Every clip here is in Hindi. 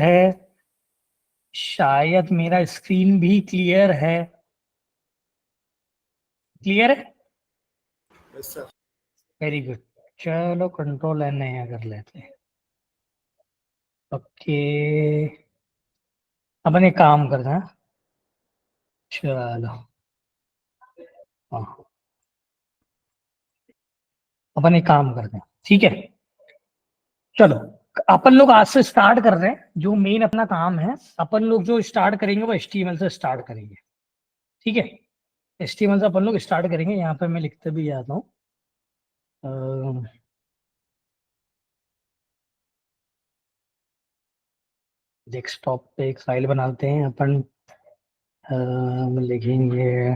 है, शायद मेरा स्क्रीन भी क्लियर है। क्लियर है? Yes sir. Very good. चलो कंट्रोल एन नया कर लेते हैं। ओके, अपन एक काम करते हैं। चलो हाँ, अपन एक काम करते हैं, ठीक है। चलो अपन लोग आज से स्टार्ट कर रहे हैं। जो मेन अपना काम है, अपन लोग जो स्टार्ट करेंगे वो HTML से स्टार्ट करेंगे, ठीक है। HTML से अपन लोग स्टार्ट करेंगे। यहाँ पे मैं लिखते भी जाता हूँ। डेस्कटॉप पे एक फाइल बनाते हैं अपन। लिखेंगे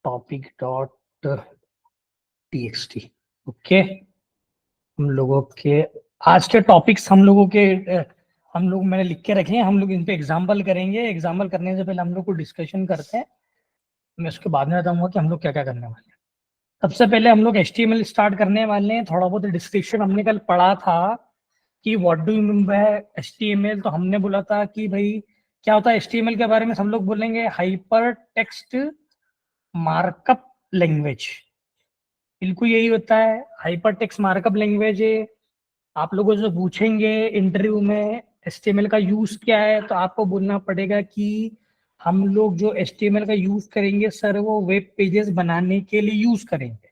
topic.txt। ओके, हम लोगों के आज के टॉपिक्स हम लोगों के हम लोग मैंने लिख के रखे हैं। हम लोग इन पे एग्जाम्पल करेंगे। एग्जाम्पल करने से पहले हम लोग को डिस्कशन करते हैं। मैं उसके बाद में बताऊंगा कि हम लोग क्या क्या करने वाले हैं। सबसे पहले हम लोग HTML स्टार्ट करने वाले हैं। थोड़ा बहुत डिस्क्रिप्शन हमने कल पढ़ा था कि what do you mean bye HTML। तो हमने बोला था कि भाई क्या होता है HTML के बारे में हम लोग बोलेंगे हाइपर टेक्स्ट मार्कअप लैंग्वेज। बिल्कुल यही होता है, हाइपर टेक्स्ट मार्कअप लैंग्वेज है। आप लोगों से पूछेंगे इंटरव्यू में HTML का यूज क्या है, तो आपको बोलना पड़ेगा कि हम लोग जो HTML का यूज करेंगे सर वो वेब पेजेस बनाने के लिए यूज करेंगे,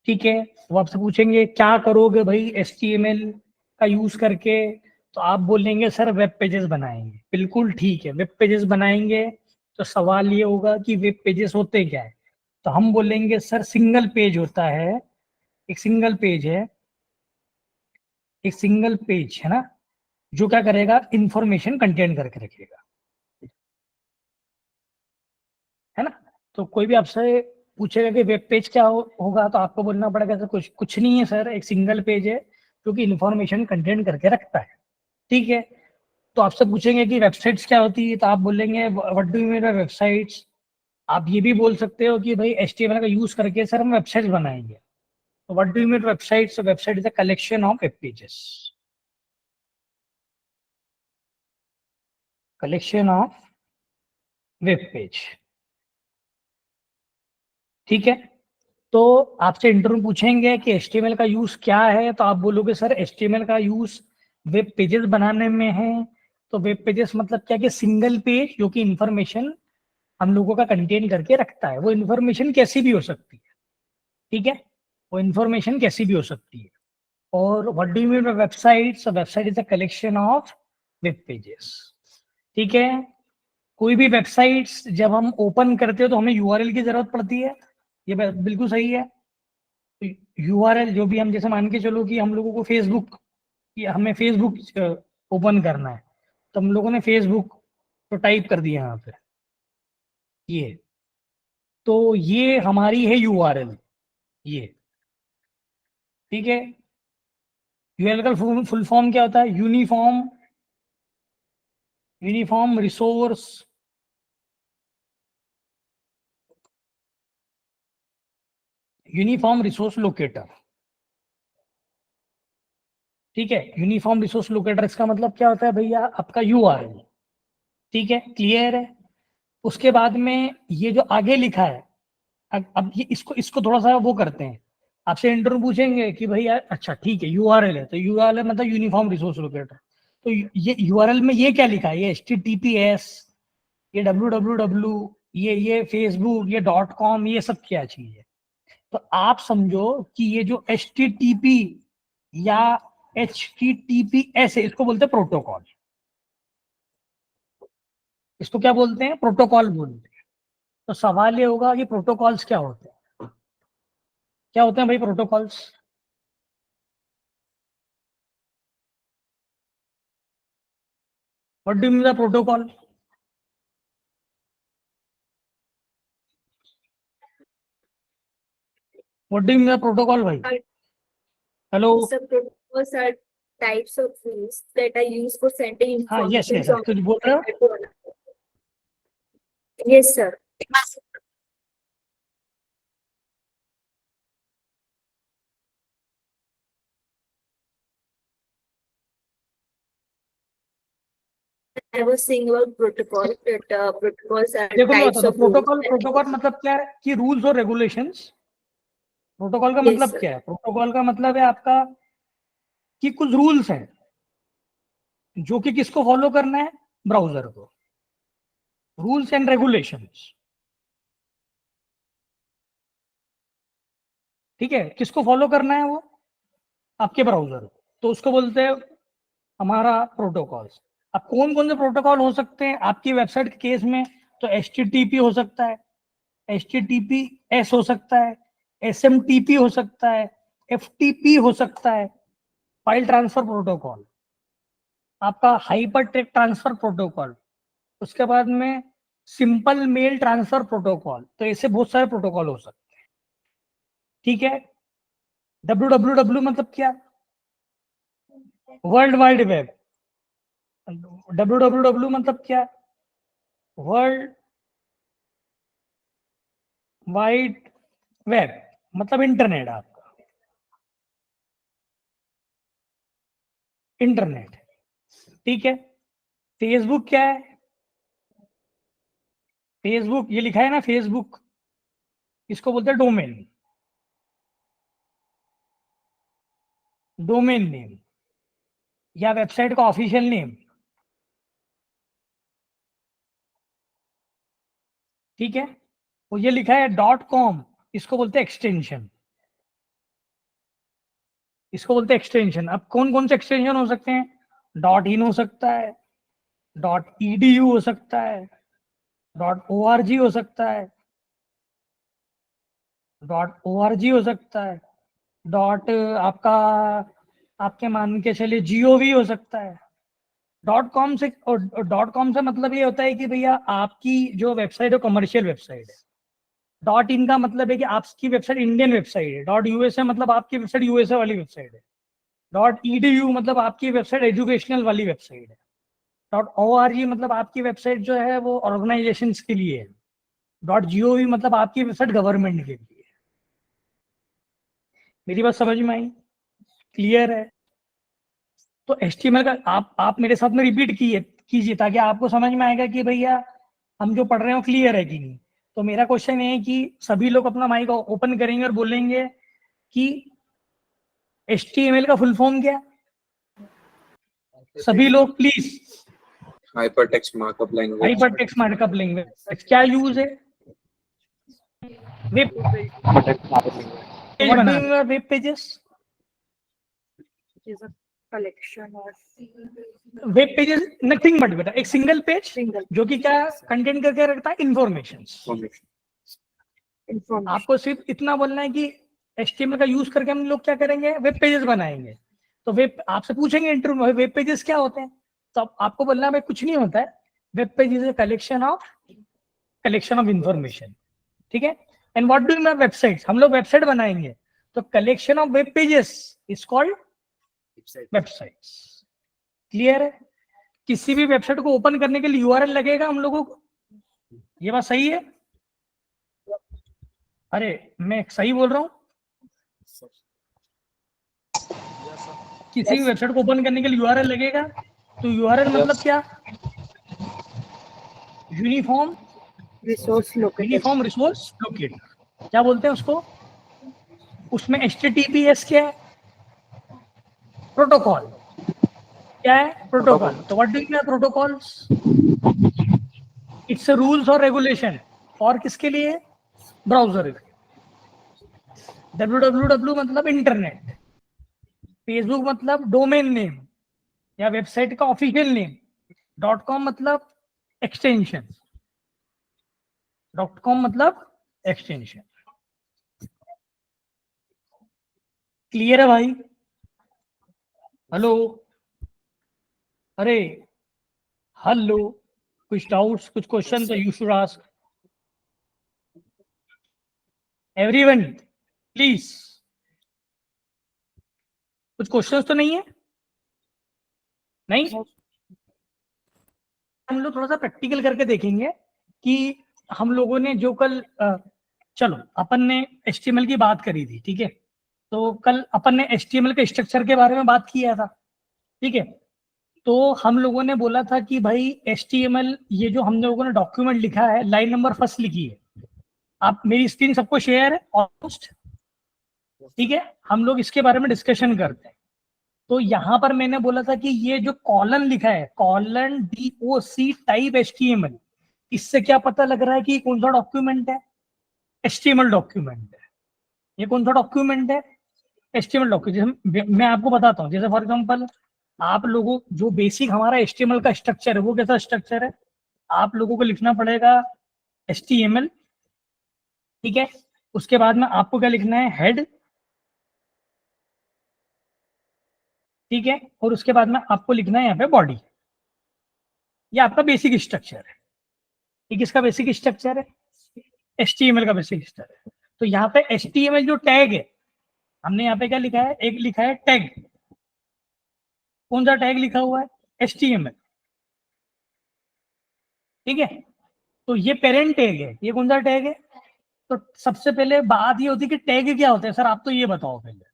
ठीक है। वो आपसे पूछेंगे क्या करोगे भाई HTML का यूज करके, तो आप बोलेंगे सर वेब पेजेस बनाएंगे। बिल्कुल ठीक है, वेब पेजेस बनाएंगे। तो सवाल ये होगा कि वेब पेजेस होते क्या है, तो हम बोलेंगे सर सिंगल पेज होता है। एक सिंगल पेज है, एक सिंगल पेज है ना, जो क्या करेगा इंफॉर्मेशन कंटेन करके रखेगा, है ना। तो कोई भी आपसे पूछेगा कि वेब पेज क्या होगा, तो आपको बोलना पड़ेगा सर कुछ कुछ नहीं है सर, एक सिंगल पेज है जो कि इंफॉर्मेशन कंटेन करके रखता है, ठीक है। तो आपसे पूछेंगे कि वेबसाइट्स क्या होती है, तो आप बोलेंगे what do you mean by websites. आप ये भी बोल सकते हो कि भाई HTML का यूज करके सर हम वेबसाइट्स बनाएंगे। तो what do you mean websites. Website is a collection of web pages, collection of web page, ठीक है। तो आपसे इंटरव्यू पूछेंगे कि HTML का यूज क्या है, तो आप बोलोगे सर HTML का यूज वेब पेजेस बनाने में है। तो वेब पेजेस मतलब क्या, कि सिंगल पेज जो कि इंफॉर्मेशन हम लोगों का कंटेन करके रखता है। वो इंफॉर्मेशन कैसी भी हो सकती है, ठीक है, वो इंफॉर्मेशन कैसी भी हो सकती है। और what do you mean bye website. Website is a collection of web pages, ठीक है। कोई भी वेबसाइट्स जब हम ओपन करते हो तो हमें URL की जरूरत पड़ती है, ये बिल्कुल सही है। URL जो भी हम जैसे मान के चलो कि हम लोगों को फेसबुक, हमें फेसबुक ओपन करना है, तो हम लोगों ने फेसबुक तो टाइप कर दिया यहाँ पे, ये तो ये हमारी है URL, ये ठीक है। URL का फुल फॉर्म क्या होता है, uniform resource, uniform resource locator, ठीक है। यूनिफॉर्म रिसोर्स लोकेटर इसका मतलब क्या होता है भैया, आपका URL, ठीक है, क्लियर है। उसके बाद में ये जो आगे लिखा है, अब ये इसको इसको थोड़ा सा वो करते हैं। आपसे इंटरव्यू पूछेंगे कि भैया अच्छा ठीक है URL है, तो URL मतलब यूनिफॉर्म रिसोर्स लोकेटर। तो ये URL में ये क्या लिखा है, ये HTTPS, ये www, ये फेसबुक, ये .com, ये सब क्या चीज है। तो आप समझो कि ये जो HTTP या HTTPS है, इसको बोलते हैं प्रोटोकॉल। इसको क्या बोलते हैं, प्रोटोकॉल बोलते हैं। तो सवाल ये होगा कि प्रोटोकॉल्स क्या होते हैं, क्या होते हैं भाई protocols. What do mean the protocol. What do mean the protocol भाई। Hello. Some protocols are types of rules that are used for sending हाँ यस information यस, from कुछ बोल रहे हो। one to another. Yes, sir. I was saying about protocol that protocols are देखो मैं types बताता हूँ, of rules protocol that protocol use. मतलब क्या है कि रूल्स और रेगुलेशंस। प्रोटोकॉल का Yes, मतलब sir. क्या है? प्रोटोकॉल का मतलब है आपका कि कुछ रूल्स हैं जो कि किसको फॉलो करना है, ब्राउजर को। रूल्स एंड रेगुलेशंस, ठीक है, किसको फॉलो करना है? वो आपके ब्राउजर को, तो उसको बोलते हैं हमारा प्रोटोकॉल्स। अब कौन कौन से प्रोटोकॉल हो सकते हैं आपकी वेबसाइट के केस में? तो HTTP हो सकता है, HTTPS हो सकता है, SMTP हो सकता है, FTP हो सकता है, फाइल ट्रांसफर प्रोटोकॉल, आपका हाइपर टेक्स्ट ट्रांसफर प्रोटोकॉल, उसके बाद में सिंपल मेल ट्रांसफर प्रोटोकॉल। तो ऐसे बहुत सारे प्रोटोकॉल हो सकते हैं, ठीक है। WWW मतलब क्या? World wide web. WWW मतलब क्या? वर्ल्ड वाइड वेब मतलब इंटरनेट, आपका इंटरनेट, ठीक है। फेसबुक क्या है? फेसबुक ये लिखा है ना, फेसबुक, इसको बोलते हैं डोमेन, डोमेन नेम या वेबसाइट का ऑफिशियल नेम, ठीक है। वो ये लिखा है .com, इसको बोलते हैं एक्सटेंशन, इसको बोलते हैं एक्सटेंशन। अब कौन कौन से एक्सटेंशन हो सकते हैं? .in हो सकता है, .edu हो सकता है, .org हो सकता है, .org हो सकता है, डॉट आपका आपके मान के चलिए GOV हो सकता है। .com से, और .com से मतलब ये होता है कि भैया आपकी जो वेबसाइट है कमर्शियल वेबसाइट है। .in का मतलब है कि आपकी वेबसाइट इंडियन वेबसाइट है। .USA मतलब आपकी वेबसाइट USA वाली वेबसाइट है। .edu मतलब आपकी वेबसाइट एजुकेशनल वाली वेबसाइट है। .org मतलब आपकी वेबसाइट जो है वो ऑर्गेनाइजेशन के लिए है। .gov मतलब आपकी वेबसाइट गवर्नमेंट के लिए है। मेरी बात समझ में आई? क्लियर है? तो HTML का आप मेरे साथ में रिपीट कीजिए ताकि आपको समझ में आएगा कि भैया हम जो पढ़ रहे हैं वो क्लियर है कि नहीं। तो मेरा क्वेश्चन ये है कि सभी लोग अपना माइक ओपन करेंगे और बोलेंगे कि HTML का फुल फॉर्म क्या? सभी लोग please. Hypertext markup language. Hyper text markup language क्या यूज है? Web web pages, Is a collection of web pages nothing but बेटा एक सिंगल पेज single जो कि क्या कंटेंट करके रखता है? इंफॉर्मेशन। information. आपको सिर्फ इतना बोलना है कि HTML का यूज करके हम लोग क्या करेंगे? वेब पेजेस बनाएंगे। तो वेब आपसे पूछेंगे इंटरव्यू में वेब पेजेस क्या होते हैं, तो आपको बोलना है भाई कुछ नहीं होता है, web page is collection of information, ठीक है। And what do you mean website? हम लोग वेबसाइट बनाएंगे तो collection of web pages is called websites. Clear है? किसी भी वेबसाइट को ओपन करने के लिए URL लगेगा हम लोगों को, ये बात सही है? अरे मैं सही बोल रहा हूँ? किसी भी वेबसाइट को ओपन करने के लिए URL लगेगा। तो URL मतलब क्या? Uniform Resource located. Resource locator, क्या बोलते हैं उसको? उसमें HTTPS क्या है? प्रोटोकॉल। क्या है? प्रोटोकॉल। तो what do you mean protocols? It's rules और रेगुलेशन। और किसके लिए? ब्राउजर। WWW मतलब इंटरनेट, फेसबुक मतलब डोमेन नेम या वेबसाइट का ऑफिशियल नेम, .com मतलब एक्सटेंशन, .com मतलब एक्सटेंशन। क्लियर है भाई? हेलो? अरे हेलो, कुछ डाउट्स, कुछ क्वेश्चन तो you should ask everyone please. कुछ क्वेश्चंस तो नहीं है? नहीं, हम लोग थोड़ा सा प्रैक्टिकल करके देखेंगे कि हम लोगों ने जो कल चलो अपन ने HTML की बात करी थी, ठीक है। तो कल अपन ने HTML के स्ट्रक्चर के बारे में बात किया था, ठीक है। तो हम लोगों ने बोला था कि भाई HTML, ये जो हम लोगों ने डॉक्यूमेंट लिखा है, लाइन नंबर फर्स्ट लिखी है, आप मेरी स्क्रीन सबको शेयर है ऑलमोस्ट, ठीक है, हम लोग इसके बारे में डिस्कशन करते हैं। तो यहाँ पर मैंने बोला था कि ये जो कॉलन लिखा है, कॉलन DOC टाइप HTML, इससे क्या पता लग रहा है कि कौन सा डॉक्यूमेंट है? HTML डॉक्यूमेंट है। ये कौन सा डॉक्यूमेंट है? HTML document. जैसे मैं आपको बताता हूँ, जैसे फॉर एग्जांपल आप लोगों जो बेसिक हमारा HTML का स्ट्रक्चर है, वो कैसा स्ट्रक्चर है? आप लोगों को लिखना पड़ेगा HTML, ठीक है, उसके बाद में आपको क्या लिखना है? हेड, ठीक है, और उसके बाद में आपको लिखना है यहाँ पे बॉडी। ये आपका बेसिक स्ट्रक्चर है। ये किसका बेसिक स्ट्रक्चर है? HTML का बेसिक स्ट्रक्चर है। तो यहाँ पे HTML जो टैग है, हमने यहाँ पे क्या लिखा है? एक लिखा है टैग। कौन सा टैग लिखा हुआ है? HTML, ठीक है। तो ये पेरेंट टैग है। ये कौन सा टैग है? तो सबसे पहले बात ये होती है कि टैग क्या होता है? सर आप तो ये बताओ पहले,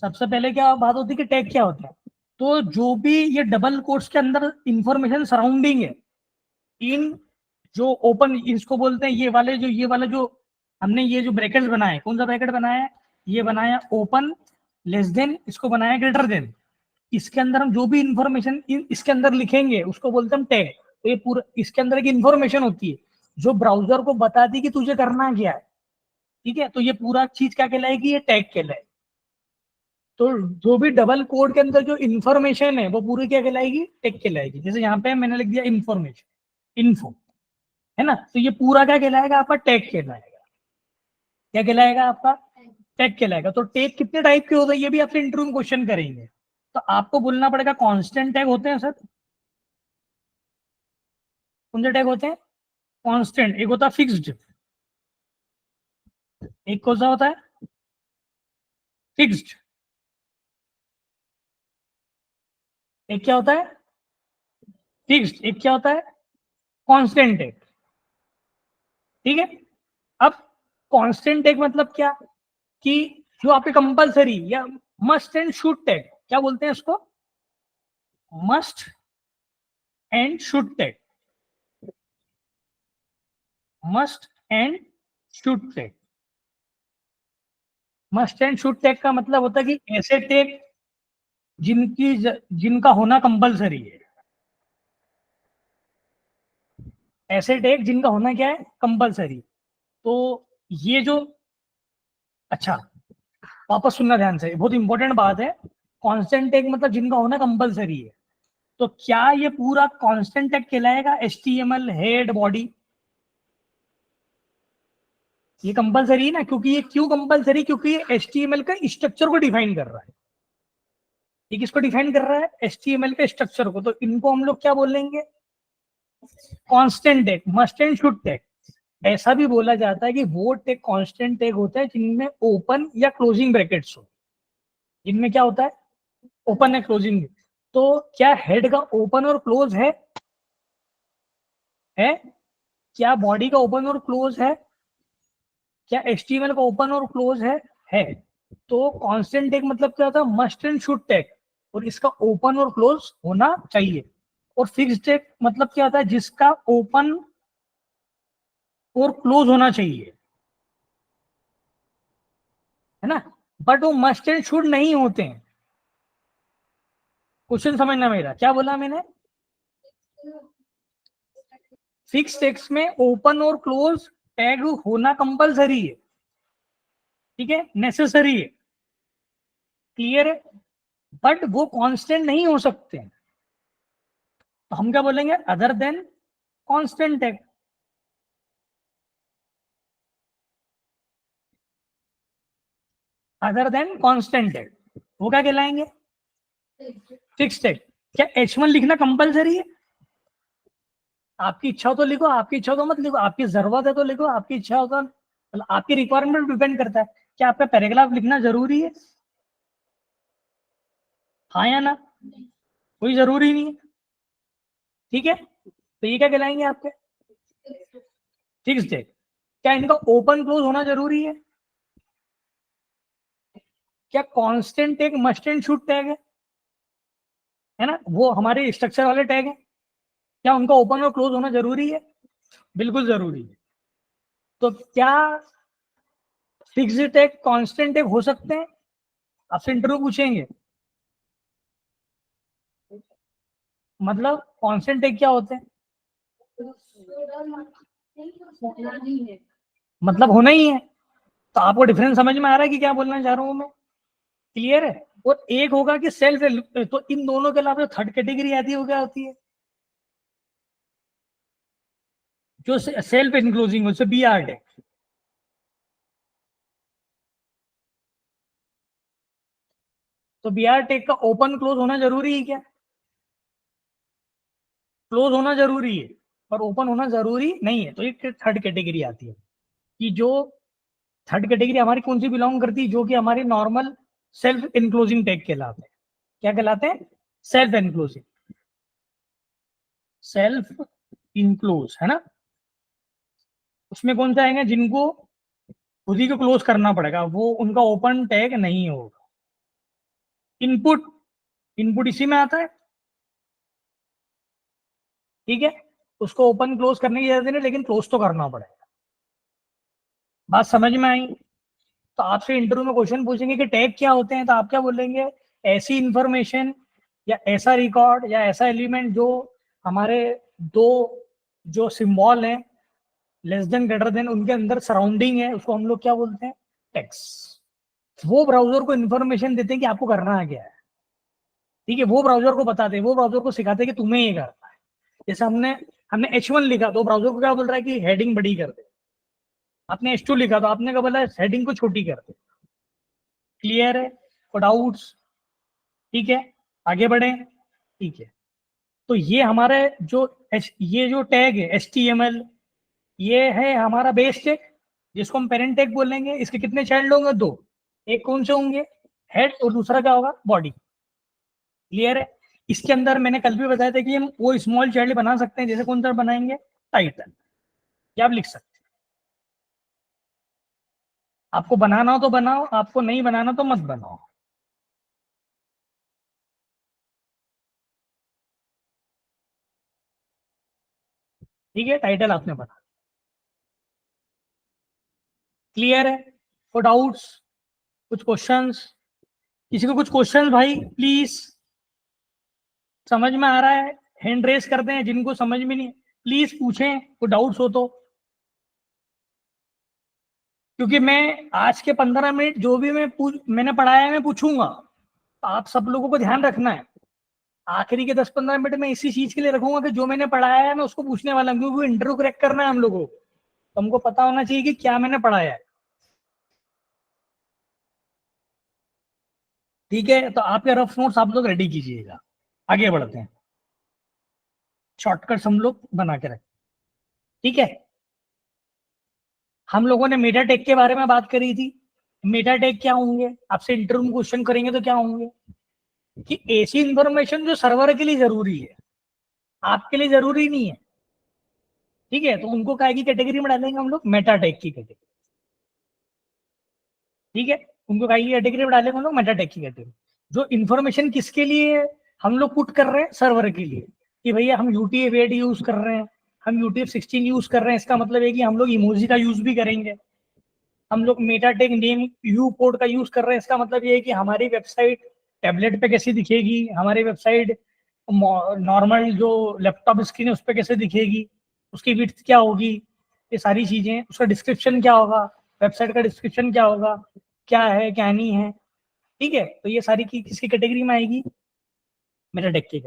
सबसे पहले क्या बात होती है कि टैग क्या होता है? तो जो भी ये डबल कोट्स के अंदर इंफॉर्मेशन सराउंडिंग है, इन जो ओपन, इसको बोलते हैं ये वाला जो हमने ये जो ब्रैकेट बनाए, कौन सा ब्रैकेट बनाया है? ये बनाया ओपन, लेस देन, इसको बनाया ग्रेटर देन। इसके अंदर हम जो भी इंफॉर्मेशन इसके अंदर लिखेंगे उसको बोलते हैं हम टैग। तो ये पूरा इसके अंदर एक इंफॉर्मेशन होती है जो ब्राउजर को बताती है कि तुझे करना क्या है, ठीक है। तो ये पूरा चीज क्या कहलाएगी? ये टैग कहलाएगी। तो जो भी डबल कोड के अंदर जो इंफॉर्मेशन है वो पूरी क्या कहलाएगी? टैग कहलाएगी। जैसे यहाँ पे मैंने लिख दिया इंफॉर्मेशन, इन्फो, है ना, तो ये पूरा क्या कहलाएगा? आपका टैग कहलाएगा। क्या कहलाएगा? आपका टैग कहलाएगा। तो टैग कितने टाइप के होते हैं ये भी आपसे इंटरव्यू में क्वेश्चन करेंगे। तो आपको बोलना पड़ेगा कांस्टेंट टैग होते हैं सर। कौन से टैग होते हैं? कांस्टेंट। एक होता है फिक्स्ड, एक कौन सा होता है? फिक्स्ड। एक क्या होता है? फिक्स्ड। एक क्या होता है? कांस्टेंट टैग, ठीक है। अब कांस्टेंट टैग मतलब क्या? कि जो आपके कंपलसरी या मस्ट एंड शुड टैग, क्या बोलते हैं इसको? Must and should tag. Must and should tag. Must and should tag का मतलब होता है कि ऐसे टैग जिनका होना कंपलसरी है। ऐसे टैग जिनका होना क्या है? कंपलसरी। तो ये जो, अच्छा वापस सुनना ध्यान से, बहुत इंपॉर्टेंट बात है। कांस्टेंट टैग मतलब जिनका होना कंपलसरी है। तो क्या ये पूरा कांस्टेंट टैग कहलाएगा? HTML हेड बॉडी, ये कंपलसरी है ना। क्योंकि ये क्यों कंपलसरी? क्योंकि ये HTML का स्ट्रक्चर को डिफाइन कर रहा है। ये किसको डिफाइन कर रहा है? HTML के स्ट्रक्चर को। तो इनको हम लोग क्या बोलेंगे? Constant tag, must and should tag. ऐसा भी बोला जाता है कि वो टैग कांस्टेंट टैग होता है जिनमें ओपन या क्लोजिंग ब्रैकेट्स हो। जिनमें क्या होता है? ओपन या क्लोजिंग। तो क्या हेड का ओपन और क्लोज है? क्या बॉडी का ओपन और क्लोज है? क्या HTML का ओपन और क्लोज है। तो कांस्टेंट टैग मतलब क्या होता है? मस्ट एंड शुड टैग, और इसका ओपन और क्लोज होना चाहिए। और फिक्स्ड टैग मतलब क्या होता है? जिसका ओपन और क्लोज होना चाहिए, है ना, बट वो मस्ट एंड शुड नहीं होते हैं। क्वेश्चन समझना मेरा, क्या बोला मैंने? फिक्स टेक्स्ट में ओपन और क्लोज टैग होना कंपलसरी है, ठीक है, नेसेसरी है, क्लियर है, बट वो कांस्टेंट नहीं हो सकते। तो हम क्या बोलेंगे? Other than constant tag. Other than constant tag वो क्या कहलाएंगे? Fix tag. क्या H1 लिखना कंपलसरी है? आपकी इच्छा हो तो लिखो, आपकी इच्छा हो तो मत लिखो, आपकी जरूरत है तो लिखो, आपकी इच्छा हो तो, मतलब आपकी रिक्वायरमेंट डिपेंड करता है। क्या आपका पैराग्राफ लिखना जरूरी है? हाँ या ना? कोई जरूरी नहीं है, ठीक है। तो ये क्या कहलाएंगे आपके? Fix tag. क्या इनका ओपन क्लोज होना जरूरी है? क्या constant tag must and should tag है? है ना, वो हमारे स्ट्रक्चर वाले टैग हैं। क्या उनका ओपन और क्लोज होना जरूरी है? बिल्कुल जरूरी है। तो क्या फिक्स टैग कांस्टेंट टैग हो सकते हैं? आपसे इंटरव्यू पूछेंगे, मतलब कांस्टेंट टैग क्या होते हैं? मतलब होना ही है। तो आपको डिफरेंस समझ में आ रहा है कि क्या बोलना चाह रहा हूं मैं? क्लियर है? और एक होगा कि सेल्फ, तो इन दोनों के अलावा थर्ड कैटेगरी आती है वो क्या होती है? जो सेल्फ इंक्लूजिंग, उससे बी आर टैग। तो बी आर टैग का ओपन क्लोज होना जरूरी है क्या? क्लोज होना जरूरी है पर ओपन होना जरूरी नहीं है। तो एक थर्ड कैटेगरी आती है कि जो थर्ड कैटेगरी हमारी कौन सी बिलोंग करती है, जो कि हमारी नॉर्मल सेल्फ इनक्लोजिंग टैग कहलाते हैं। क्या कहलाते हैं? सेल्फ इनक्लोजिंग, सेल्फ इनक्लोज, है ना। उसमें कौन सा आएंगे? जिनको खुद ही को क्लोज करना पड़ेगा, वो उनका ओपन टैग नहीं होगा। इनपुट, इनपुट इसी में आता है, ठीक है। उसको ओपन क्लोज करने की जरूरत नहीं, लेकिन क्लोज तो करना पड़ेगा। बात समझ में आई? तो आपसे इंटरव्यू में क्वेश्चन पूछेंगे कि टैग क्या होते हैं, तो आप क्या बोलेंगे? ऐसी इंफॉर्मेशन या ऐसा रिकॉर्ड या ऐसा एलिमेंट जो हमारे दो जो सिंबल है लेस देन ग्रेटर देन उनके अंदर सराउंडिंग है, उसको हम लोग क्या बोलते हैं? टैग्स। वो ब्राउजर को इन्फॉर्मेशन देते हैं कि आपको करना क्या है, ठीक है। वो ब्राउजर को बताते हैं, वो ब्राउजर को सिखाते हैं कि तुम्हें ये करना है। जैसे हमने हमने H1 लिखा तो ब्राउजर को क्या बोल रहा है कि हेडिंग बड़ी कर दे। आपने H2 लिखा तो आपने क्या बोला? हेडिंग को छोटी कर दे। क्लियर है? और डाउट्स? ठीक है, आगे बढ़े, ठीक है। तो ये हमारे जो ये जो टैग है HTML, ये है हमारा बेस टैग, जिसको हम पेरेंट टैग बोलेंगे। इसके कितने चाइल्ड होंगे? दो। एक कौन से होंगे? हेड, और दूसरा क्या होगा? बॉडी। क्लियर है? इसके अंदर मैंने कल भी बताया था कि हम वो स्मॉल चाइल्ड बना सकते हैं। जैसे कौन सा बनाएंगे? टाइटल। क्या आप लिख सकते हैं? आपको बनाना हो तो बनाओ, आपको नहीं बनाना तो मत बनाओ। ठीक है, टाइटल आपने बना। क्लियर है? और डाउट्स? कुछ क्वेश्चंस? किसी को कुछ क्वेश्चंस भाई प्लीज? समझ में आ रहा है? हैंड रेस करते हैं जिनको समझ में नहीं, प्लीज पूछें, कोई डाउट्स हो तो। क्योंकि मैं आज के 15 मिनट जो भी मैंने पढ़ाया है मैं पूछूंगा, तो आप सब लोगों को ध्यान रखना है। आखिरी के 10-15 मिनट में इसी चीज के लिए रखूंगा कि जो मैंने पढ़ाया है मैं उसको पूछने वाला हूँ, क्योंकि इंटरव्यू क्रैक करना है हम लोगों को। तो हमको पता होना चाहिए कि क्या मैंने पढ़ाया है। ठीक है, तो आपके रफ नोट्स आप लोग रेडी कीजिएगा। आगे बढ़ते हैं, शॉर्टकट्स हम लोग बना के रखें। ठीक है, हम लोगों ने मेटा टेक के बारे में बात करी थी। मेटा टेक क्या होंगे? आपसे इंटरव्यू में क्वेश्चन करेंगे तो क्या होंगे? कि ऐसी इंफॉर्मेशन जो सर्वर के लिए जरूरी है, आपके लिए जरूरी नहीं है। ठीक है, तो उनको काय की कैटेगरी में डालेंगे हम लोग? मेटा टेक की कैटेगरी। ठीक है, उनको काय की कैटेगरी में डालेंगे हम लोग? मेटा टेक की कैटेगरी। जो इन्फॉर्मेशन किसके लिए हम लोग पुट कर रहे हैं? सर्वर के लिए। कि भैया हम UTF-8 यूज कर रहे हैं, हम UTF-16 यूज कर रहे हैं, इसका मतलब है कि हम लोग इमोजी का यूज भी करेंगे। हम लोग मेटाटेक नेम यू पोर्ट का यूज कर रहे हैं, इसका मतलब ये है कि हमारी वेबसाइट टैबलेट पे कैसी दिखेगी, हमारी वेबसाइट नॉर्मल जो लैपटॉप स्क्रीन है उस पर कैसे दिखेगी, उसकी विड्थ क्या होगी, ये सारी चीजें, उसका डिस्क्रिप्शन क्या होगा, वेबसाइट का डिस्क्रिप्शन क्या होगा, क्या है क्या नहीं है। ठीक है, तो ये सारी की किसकी कैटेगरी में आएगी? मेटाटेक की।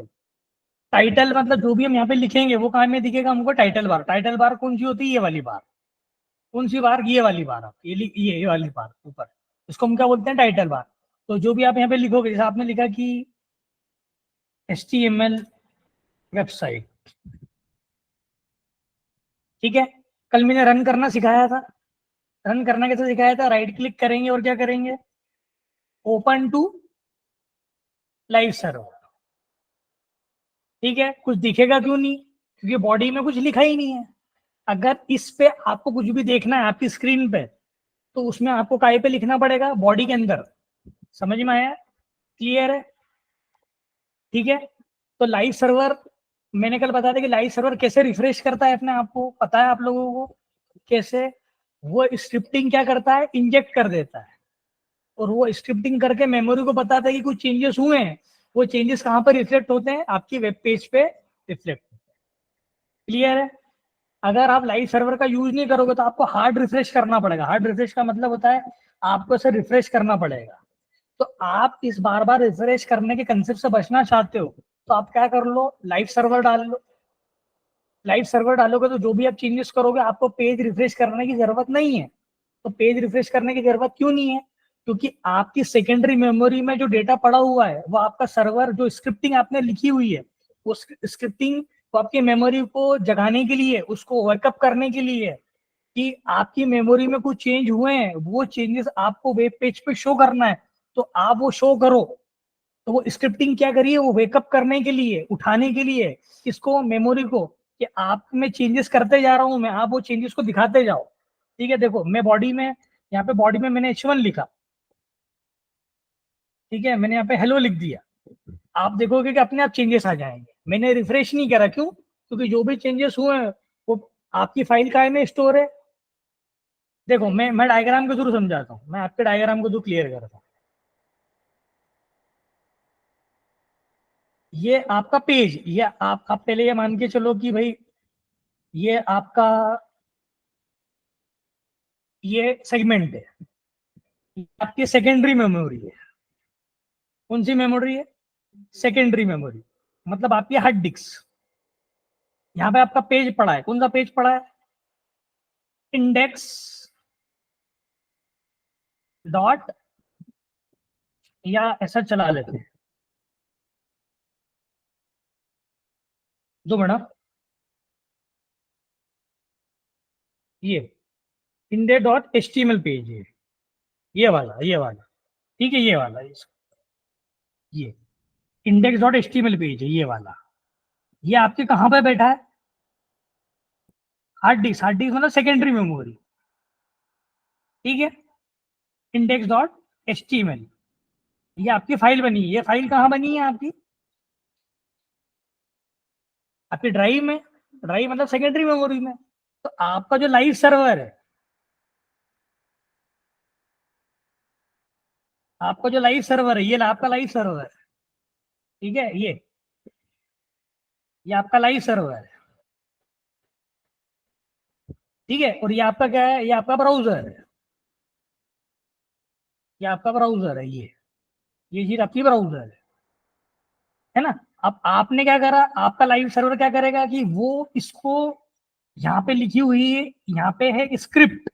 टाइटल मतलब जो भी हम यहाँ पे लिखेंगे वो कहाँ में दिखेगा हमको? Title bar. टाइटल बार कौन सी होती है? ये वाली बार। कौन सी बार? ये वाली बार। आप ये वाली बार ऊपर, इसको हम क्या बोलते हैं? Title bar. तो जो भी आप यहाँ पे लिखोगे, जैसे आपने लिखा कि HTML वेबसाइट, ठीक है। कल मैंने रन करना सिखाया था। रन करना कैसे सिखाया था? राइट क्लिक करेंगे और क्या करेंगे? Open to live server. ठीक है, कुछ दिखेगा क्यों नहीं? क्योंकि बॉडी में कुछ लिखा ही नहीं है। अगर इस पे आपको कुछ भी देखना है आपकी स्क्रीन पे, तो उसमें आपको काय पे लिखना पड़ेगा? बॉडी के अंदर। समझ में आया? क्लियर है? ठीक है, तो लाइव सर्वर मैंने कल बताया था कि लाइव सर्वर कैसे रिफ्रेश करता है अपने आप को, पता है आप लोगों को कैसे? वो स्क्रिप्टिंग क्या करता है, इंजेक्ट कर देता है, और वो स्क्रिप्टिंग करके मेमोरी को बताता है कि कुछ चेंजेस हुए हैं। वो चेंजेस कहाँ पर रिफ्लेक्ट होते हैं, आपकी वेब पेज पे रिफ्लेक्ट होते हैं। क्लियर है? अगर आप लाइव सर्वर का यूज नहीं करोगे तो आपको हार्ड रिफ्रेश करना पड़ेगा। हार्ड रिफ्रेश का मतलब होता है आपको इसे रिफ्रेश करना पड़ेगा। तो आप इस बार बार रिफ्रेश करने के कंसेप्ट से बचना चाहते हो तो आप क्या कर लो, लाइव सर्वर डाल लो। लाइव सर्वर डालोगे तो जो भी आप चेंजेस करोगे आपको पेज रिफ्रेश करने की जरूरत नहीं है। तो पेज रिफ्रेश करने की जरूरत क्यों नहीं है? क्योंकि आपकी सेकेंडरी मेमोरी में जो डेटा पड़ा हुआ है वो आपका सर्वर, जो स्क्रिप्टिंग आपने लिखी हुई है, उस स्क्रिप्टिंग को आपकी मेमोरी को जगाने के लिए, उसको वर्कअप करने के लिए कि आपकी मेमोरी में कुछ चेंज हुए हैं, वो चेंजेस आपको वेब पेज पे शो करना है, तो आप वो शो करो। तो वो स्क्रिप्टिंग क्या करिए, वो वेकअप करने के लिए, उठाने के लिए इसको, मेमोरी को, कि आप में चेंजेस करते जा रहा हूं मैं, आप वो चेंजेस को दिखाते जाओ। ठीक है, देखो मैं बॉडी में, यहाँ पे बॉडी में मैंने H1 लिखा, ठीक है, मैंने यहाँ पे हेलो लिख दिया। आप देखोगे कि अपने आप चेंजेस आ जाएंगे। मैंने रिफ्रेश नहीं करा, क्यों? क्योंकि जो भी चेंजेस हुए हैं वो आपकी फाइल का में स्टोर है। देखो मैं डायग्राम के थ्रू समझाता हूँ, मैं आपके डायग्राम को थ्रू क्लियर करता हूँ। ये आपका पेज, ये आप पहले ये मान के चलो कि भाई ये आपका, ये सेगमेंट है, ये आपकी सेकेंडरी मेमोरी है। कौन सी मेमोरी है? सेकेंडरी मेमोरी, मतलब आपकी हार्ड डिस्क। यहाँ पे आपका पेज पड़ा है, कौन सा पेज पड़ा है? इंडेक्स डॉट, या ऐसा चला लेते हैं, दो मिनट, ये इंडेक्स डॉट HTML पेज है, ये वाला, ठीक है, ये वाला, ये इंडेक्स डॉट HTML पेज है, ये वाला। ये आपके कहाँ पे बैठा है? Hard disk. हार्ड डिस्क मतलब सेकेंडरी मेमोरी, ठीक है। इंडेक्स डॉट HTML, ये आपकी फाइल बनी है। ये फाइल कहाँ बनी है आपकी? आपकी ड्राइव में। ड्राइव मतलब सेकेंडरी मेमोरी में। तो आपका जो लाइव सर्वर है, आपका जो लाइव सर्वर है, ये आपका लाइव सर्वर है, ठीक है, ये आपका लाइव सर्वर है, ठीक है। और ये आपका क्या है? ये आपका ब्राउजर है, ये आपका ब्राउजर है, ये चीज आपकी ब्राउजर है ना। अब आपने क्या करा, आपका लाइव सर्वर क्या करेगा कि वो इसको, यहाँ पे लिखी हुई है, यहाँ पे है स्क्रिप्ट,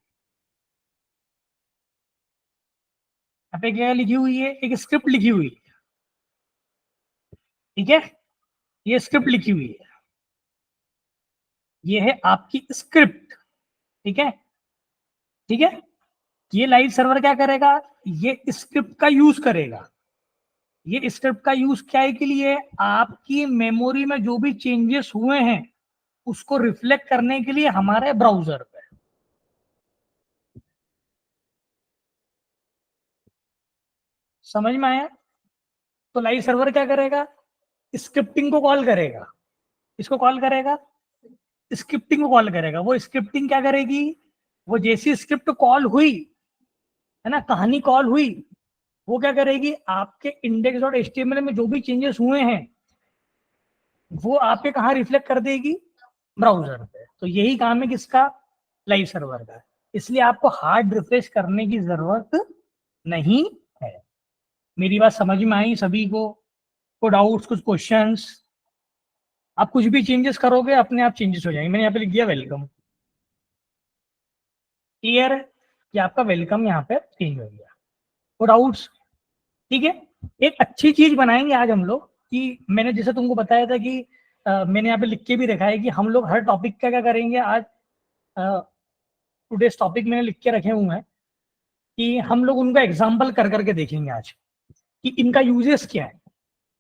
यहाँ पे क्या लिखी हुई है? एक स्क्रिप्ट लिखी हुई है, ठीक है, ये स्क्रिप्ट लिखी हुई है, ये है आपकी स्क्रिप्ट, ठीक है, ठीक है। ये लाइव सर्वर क्या करेगा? ये स्क्रिप्ट का यूज करेगा। ये स्क्रिप्ट का यूज क्या है के लिए? आपकी मेमोरी में जो भी चेंजेस हुए हैं उसको रिफ्लेक्ट करने के लिए हमारे ब्राउजर पे। समझ में आया? तो लाइव सर्वर क्या करेगा? स्क्रिप्टिंग को कॉल करेगा, इसको कॉल करेगा, स्क्रिप्टिंग को कॉल करेगा। वो स्क्रिप्टिंग क्या करेगी? वो जैसी स्क्रिप्ट कॉल हुई है ना, कहानी कॉल हुई, वो क्या करेगी? आपके इंडेक्स डॉट HTML में जो भी चेंजेस हुए हैं वो आपके कहाँ रिफ्लेक्ट कर देगी? ब्राउजर पे। तो यही काम है किसका? लाइव सर्वर का। इसलिए आपको हार्ड रिफ्रेश करने की जरूरत नहीं है। मेरी बात समझ में आई सभी को डाउट्स, कुछ क्वेश्चंस? आप कुछ भी चेंजेस करोगे अपने आप चेंजेस हो जाएंगे। मैंने यहाँ पे लिख दिया वेलकम। क्लियर है कि आपका वेलकम यहाँ पे चेंज हो गया। को डाउट्स? ठीक है। एक अच्छी चीज बनाएंगे आज हम लोग कि मैंने जैसे तुमको बताया था कि मैंने यहाँ पे लिख के भी रखा है कि हम लोग हर टॉपिक का क्या करेंगे आज। टुडेस टॉपिक मैंने लिख के रखे हुए हैं कि हम लोग उनका एग्जाम्पल कर करके देखेंगे आज कि इनका यूजेस क्या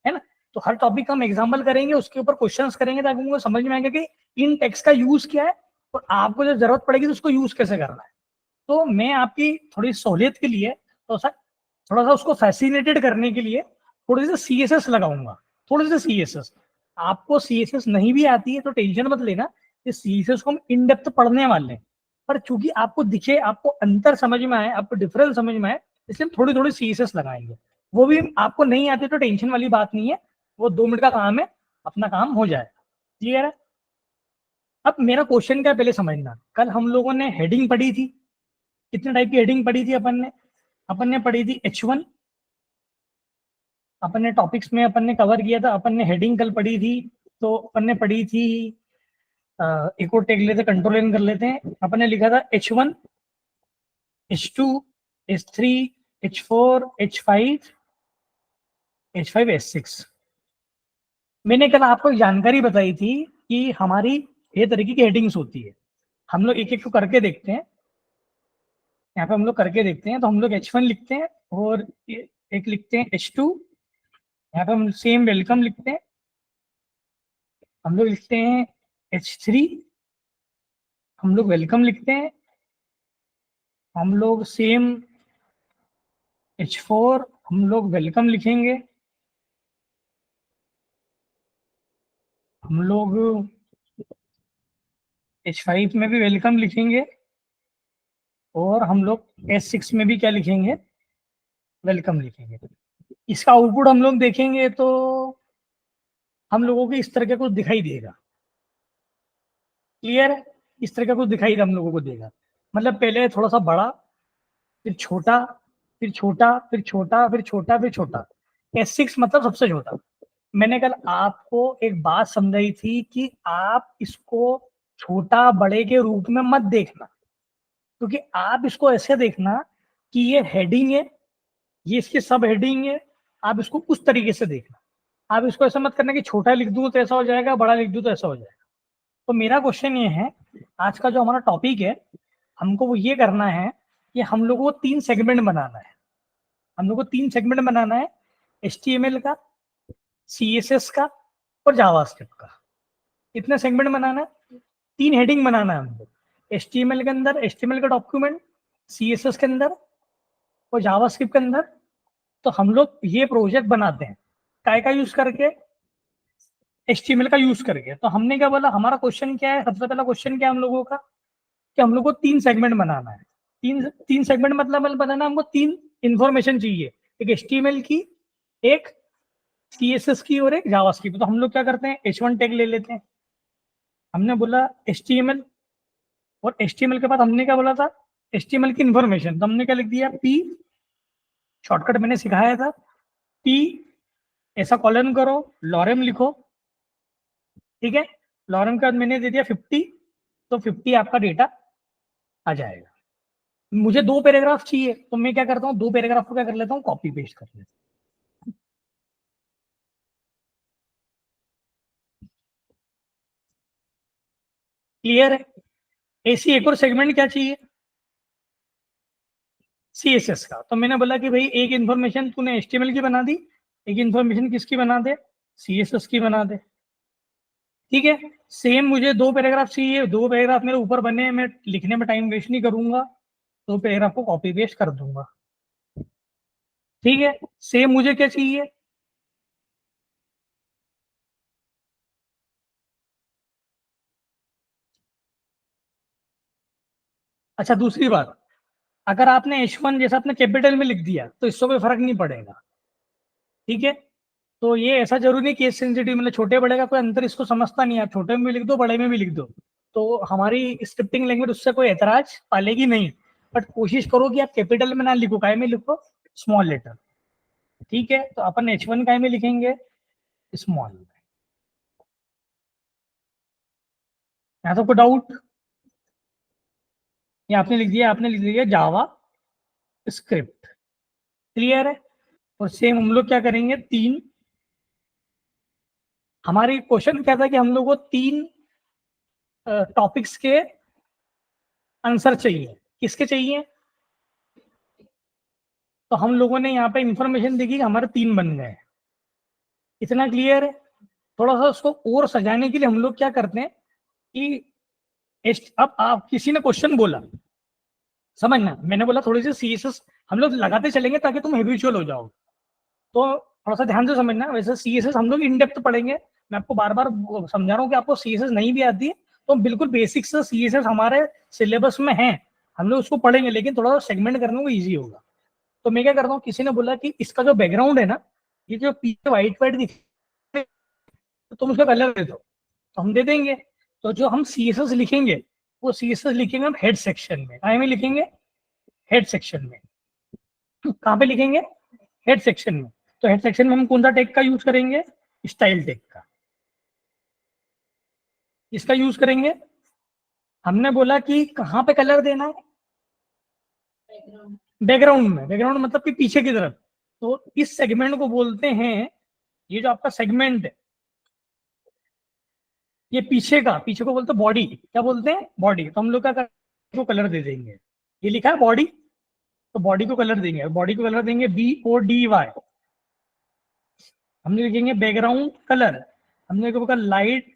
है ना। तो हर टॉपिक का हम एग्जाम्पल करेंगे, उसके ऊपर क्वेश्चंस करेंगे ताकि उनको समझ में आएगा कि इन टेक्स्ट का यूज क्या है और आपको जब जरूरत पड़ेगी तो उसको यूज कैसे करना है। तो मैं आपकी थोड़ी सहूलियत के लिए तो थोड़ा सा उसको फैसिनेटेड करने के लिए थोड़ी सी CSS लगाऊंगा, थोड़ी सी CSS। आपको CSS नहीं भी आती है तो टेंशन मत लेना, इस CSS को हम इन डेप्थ पढ़ने वाले हैं, पर चूंकि आपको दिखे, आपको अंतर समझ में आए, आपको डिफरेंस समझ में आए, इसलिए हम थोड़ी थोड़ी CSS लगाएंगे। वो भी आपको नहीं आती तो टेंशन वाली बात नहीं है, वो 2 मिनट का काम है, अपना काम हो जाए। क्लियर है? अब मेरा क्वेश्चन क्या है पहले समझना। कल हम लोगों ने हेडिंग पढ़ी थी, कितने टाइप की हेडिंग पढ़ी थी अपन ने पढ़ी थी H1, अपन ने टॉपिक्स में अपन ने कवर किया था, अपन ने हेडिंग कल पढ़ी थी, तो अपन ने पढ़ी थी एक और टेक लेते, कंट्रोल एन कर लेते हैं। अपन ने लिखा था H1, H2, H3, H4, H5, H5, H6। मैंने कल आपको एक जानकारी बताई थी कि हमारी ये तरीके की हेडिंग्स होती है। हम लोग एक एक को करके देखते हैं, यहाँ पे हम लोग करके देखते हैं। तो हम लोग H1 लिखते हैं और एक लिखते हैं H2, यहाँ पे हम सेम वेलकम लिखते हैं। हम लोग लिखते हैं H3, हम लोग वेलकम लिखते हैं। हम लोग सेम H4, हम लोग वेलकम लिखेंगे। हम लोग H5 में भी वेलकम लिखेंगे और हम लोग S6 में भी क्या लिखेंगे, वेलकम लिखेंगे। इसका आउटपुट हम लोग देखेंगे तो हम लोगों को इस तरह का कुछ दिखाई देगा। क्लियर है? इस तरह का कुछ दिखाई हम लोगों को देगा। मतलब पहले थोड़ा सा बड़ा, फिर छोटा, फिर छोटा, फिर छोटा, फिर छोटा, फिर छोटा। S6 मतलब सबसे छोटा। मैंने कल आपको एक बात समझाई थी कि आप इसको छोटा बड़े के रूप में मत देखना, क्योंकि आप इसको ऐसे देखना कि ये हेडिंग है, ये इसकी सब हेडिंग है। आप इसको उस तरीके से देखना। आप इसको ऐसा मत करना कि छोटा लिख दूं तो ऐसा हो जाएगा, बड़ा लिख दूं तो ऐसा हो जाएगा। तो मेरा क्वेश्चन ये है, आज का जो हमारा टॉपिक है, हमको वो ये करना है कि हम लोगों को 3 सेगमेंट बनाना है। हम लोग को 3 सेगमेंट बनाना है, HTML का, CSS का और जावास्क्रिप्ट का। इतने सेगमेंट बनाना है, 3 हेडिंग बनाना है हमको। HTML के अंदर HTML का डॉक्यूमेंट, CSS के अंदर और जावास्क्रिप्ट के अंदर। तो हम लोग ये प्रोजेक्ट बनाते हैं काय का यूज करके, HTML का यूज करके। तो हमने क्या बोला, हमारा क्वेश्चन क्या है, सबसे पहला क्वेश्चन क्या है हम लोगों का, कि हम लोग को 3 सेगमेंट बनाना है। तीन सेगमेंट मतलब बनाना, हमको 3 इंफॉर्मेशन चाहिए, एक HTML की, एक CSS की और एक जावास्क्रिप्ट। तो हम लोग क्या करते हैं, H1 टैग ले लेते हैं। हमने बोला HTML, और HTML के बाद हमने क्या बोला था, HTML की इंफॉर्मेशन। तो हमने क्या लिख दिया, P, शॉर्टकट मैंने सिखाया था, P ऐसा कॉलन करो, लॉरेम लिखो। ठीक है, लॉरेम का मैंने दे दिया 50, तो 50 आपका डेटा आ जाएगा। मुझे 2 पैराग्राफ चाहिए, तो मैं क्या करता हूँ, 2 पैराग्राफ को क्या कर लेता हूँ, कॉपी पेस्ट कर लेता हूँ। क्लियर है? ऐसी एक और सेगमेंट क्या चाहिए, CSS का। तो मैंने बोला कि भाई एक इन्फॉर्मेशन तूने HTML की बना दी, एक इन्फॉर्मेशन किसकी बना दे, CSS की बना दे। ठीक है, सेम मुझे 2 पैराग्राफ चाहिए, 2 पैराग्राफ मेरे ऊपर बने, मैं लिखने में टाइम वेस्ट नहीं करूंगा, 2 पैराग्राफ को कॉपी पेस्ट कर दूंगा। ठीक है, सेम मुझे क्या चाहिए, अच्छा दूसरी बात, अगर आपने H1 जैसा अपने कैपिटल में लिख दिया तो इससे कोई फर्क नहीं पड़ेगा। ठीक है, तो ये ऐसा जरूरी नहीं केस सेंसिटिव, मतलब छोटे बड़े का कोई अंतर इसको समझता नहीं है, आप छोटे में भी लिख दो, बड़े में भी लिख दो, तो हमारी स्क्रिप्टिंग लैंग्वेज उससे कोई एतराज पालेगी नहीं। बट कोशिश करो कि आप कैपिटल में ना लिखो, काय में लिखो, स्मॉल लेटर। ठीक है, तो अपन H1 काय में लिखेंगे, स्मॉल में। यहाँ तो कोई डाउट, ये आपने लिख दिया जावा स्क्रिप्ट। क्लियर है? और सेम हम लोग क्या करेंगे, 3, हमारी क्वेश्चन क्या था कि हम लोग को 3 टॉपिक्स के आंसर चाहिए। किसके चाहिए, तो हम लोगों ने यहाँ पे इंफॉर्मेशन देखी कि हमारे 3 बन गए। इतना क्लियर है? थोड़ा सा उसको और सजाने के लिए हम लोग क्या करते हैं कि अब आप किसी ने क्वेश्चन बोला, समझना, मैंने बोला थोड़ी सी CSS हम लोग लगाते चलेंगे ताकि तुम हैबिचुअल हो जाओ। तो थोड़ा सा ध्यान से समझना, वैसे CSS हम लोग इन डेप्थ पढ़ेंगे, मैं आपको बार बार समझा रहा हूँ कि आपको CSS नहीं भी आती है तो बिल्कुल बेसिक से CSS हमारे सिलेबस में है, हम लोग उसको पढ़ेंगे, लेकिन थोड़ा सेगमेंट करने को ईजी होगा। तो मैं क्या करता हूँ, किसी ने बोला कि इसका जो बैकग्राउंड है ना, ये जो पीछे व्हाइट व्हाइट दिख, तो तुम उसका कलर दे दो, तो हम दे देंगे। तो जो हम CSS लिखेंगे वो CSS लिखेंगे हम हेड सेक्शन में। कहाँ में लिखेंगे? हेड सेक्शन में। कहाँ पे लिखेंगे? हेड सेक्शन में। तो हेड सेक्शन में हम कौन सा टैग का यूज करेंगे? स्टाइल टैग का। इसका यूज करेंगे। हमने बोला कि कहाँ पे कलर देना है? बैकग्राउंड में। बैकग्राउंड मतलब कि पीछे की तरफ। तो इस सेगमेंट को बोलते हैं, ये जो आपका सेगमेंट है, ये पीछे को बोलते हैं बॉडी। क्या बोलते हैं? बॉडी। तो हम लोग क्या को कलर दे देंगे, ये लिखा है बॉडी, तो बॉडी को कलर देंगे। बॉडी को कलर देंगे BODY। हमने लिखेंगे बैकग्राउंड कलर, हमने लिखा लाइट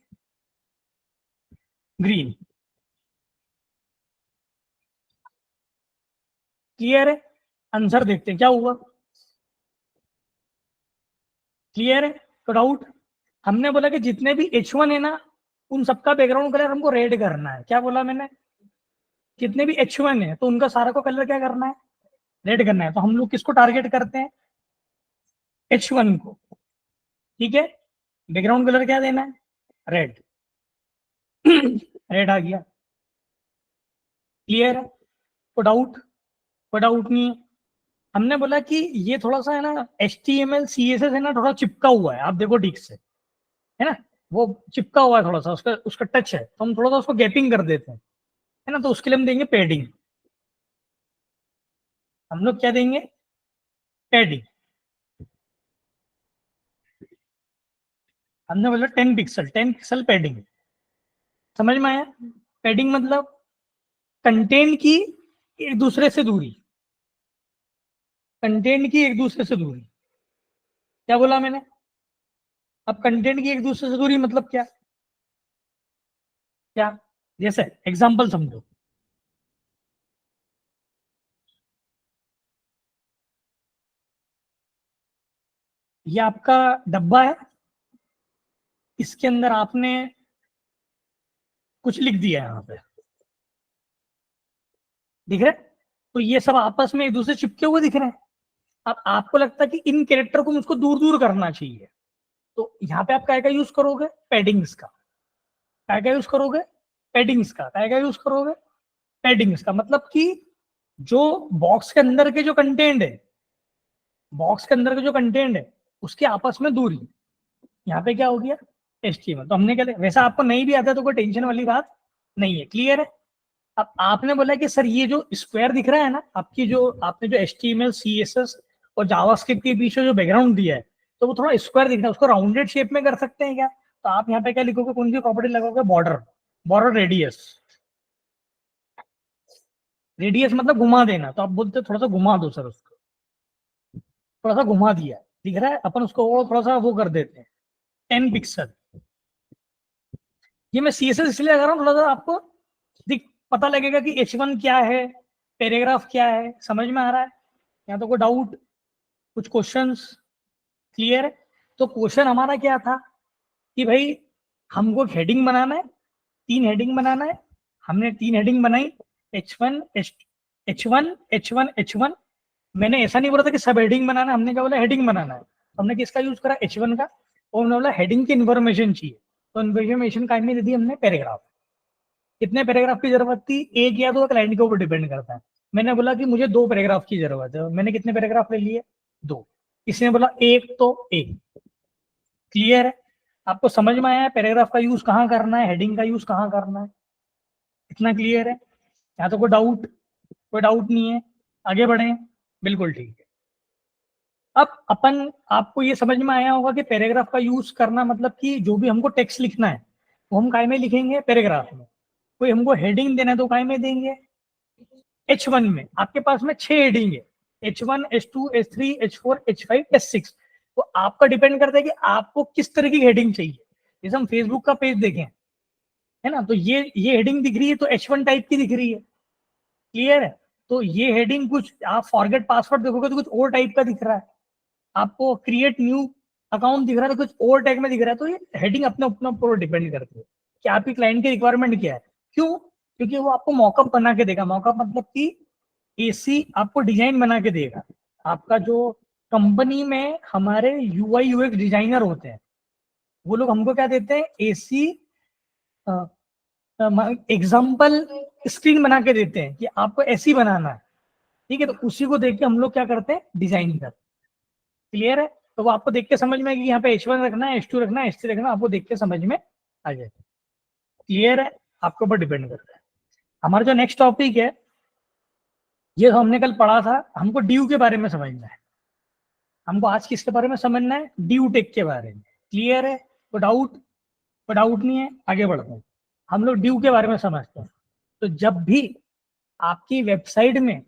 ग्रीन। क्लियर है? आंसर देखते हैं क्या हुआ। क्लियर है? तो डाउट? हमने बोला कि जितने भी H1 है ना, उन सबका बैकग्राउंड कलर हमको रेड करना है। क्या बोला मैंने? जितने भी H1 है तो उनका सारा को कलर क्या करना है? रेड करना है। तो हम लोग किसको टारगेट करते हैं? H1 को। ठीक है, बैकग्राउंड कलर क्या देना है? रेड। रेड आ गया। क्लियर है? कोई डाउट? कोई डाउट नहीं है। हमने बोला कि ये थोड़ा सा है ना, HTML CSS है ना, थोड़ा चिपका हुआ है, आप देखो ठीक से, है ना, वो चिपका हुआ है थोड़ा सा, उसका उसका टच है, तो हम थोड़ा सा उसको गैपिंग कर देते हैं, है ना। तो उसके लिए हम देंगे पैडिंग। हम लोग क्या देंगे? पैडिंग। हमने बोला 10 पिक्सल पैडिंग। समझ में आया? पैडिंग मतलब कंटेंट की एक दूसरे से दूरी। कंटेंट की एक दूसरे से दूरी। क्या बोला मैंने? अब कंटेंट की एक दूसरे से दूरी मतलब क्या? क्या? जैसे एग्जांपल समझो, ये आपका डब्बा है, इसके अंदर आपने कुछ लिख दिया है यहाँ पे, दिख रहा है? तो ये सब आपस में एक दूसरे से चिपके हुए दिख रहे हैं। अब आपको लगता है कि इन कैरेक्टर को मुझको दूर दूर करना चाहिए, तो यहाँ पे आप क्या का यूज करोगे? पैडिंग्स का। क्या का यूज करोगे? पैडिंग्स का। क्या का यूज करोगे? पैडिंग्स का। मतलब कि जो बॉक्स के अंदर के जो कंटेंट है, बॉक्स के अंदर के जो कंटेंट है उसके आपस में दूरी, यहाँ पे क्या हो गया? HTML। तो हमने क्या, वैसा आपको नहीं भी आता तो कोई टेंशन वाली बात नहीं है। क्लियर है? अब आपने बोला कि सर ये जो स्क्वायर दिख रहा है ना, आपकी जो आपने जो HTML CSS और जावास्क्रिप्ट के बीच में जो बैकग्राउंड दिया है, तो वो थोड़ा स्क्वायर दिख रहा है, उसको राउंडेड शेप में कर सकते हैं क्या? तो आप यहाँ पे क्या लिखोगे? कौन सी प्रॉपर्टी लगाओगे? बॉर्डर। Border radius. रेडियस मतलब घुमा देना, तो आप बोलते थोड़ा सा घुमा दो सर उसको, थोड़ा सा घुमा दिया, दिख रहा है, अपन उसको और थोड़ा सा वो कर देते हैं 10 पिक्सल। ये मैं CSS इसलिए लगा रहा हूँ, थोड़ा सा आपको दिख पता लगेगा कि H1 क्या है, पैराग्राफ क्या है। समझ में आ रहा है? यहाँ तो कोई डाउट? कुछ क्वेश्चंस? क्लियर है? तो क्वेश्चन हमारा क्या था कि भाई हमको हेडिंग बनाना है, 3 हेडिंग बनाना है। हमने 3 हेडिंग बनाई, H1 H1 H1 H1। मैंने ऐसा नहीं बोला था कि सब हेडिंग बनाना है, हमने क्या बोला? हेडिंग बनाना है। तो हमने किसका यूज करा? H1 का। और हमने बोला हेडिंग की इन्फॉर्मेशन चाहिए, तो इन्फॉर्मेशन का में दे दी हमने पैराग्राफ। कितने पैराग्राफ की जरूरत थी? एक या दो, क्लाइंट के ऊपर डिपेंड करता है। मैंने बोला कि मुझे 2 पैराग्राफ की जरूरत है, मैंने कितने पैराग्राफ ले लिए? 2। किसी ने बोला 1, तो 1। क्लियर है? आपको समझ में आया है पैराग्राफ का यूज कहाँ करना है, हेडिंग का यूज कहाँ करना है? इतना क्लियर है? यहाँ तो कोई डाउट? कोई डाउट नहीं है? आगे बढ़े? बिल्कुल ठीक है। अब अपन आपको ये समझ में आया होगा कि पैराग्राफ का यूज करना मतलब कि जो भी हमको टेक्स्ट लिखना है वो हम काय में लिखेंगे? पैराग्राफ में। कोई हमको हेडिंग देना है तो काय में देंगे? H1 में। आपके पास में 6 हेडिंग है, H1 H2 H3 H4 H5 H6। तो आपका डिपेंड करता है कि आपको किस तरह की हेडिंग चाहिए। जैसे हम फेसबुक का पेज देखें, है ना, तो ये हेडिंग दिख रही है तो H1 टाइप की दिख रही है। क्लियर है? तो ये हेडिंग कुछ आप फॉरगेट पासवर्ड देखोगे तो कुछ और टाइप का दिख रहा है। आपको क्रिएट न्यू अकाउंट दिख रहा है तो कुछ और टैग में दिख रहा है, तो ये हेडिंग अपने अपने ऊपर डिपेंड करती है कि आपकी क्लाइंट की रिक्वायरमेंट क्या है। क्यों? क्योंकि वो आपको मॉकअप बना के देगा। मॉकअप मतलब कि एसी आपको डिजाइन बना के देगा। आपका जो कंपनी में हमारे यूआई यूएक्स डिजाइनर होते हैं, वो लोग हमको क्या देते हैं, एसी एग्जाम्पल स्क्रीन बना के देते हैं कि आपको ऐसी बनाना है। ठीक है, तो उसी को देख के हम लोग क्या करते हैं, डिजाइन करते हैं। क्लियर है? तो वो आपको देख के समझ में आएगी, यहाँ पे H1 रखना है, H2 रखना है, H3 रखना है, आपको देख के समझ में आ जाएगा। क्लियर है? आपके ऊपर डिपेंड करता है। हमारा जो नेक्स्ट टॉपिक है, ये हमने कल पढ़ा था, हमको ड्यू के बारे में समझना है। हमको आज किसके बारे में समझना है? ड्यू टेक के बारे में। क्लियर है? तो डाउट नहीं है, आगे बढ़ते हैं। हम लोग ड्यू के बारे में समझते हैं। तो जब भी आपकी वेबसाइट में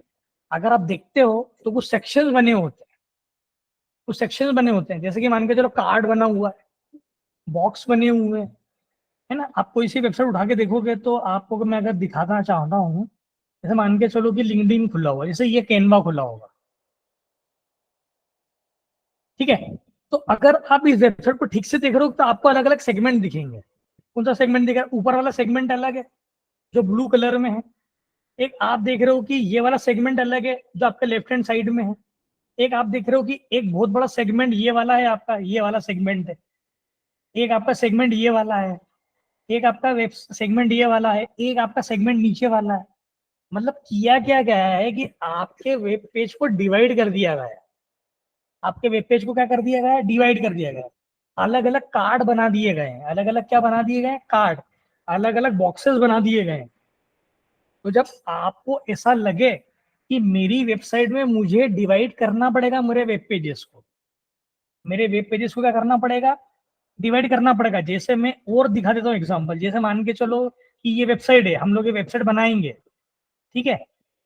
अगर आप देखते हो तो कुछ सेक्शन बने होते हैं, कुछ सेक्शन बने होते हैं, जैसे कि मान के चलो कार्ड बना हुआ है, बॉक्स बने हुए हैं, है ना। आप कोई सी वेबसाइट उठा के देखोगे तो आपको मैं अगर दिखाना चाहता हूँ, जैसे मान के चलो कि लिंक्डइन खुला हुआ है, जैसे ये कैनवा खुला होगा, ठीक है। तो अगर आप इस वेबसाइट को ठीक से देख रहे हो तो आपको अलग अलग सेगमेंट दिखेंगे। कौन सा सेगमेंट दिख रहा है? ऊपर वाला सेगमेंट अलग है जो ब्लू कलर में है। एक आप देख रहे हो कि ये वाला सेगमेंट अलग है जो आपके लेफ्ट हैंड साइड में है। एक आप देख रहे हो कि एक बहुत बड़ा सेगमेंट ये वाला है, आपका ये वाला सेगमेंट है। एक आपका सेगमेंट ये वाला है, एक आपका वेब सेगमेंट ये वाला है, एक आपका सेगमेंट नीचे वाला है। मतलब किया क्या गया है कि आपके वेब पेज को डिवाइड कर दिया गया है। आपके वेब पेज को क्या कर दिया गया है? डिवाइड कर दिया गया है। अलग अलग कार्ड बना दिए गए हैं। अलग अलग क्या बना दिए गए हैं? कार्ड। अलग अलग बॉक्सेस बना दिए गए हैं। तो जब आपको ऐसा लगे कि मेरी वेबसाइट में मुझे डिवाइड करना पड़ेगा, मेरे वेब पेजेस को क्या करना पड़ेगा? डिवाइड करना पड़ेगा। जैसे मैं और दिखा देता हूँ एग्जांपल। जैसे मान के चलो कि ये वेबसाइट है, हम लोग ये वेबसाइट बनाएंगे, ठीक है।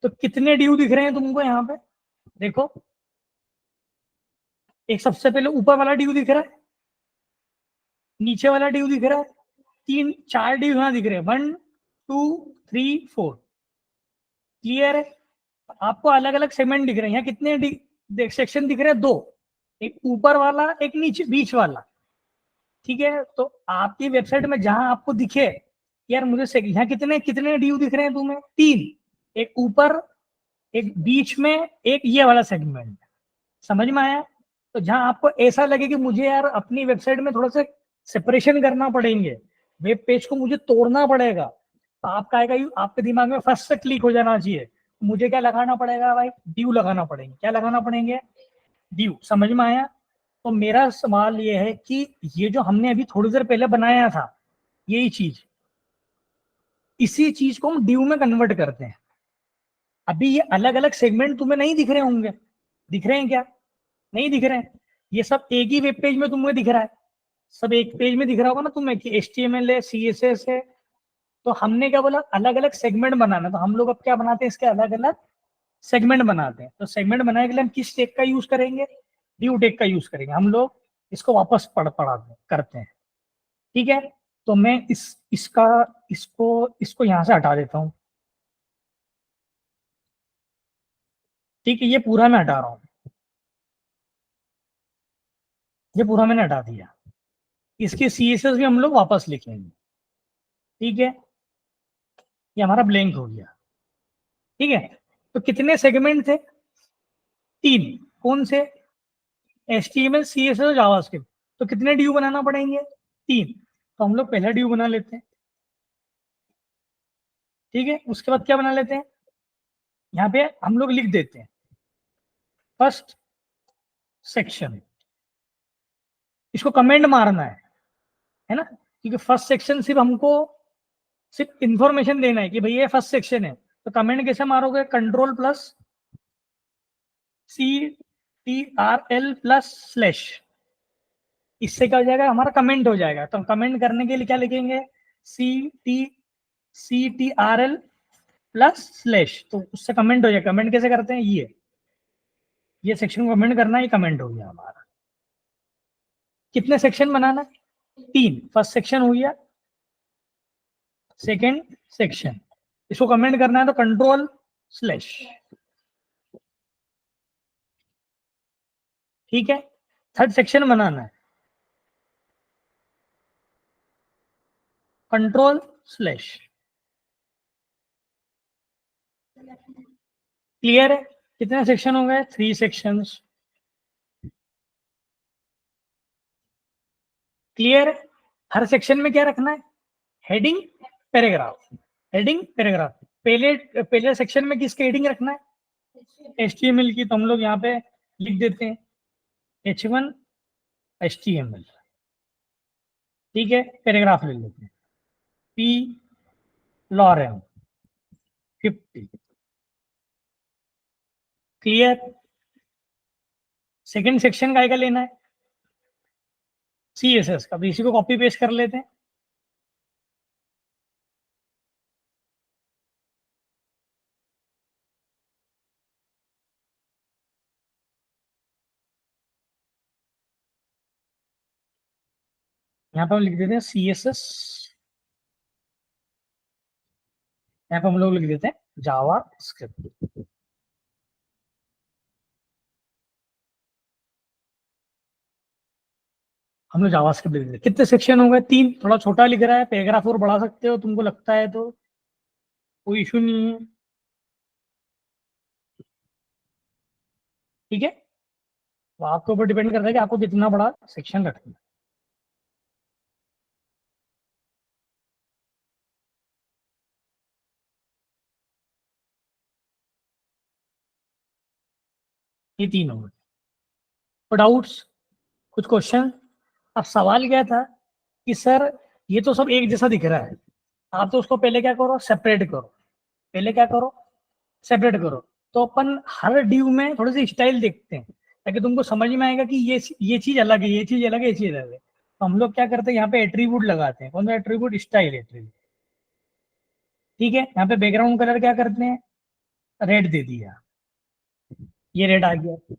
तो कितने ड्यू दिख रहे हैं तुमको यहाँ पे? देखो, एक सबसे पहले ऊपर वाला ड्यू दिख रहा है, नीचे वाला ड्यू दिख रहा है, 4 ड्यू यहाँ दिख रहे हैं, 1 2 3 4। क्लियर है? आपको अलग अलग सेगमेंट दिख रहे हैं। यहाँ कितने सेक्शन दिख रहे हैं? 2। एक ऊपर वाला, एक नीचे बीच वाला। ठीक है, तो आपकी वेबसाइट में जहां आपको दिखे यार मुझे यहाँ कितने कितने ड्यू दिख रहे हैं तुम्हें? 3। एक ऊपर, एक बीच में, एक ये वाला सेगमेंट। समझ में आया? तो जहां आपको ऐसा लगे कि मुझे यार अपनी वेबसाइट में थोड़ा सा सेपरेशन करना पड़ेंगे, वेब पेज को मुझे तोड़ना पड़ेगा, तो आपका आएगा, आपके दिमाग में फर्स्ट से क्लिक हो जाना चाहिए, मुझे क्या लगाना पड़ेगा भाई? ड्यू लगाना पड़ेंगे। क्या लगाना पड़ेंगे? ड्यू। समझ में आया? तो मेरा सवाल ये है कि ये जो हमने अभी थोड़ी देर पहले बनाया था, यही चीज, इसी चीज को हम ड्यू में कन्वर्ट करते हैं। अभी ये अलग अलग सेगमेंट तुम्हें नहीं दिख रहे होंगे, दिख रहे हैं क्या? नहीं दिख रहे हैं। ये सब एक ही वेब पेज में तुम्हें दिख रहा है, सब एक पेज में दिख रहा होगा ना तुम्हें कि HTML है, CSS है। तो हमने क्या बोला? अलग अलग सेगमेंट बनाना। तो हम लोग अब क्या बनाते हैं? इसके अलग अलग सेगमेंट बनाते हैं। तो सेगमेंट बनाने के लिए हम किस टेक का यूज करेंगे? ड्यू टेक का यूज करेंगे। हम लोग इसको वापस पढ़ाते करते हैं। ठीक है, तो मैं इसको यहां से हटा देता हूं। ठीक है, ये पूरा मैं हटा रहा हूं, ये पूरा मैंने हटा दिया। इसके CSS भी हम लोग वापस लिखेंगे। ठीक है, ये हमारा ब्लैंक हो गया। ठीक है, तो कितने सेगमेंट थे? 3। कौन से? HTML, CSS और जावास्क्रिप्ट। तो कितने ड्यू बनाना पड़ेंगे? 3। तो हम लोग पहला ड्यू बना लेते हैं। ठीक है, उसके बाद क्या बना लेते हैं? यहाँ पे हम लोग लिख देते हैं फर्स्ट सेक्शन। इसको कमेंट मारना है ना, क्योंकि फर्स्ट सेक्शन सिर्फ इंफॉर्मेशन देना है कि भैया ये फर्स्ट सेक्शन है। तो कमेंट कैसे मारोगे? CTRL+/। इससे क्या हो जाएगा? हमारा कमेंट हो जाएगा। तो कमेंट करने के लिए क्या लिखेंगे? CTRL+/। तो उससे कमेंट हो जाएगा। कमेंट कैसे करते हैं? ये सेक्शन को कमेंट करना, ये कमेंट हो गया हमारा। कितने सेक्शन बनाना है? 3। फर्स्ट सेक्शन हो गया, सेकेंड सेक्शन। इसको कमेंट करना है तो Ctrl/। ठीक है, थर्ड सेक्शन बनाना है कंट्रोल स्लैश। क्लियर है? कितने सेक्शन हो गए? 3 सेक्शंस। क्लियर है? हर सेक्शन में क्या रखना है? Heading, paragraph, heading, paragraph. पहले पहले सेक्शन में किसके हेडिंग रखना है? HTML की, तो हम लोग यहाँ पे लिख देते हैं H1 HTML। ठीक है, पैराग्राफ ले लेते हैं P लॉरेन 50। क्लियर? सेकंड सेक्शन का लेना है CSS का, इसी को कॉपी पेस्ट कर लेते हैं। यहाँ पे हम लिख देते हैं CSS, यहाँ पे हम लोग लिख देते हैं जावा स्क्रिप्ट। हम लोग जावा स्क्रिप्ट लिख देते हैं। कितने सेक्शन हो गए? 3। थोड़ा छोटा लिख रहा है, पैराग्राफ और बढ़ा सकते हो तुमको लगता है तो, कोई इशू नहीं है। ठीक है, तो आपके ऊपर डिपेंड करता है कि आपको कितना बड़ा सेक्शन रखना है। ये 3 हो गए। तो डाउट्स, कुछ क्वेश्चन? अब सवाल क्या था कि सर ये तो सब एक जैसा दिख रहा है, आप तो उसको पहले क्या करो? सेपरेट करो। पहले क्या करो? सेपरेट करो। तो अपन हर ड्यू में थोड़ी सी स्टाइल देखते हैं, ताकि तुमको समझ में आएगा कि ये चीज अलग है, ये चीज अलग है, ये चीज अलग है। तो हम लोग क्या करते हैं, यहाँ पे एट्रीब्यूट लगाते हैं। कौन सा एट्रीब्यूट? Style attribute. ठीक है, यहाँ पे बैकग्राउंड कलर क्या करते हैं? रेड दे दिया, ये रेड आ गया।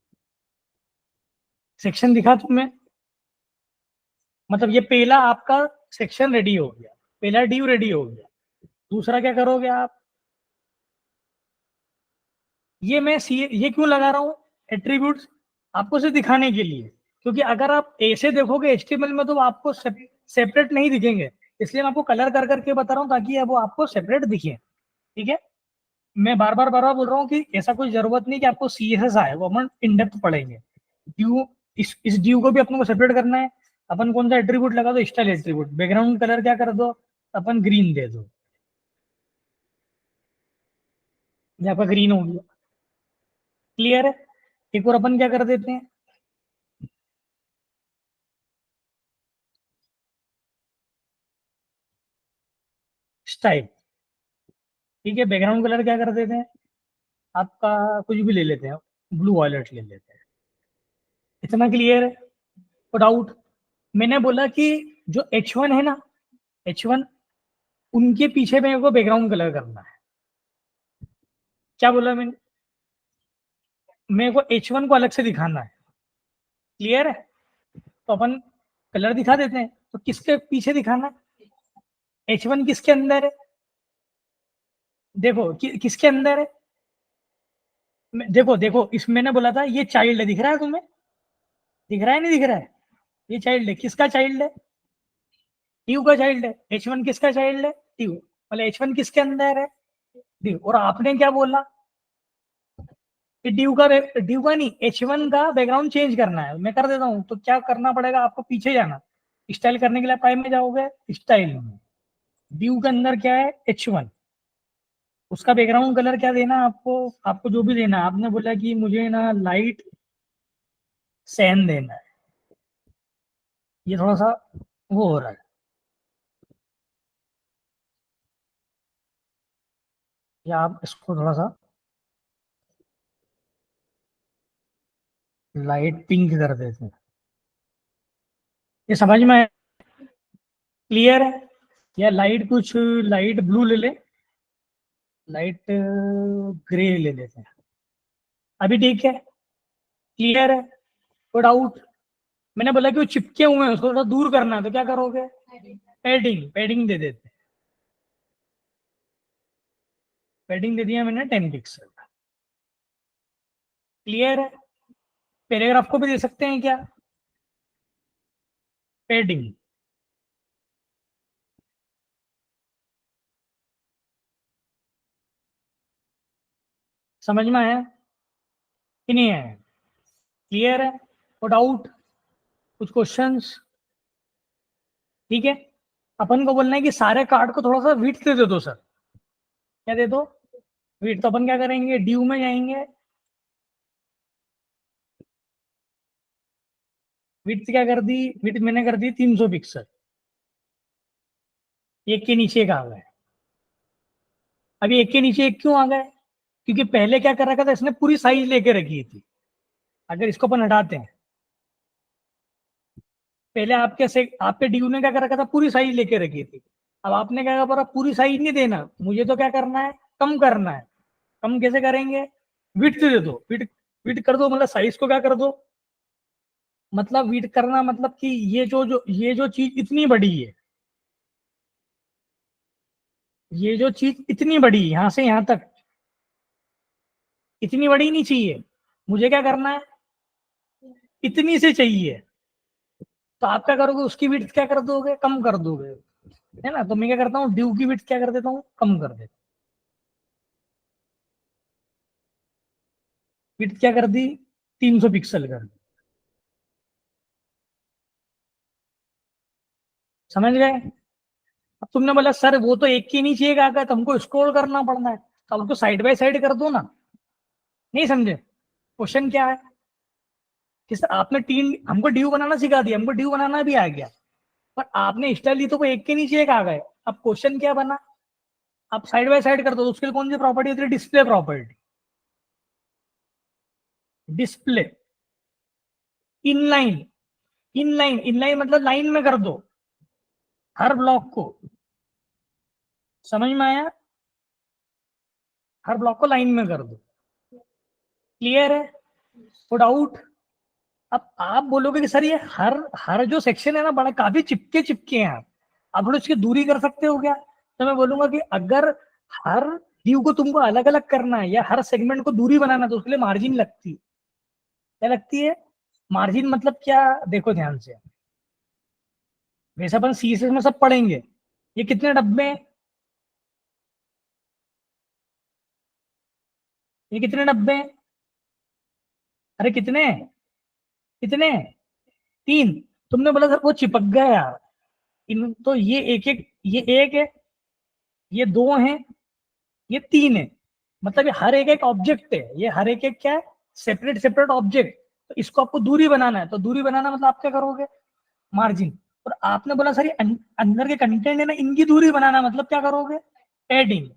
सेक्शन दिखा तुम्हें? मतलब ये पहला आपका सेक्शन रेडी हो गया, पहला ड्यू रेडी हो गया। दूसरा क्या करोगे आप? ये क्यों लगा रहा हूँ एट्रीब्यूट्स? आपको सिर्फ दिखाने के लिए, क्योंकि अगर आप ऐसे देखोगे HTML में तो आपको सेपरेट नहीं दिखेंगे। इसलिए मैं आपको कलर कर करके बता रहा हूँ, ताकि वो आपको सेपरेट दिखे। ठीक है, मैं बार बार बोल रहा हूँ कि ऐसा कोई जरूरत नहीं कि आपको CSS आए, वो अपन इन डेप्थ पढ़ेंगे। ड्यू, इस ड्यू को भी अपन को सेपरेट करना है। अपन कौन सा एट्रीब्यूट लगा दो? Style attribute. बैकग्राउंड कलर क्या कर दो? अपन ग्रीन दे दो, यहाँ पर ग्रीन हो गया। क्लियर है? एक और अपन क्या कर देते हैं, स्टाइल। ठीक है, बैकग्राउंड कलर क्या कर देते हैं आपका? कुछ भी ले लेते हैं, ब्लू वॉयलेट ले लेते हैं। इतना क्लियर है? तो डाउट? मैंने बोला कि जो H1 है ना, H1, उनके पीछे मेरे को बैकग्राउंड कलर करना है। क्या बोला मैंने? मेरे को H1 को अलग से दिखाना है। क्लियर है? तो अपन कलर दिखा देते हैं। तो किसके पीछे दिखाना है? H1 किसके अंदर है? देखो किसके अंदर है? देखो देखो, इस मैंने बोला था ये चाइल्ड है, दिख रहा है तुम्हें? दिख रहा है नहीं दिख रहा है? ये चाइल्ड है। किसका चाइल्ड है? ड्यू का चाइल्ड है। H1 किसका चाइल्ड है? ड्यू। मतलब H1 किसके अंदर है? ड्यू। और आपने क्या बोला कि ड्यू का नहीं, H1 का बैकग्राउंड चेंज करना है। मैं कर देता हूँ। तो क्या करना पड़ेगा आपको? पीछे जाना, स्टाइल करने के लिए टाइम में जाओगे, स्टाइल में ड्यू के अंदर क्या है? H1। उसका बैकग्राउंड कलर क्या देना है आपको? आपको जो भी देना है, आपने बोला कि मुझे ना लाइट सैन देना है। ये थोड़ा सा वो हो रहा है, या आप इसको थोड़ा सा लाइट पिंक कर देते हैं। ये समझ में? क्लियर है? या लाइट, कुछ लाइट ब्लू ले ले, लाइट ग्रे ले लेते हैं। अभी ठीक है? क्लियर है? कोई डाउट? मैंने बोला कि वो चिपके हुए हैं, उसको थोड़ा दूर करना है, तो क्या करोगे? पैडिंग, पैडिंग दे देते हैं। पैडिंग दे दिया मैंने 10 पिक्सल। क्लियर है? पैराग्राफ को भी दे सकते हैं क्या? पैडिंग। समझ में आया कि नहीं आया? क्लियर है? और डाउट, कुछ क्वेश्चंस? ठीक है, अपन को बोलना है कि सारे कार्ड को थोड़ा सा विड्थ दे दो सर। क्या दे दो? विड्थ। तो अपन क्या करेंगे, ड्यू में जाएंगे। विड्थ क्या कर दी? विड्थ मैंने कर दी 300 पिक्सल, एक के नीचे एक आ गए। अभी एक के नीचे एक क्यों आ गए? क्योंकि पहले क्या कर रखा था इसने, पूरी साइज लेके रखी थी। अगर इसको अपन हटाते हैं, पहले आपके ड्यू ने क्या कर रखा था, पूरी साइज लेके रखी थी। अब आपने क्या कहा, पूरी साइज नहीं देना मुझे, तो क्या करना है, कम करना है। कम कैसे करेंगे? विड्थ दे दो, विड्थ। विड्थ कर दो मतलब साइज को क्या कर दो, मतलब विड्थ करना मतलब कि ये जो चीज इतनी बड़ी है, ये जो चीज इतनी बड़ी है यहां से यहां तक, इतनी बड़ी नहीं चाहिए मुझे। क्या करना है, इतनी से चाहिए। तो आप क्या करोगे, उसकी विड्थ क्या कर दोगे, कम कर दोगे, है ना? तो मैं क्या करता हूँ, ड्यू की विड्थ क्या कर देता हूँ, कम कर देता हूँ। विड्थ क्या कर दी, 300 पिक्सल कर दी। समझ गए? अब तुमने बोला सर वो तो एक के नीचे एक आ गया, तो हमको स्क्रॉल करना पड़ना है, तो हमको साइड बाय साइड कर दो ना। नहीं समझे क्वेश्चन क्या है? कि सर आपने तीन, हमको ड्यू बनाना सिखा दिया, हमको ड्यू बनाना भी आ गया, पर आपने स्टाइल ली तो वो एक के नीचे एक आ गए। अब क्वेश्चन क्या बना, आप साइड बाय साइड कर दो, तो उसके लिए कौन सी प्रॉपर्टी होती है, display property. Display inline, inline, inline मतलब लाइन में कर दो हर ब्लॉक को। समझ में आया? हर ब्लॉक को लाइन में कर दो। क्लियर है? वो डाउट? अब आप बोलोगे कि सर ये हर हर जो सेक्शन है ना, बड़ा काफी चिपके चिपके हैं, आप थोड़ी इसकी दूरी कर सकते हो क्या? तो मैं बोलूंगा कि अगर हर व्यू को तुमको अलग अलग करना है या हर सेगमेंट को दूरी बनाना है, तो उसके लिए मार्जिन लगती है। क्या लगती है? मार्जिन मतलब क्या, देखो ध्यान से। वैसे अपन सीएसएस में सब पढ़ेंगे। ये कितने डब्बे हैं, ये कितने डब्बे हैं? अरे कितने, कितने? 3। तुमने बोला सर वो चिपक गया यार। इन तो ये एक एक, ये एक है, ये 2 हैं, ये 3 है। मतलब ये हर एक एक ऑब्जेक्ट है, ये हर एक एक क्या है, सेपरेट सेपरेट ऑब्जेक्ट। तो इसको आपको दूरी बनाना है, तो दूरी बनाना मतलब आप क्या करोगे, मार्जिन। और आपने बोला सर ये अंदर के कंटेंट है ना, इनकी दूरी बनाना मतलब क्या करोगे, एडिंग।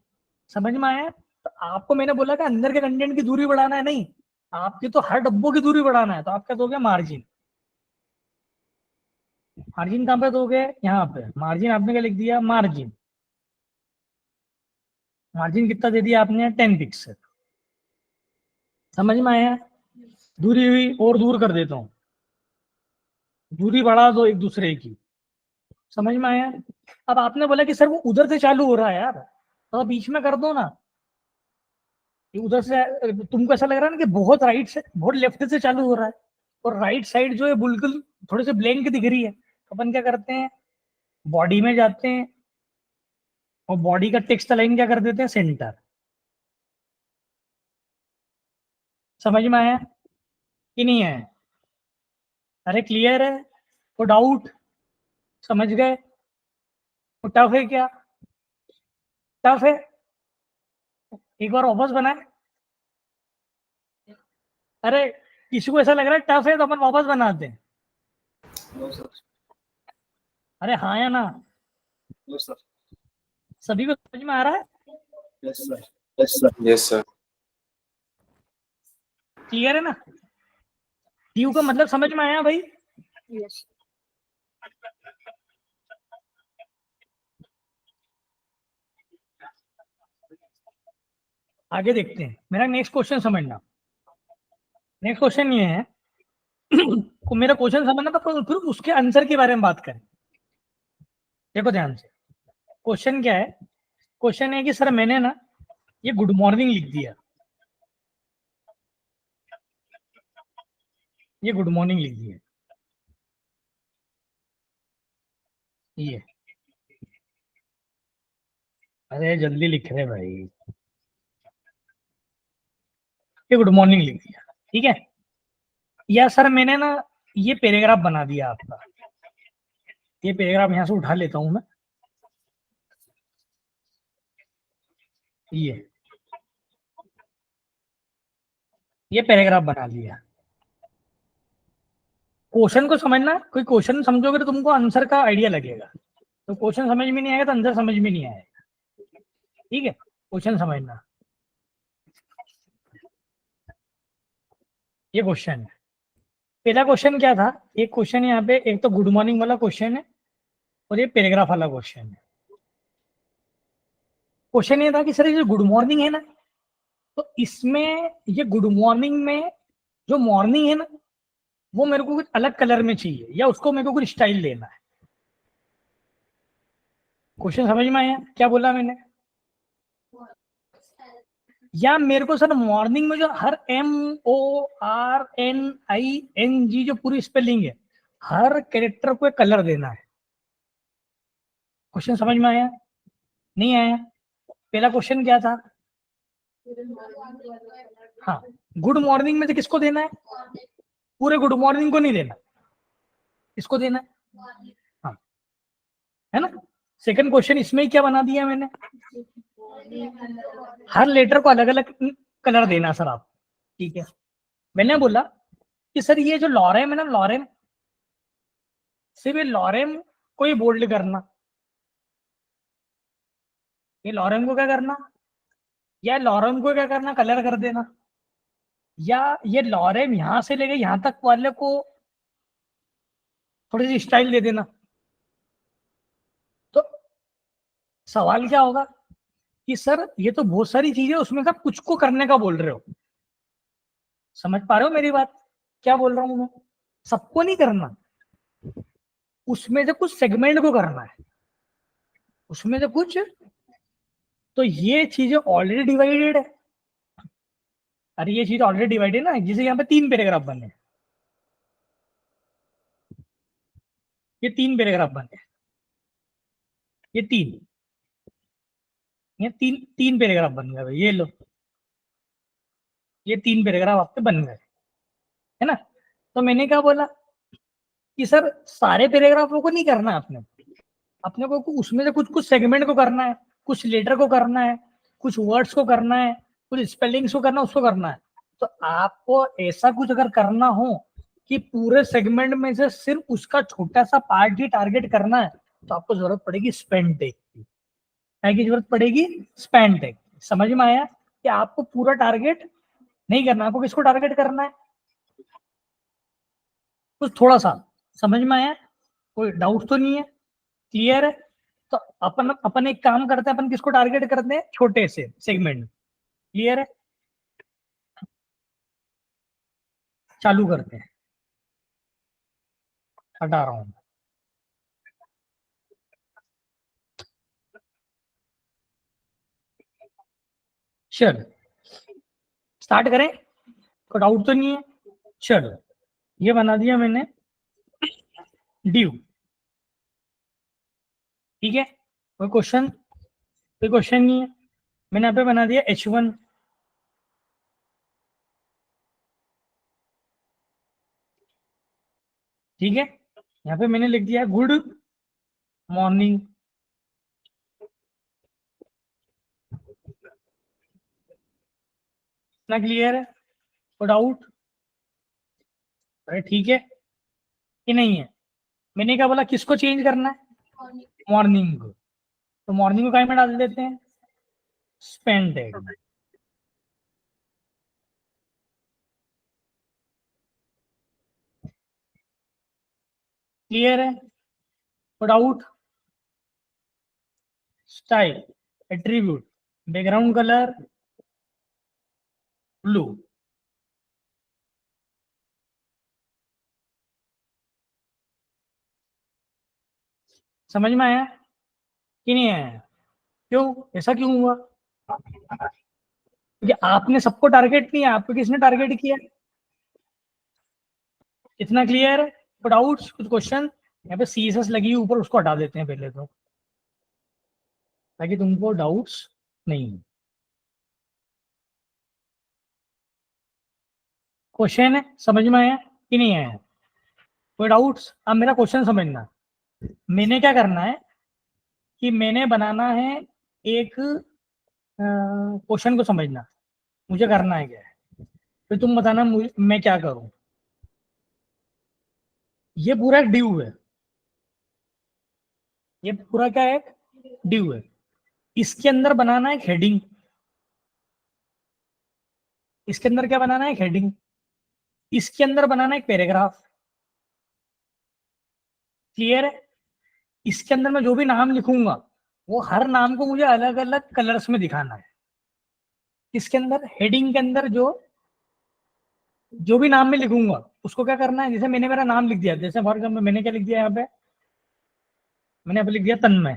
समझ में आया? तो आपको मैंने बोला कि अंदर के कंटेंट की दूरी बढ़ाना है, नहीं, आपकी तो हर डब्बों की दूरी बढ़ाना है, तो आप क्या दोगे, मार्जिन। मार्जिन कहाँ पे दोगे, यहाँ पे मार्जिन आपने क्या लिख दिया, मार्जिन। मार्जिन कितना दे दिया आपने, 10 पिक्सल। समझ में आया? दूरी हुई और दूर कर देता हूँ, दूरी बढ़ा दो एक दूसरे की। समझ में आया? अब आपने बोला कि सर वो उधर से चालू हो रहा है यार, तो बीच में कर दो ना। ये उधर से तुमको ऐसा लग रहा है ना कि बहुत राइट से, बहुत लेफ्ट से चालू हो रहा है, और राइट साइड जो है बिल्कुल थोड़ी सी ब्लैंक दिख रही है। तो अपन क्या करते हैं, बॉडी में जाते हैं, और बॉडी का टेक्स्ट लाइन क्या कर देते हैं, सेंटर। समझ में आया कि नहीं आया? अरे क्लियर है? वो डाउट? समझ गए? वो टफ है क्या, टफ है? एक बार वापस बनाए। अरे किसी को ऐसा लग रहा है टफ है, तो अपन वापस बनाते हैं। No, sir. अरे हाँ या ना? No, sir. सभी को समझ में आ रहा है? Yes, sir. Yes, sir. Yes, sir. Clear है ना? ड्यू का मतलब समझ में आया भाई? Yes. आगे देखते हैं, मेरा नेक्स्ट क्वेश्चन समझना। नेक्स्ट क्वेश्चन ये है को मेरा क्वेश्चन समझना था, फिर उसके आंसर के बारे में बात करें। देखो ध्यान से, क्वेश्चन क्या है, क्वेश्चन है कि सर मैंने ना ये गुड मॉर्निंग लिख दिया, ये गुड मॉर्निंग लिख दिया, ये, अरे जल्दी लिख रहे भाई। ये गुड मॉर्निंग लिख दिया, ठीक है। या सर मैंने ना ये पैराग्राफ बना दिया आपका, ये पैराग्राफ यहाँ से उठा लेता हूं मैं, ये पैराग्राफ बना लिया। क्वेश्चन को समझना, कोई क्वेश्चन समझोगे तो तुमको आंसर का आइडिया लगेगा, तो क्वेश्चन समझ में नहीं आएगा तो आंसर समझ में नहीं आएगा, ठीक है। क्वेश्चन समझना, ये क्वेश्चन है। पहला क्वेश्चन क्या था, एक क्वेश्चन यहाँ पे, एक तो गुड मॉर्निंग वाला क्वेश्चन है और ये पैराग्राफ वाला क्वेश्चन है। क्वेश्चन ये था कि सर ये जो गुड मॉर्निंग है ना, तो इसमें ये गुड मॉर्निंग में जो मॉर्निंग है ना, वो मेरे को कुछ अलग कलर में चाहिए, या उसको मेरे को कुछ स्टाइल देना है। क्वेश्चन समझ में आया क्या बोला मैंने? या मेरे को सर मॉर्निंग में जो हर MORNING जो पूरी स्पेलिंग है, हर कैरेक्टर को एक कलर देना है। क्वेश्चन समझ में आया नहीं आया? पहला क्वेश्चन क्या था? हाँ, गुड मॉर्निंग में से किसको देना है? पूरे गुड मॉर्निंग को नहीं देना, किसको देना है? हाँ, है ना। सेकंड क्वेश्चन इसमें ही क्या बना दिया मैंने, हर लेटर को अलग अलग कलर देना सर आप, ठीक है। मैंने बोला कि सर ये जो लॉरेम है ना, लॉरेम, सिर्फ ये लॉरेम को ही बोल्ड करना, ये लॉरेम को क्या करना, या लॉरेम को क्या करना, कलर कर देना, या ये लॉरेम यहां से लेके यहां तक वाले को थोड़ी सी स्टाइल दे देना। तो सवाल क्या होगा कि सर ये तो बहुत सारी चीजें, उसमें से कुछ को करने का बोल रहे हो। समझ पा रहे हो मेरी बात, क्या बोल रहा हूं मैं? सबको नहीं करना, उसमें से कुछ सेगमेंट को करना है, उसमें से कुछ। तो ये चीजें ऑलरेडी डिवाइडेड है, अरे ये चीज ऑलरेडी डिवाइडेड है ना, जैसे यहाँ पे 3 पैराग्राफ बने हैं, ये 3 पैराग्राफ बने हैं, ये 3, ये 3 पैराग्राफ बन गए भाई, ये लो, ये 3 पैराग्राफ आपके बन गए, है ना। तो मैंने क्या बोला कि सर सारे पैराग्राफों को नहीं करना है अपने, अपने को उसमें से कुछ कुछ सेगमेंट को करना है, कुछ लेटर को करना है, कुछ वर्ड्स को करना है, कुछ स्पेलिंग्स को करना है, उसको करना है। तो आपको ऐसा कुछ अगर करना हो कि पूरे सेगमेंट में से सिर्फ उसका छोटा सा पार्ट ही टारगेट करना है, तो आपको जरूरत पड़ेगी स्पेन टैग की। क्या की जरूरत पड़ेगी? Spain tag. समझ में आया कि आपको पूरा टारगेट नहीं करना, आपको किसको टारगेट करना है? कुछ थोड़ा सा समझ में आया? कोई डाउट तो नहीं है? क्लियर है? तो अपन अपन एक काम करते हैं, अपन किसको टारगेट करते हैं? छोटे से सेगमेंट। क्लियर है? चालू करते हैं, हटा रहा हूं। चलो स्टार्ट करें, कोई डाउट तो नहीं है? चलो ये बना दिया मैंने ड्यू, ठीक है। कोई क्वेश्चन नहीं है। मैंने यहाँ पे बना दिया H1, ठीक है। यहाँ पे मैंने लिख दिया गुड मॉर्निंग, इतना क्लियर है? कोई डाउट? अरे ठीक है कि नहीं है? मैंने क्या बोला, किसको चेंज करना है? मॉर्निंग को। तो मॉर्निंग को काय में डाल देते हैं? स्पेन टैग में। क्लियर है? कोई doubt? Style, attribute, background colour blue. समझ में आया कि नहीं आया? क्यों, ऐसा क्यों हुआ? क्योंकि आपने सबको टारगेट नहीं, आपको किसने टारगेट किया? इतना क्लियर है? कुछ डाउट्स, कुछ क्वेश्चन? यहाँ पे CSS लगी है ऊपर, उसको हटा देते हैं पहले तो, ताकि तुमको डाउट्स नहीं हो। क्वेश्चन है, समझ में आया कि नहीं आया? कोई डाउट्स? अब मेरा क्वेश्चन समझना। मैंने क्या करना है कि मैंने बनाना है एक क्वेश्चन को समझना, मुझे करना है क्या है, फिर तुम बताना मैं क्या करूं। ये पूरा एक ड्यू है, ये पूरा क्या है, ड्यू है। इसके अंदर बनाना है हेडिंग, इसके अंदर क्या बनाना है, हेडिंग। इसके अंदर बनाना है एक पैराग्राफ। क्लियर है? इसके अंदर मैं जो भी नाम लिखूंगा वो हर नाम को मुझे अलग अलग कलर्स में दिखाना है। इसके अंदर हेडिंग के अंदर जो भी नाम मैं लिखूंगा उसको क्या करना है, जैसे मैंने मेरा नाम लिख दिया, जैसे फॉर एग्जाम्पल मैंने क्या लिख दिया यहाँ पे, मैंने यहाँ पे लिख दिया तन्मय।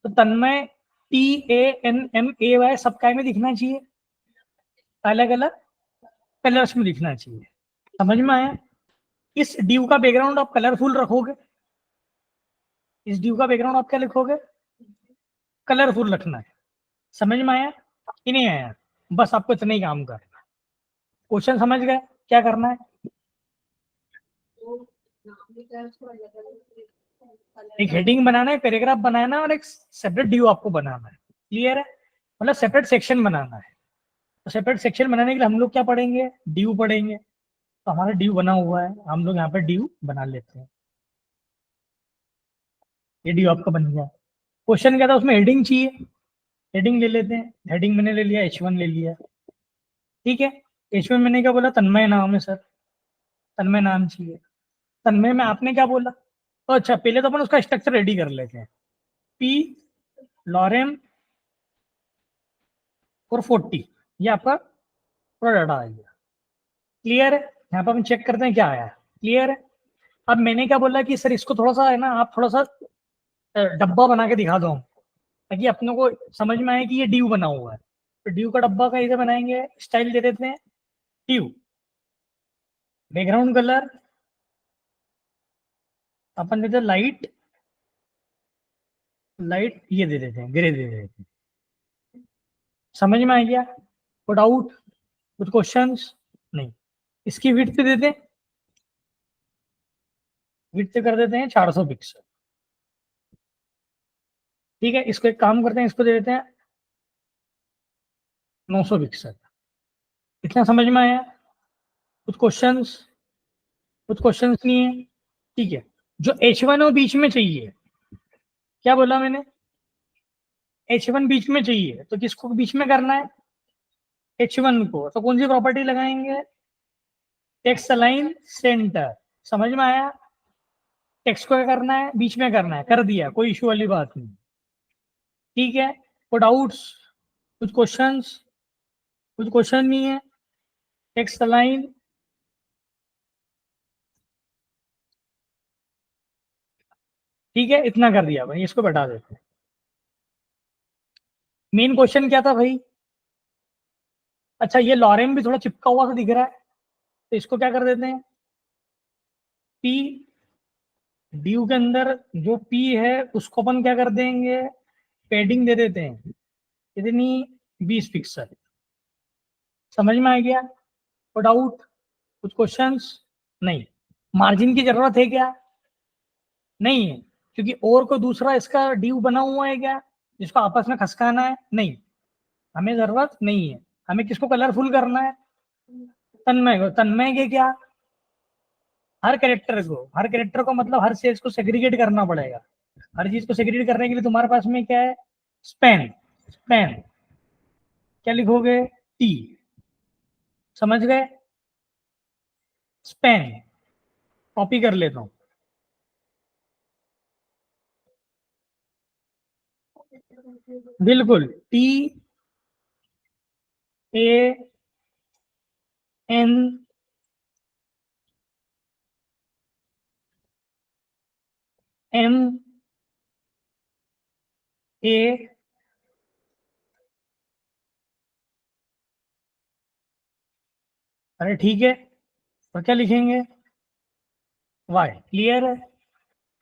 तो तन्मय TANMAY सब काय में दिखना चाहिए, अलग अलग कलर्स में दिखना चाहिए। समझ में आया? इस ड्यू का बैकग्राउंड आप कलरफुल रखोगे, इस ड्यू का बैकग्राउंड आप क्या लिखोगे, कलरफुल रखना है। समझ में आया कि नहीं आया? बस आपको इतना ही काम करना। क्वेश्चन समझ गए क्या करना है? एक हेडिंग बनाना है, पैराग्राफ बनाना है और एक सेपरेट ड्यू आपको बनाना है। क्लियर है? मतलब सेपरेट सेक्शन बनाना है। तो सेपरेट सेक्शन बनाने के लिए हम लोग क्या पढ़ेंगे, ड्यू पढ़ेंगे। तो हमारा ड्यू बना हुआ है, हम लोग यहाँ पे ड्यू बना लेते हैं। ये ड्यू आपका बन गया। क्वेश्चन क्या था, उसमें हेडिंग चाहिए, हेडिंग ले लेते हैं। हेडिंग मैंने ले लिया, H1 ले लिया। ठीक है, H1 मैंने क्या बोला, तन्मय नाम है सर, तन्मय नाम चाहिए। तन्मय में आपने क्या बोला? तो अच्छा, पहले तो अपन उसका स्ट्रक्चर रेडी कर लेते हैं। P लॉरेम और 40, ये आपका पूरा डाटा आ गया। क्लियर है? यहाँ पर हम चेक करते हैं क्या आया है। क्लियर है? अब मैंने क्या बोला कि सर इसको थोड़ा सा है ना, आप थोड़ा सा डब्बा बना के दिखा दो ताकि अपनों को समझ में आए कि ये ड्यू बना हुआ है। तो ड्यू का डब्बा कैसे बनाएंगे, स्टाइल दे देते हैं ड्यू, बैकग्राउंड कलर अपन देते हैं लाइट, लाइट ये दे देते हैं, ग्रे दे देते हैं। समझ में आ गया? कोई डाउट, कुछ क्वेश्चंस? नहीं। इसकी विड्थ दे देते हैं, विड्थ कर देते हैं 400 पिक्सल। ठीक है, इसको एक काम करते हैं, इसको दे देते हैं 900 पिक्सल। इतना समझ में आया? कुछ क्वेश्चंस? कुछ क्वेश्चंस नहीं है? ठीक है, जो H1 और बीच में चाहिए, क्या बोला मैंने, H1 बीच में चाहिए, तो किसको बीच में करना है, H1 को। तो कौन सी प्रॉपर्टी लगाएंगे, टेक्स्ट अलाइन सेंटर। समझ में आया? टेक्स्ट को क्या करना है, बीच में करना है, कर दिया, कोई इशू वाली बात नहीं। ठीक है, कोई डाउट्स, कुछ क्वेश्चंस? कुछ क्वेश्चन नहीं है? टेक्स्ट अलाइन, ठीक है, इतना कर दिया भाई, इसको बैठा देते हैं। मेन क्वेश्चन क्या था भाई, अच्छा ये लॉरेम भी थोड़ा चिपका हुआ सा दिख रहा है, तो इसको क्या कर देते हैं, पी, ड्यू के अंदर जो पी है उसको अपन क्या कर देंगे, पेडिंग दे देते हैं कितनी, 20 पिक्सल। समझ में आ गया? कोई डाउट, कुछ क्वेश्चंस? नहीं। मार्जिन की जरूरत है क्या, नहीं है, क्योंकि और कोई दूसरा इसका ड्यू बना हुआ है क्या जिसको आपस में खसकाना है, नहीं, हमें जरूरत नहीं है। हमें किसको कलरफुल करना है, तन्मय को। तन्मय के क्या, हर कैरेक्टर को, हर कैरेक्टर को मतलब हर सेल्स को सेग्रीगेट करना पड़ेगा। हर चीज को सेग्रीगेट करने के लिए तुम्हारे पास में क्या है, स्पैन। स्पैन क्या लिखोगे, T। समझ गए? स्पैन कॉपी कर लेता हूं, बिल्कुल TANMA, अरे ठीक है, और क्या लिखेंगे, Y। क्लियर है?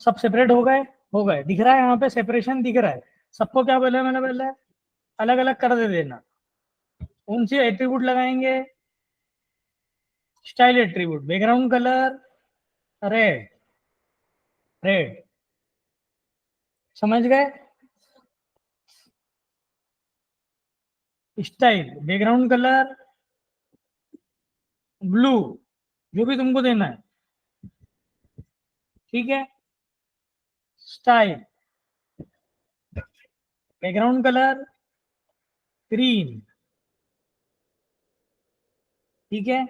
सब सेपरेट हो गए, हो गए, दिख रहा है यहाँ पे सेपरेशन दिख रहा है। सबको क्या बोला मैंने पहले, अलग अलग कर दे देना। कौन सी एट्रीब्यूट लगाएंगे, style attribute, background colour red, red, समझ गए? स्टाइल बैकग्राउंड कलर ब्लू, जो भी तुमको देना है, ठीक है। स्टाइल बैकग्राउंड कलर ग्रीन, ठीक है।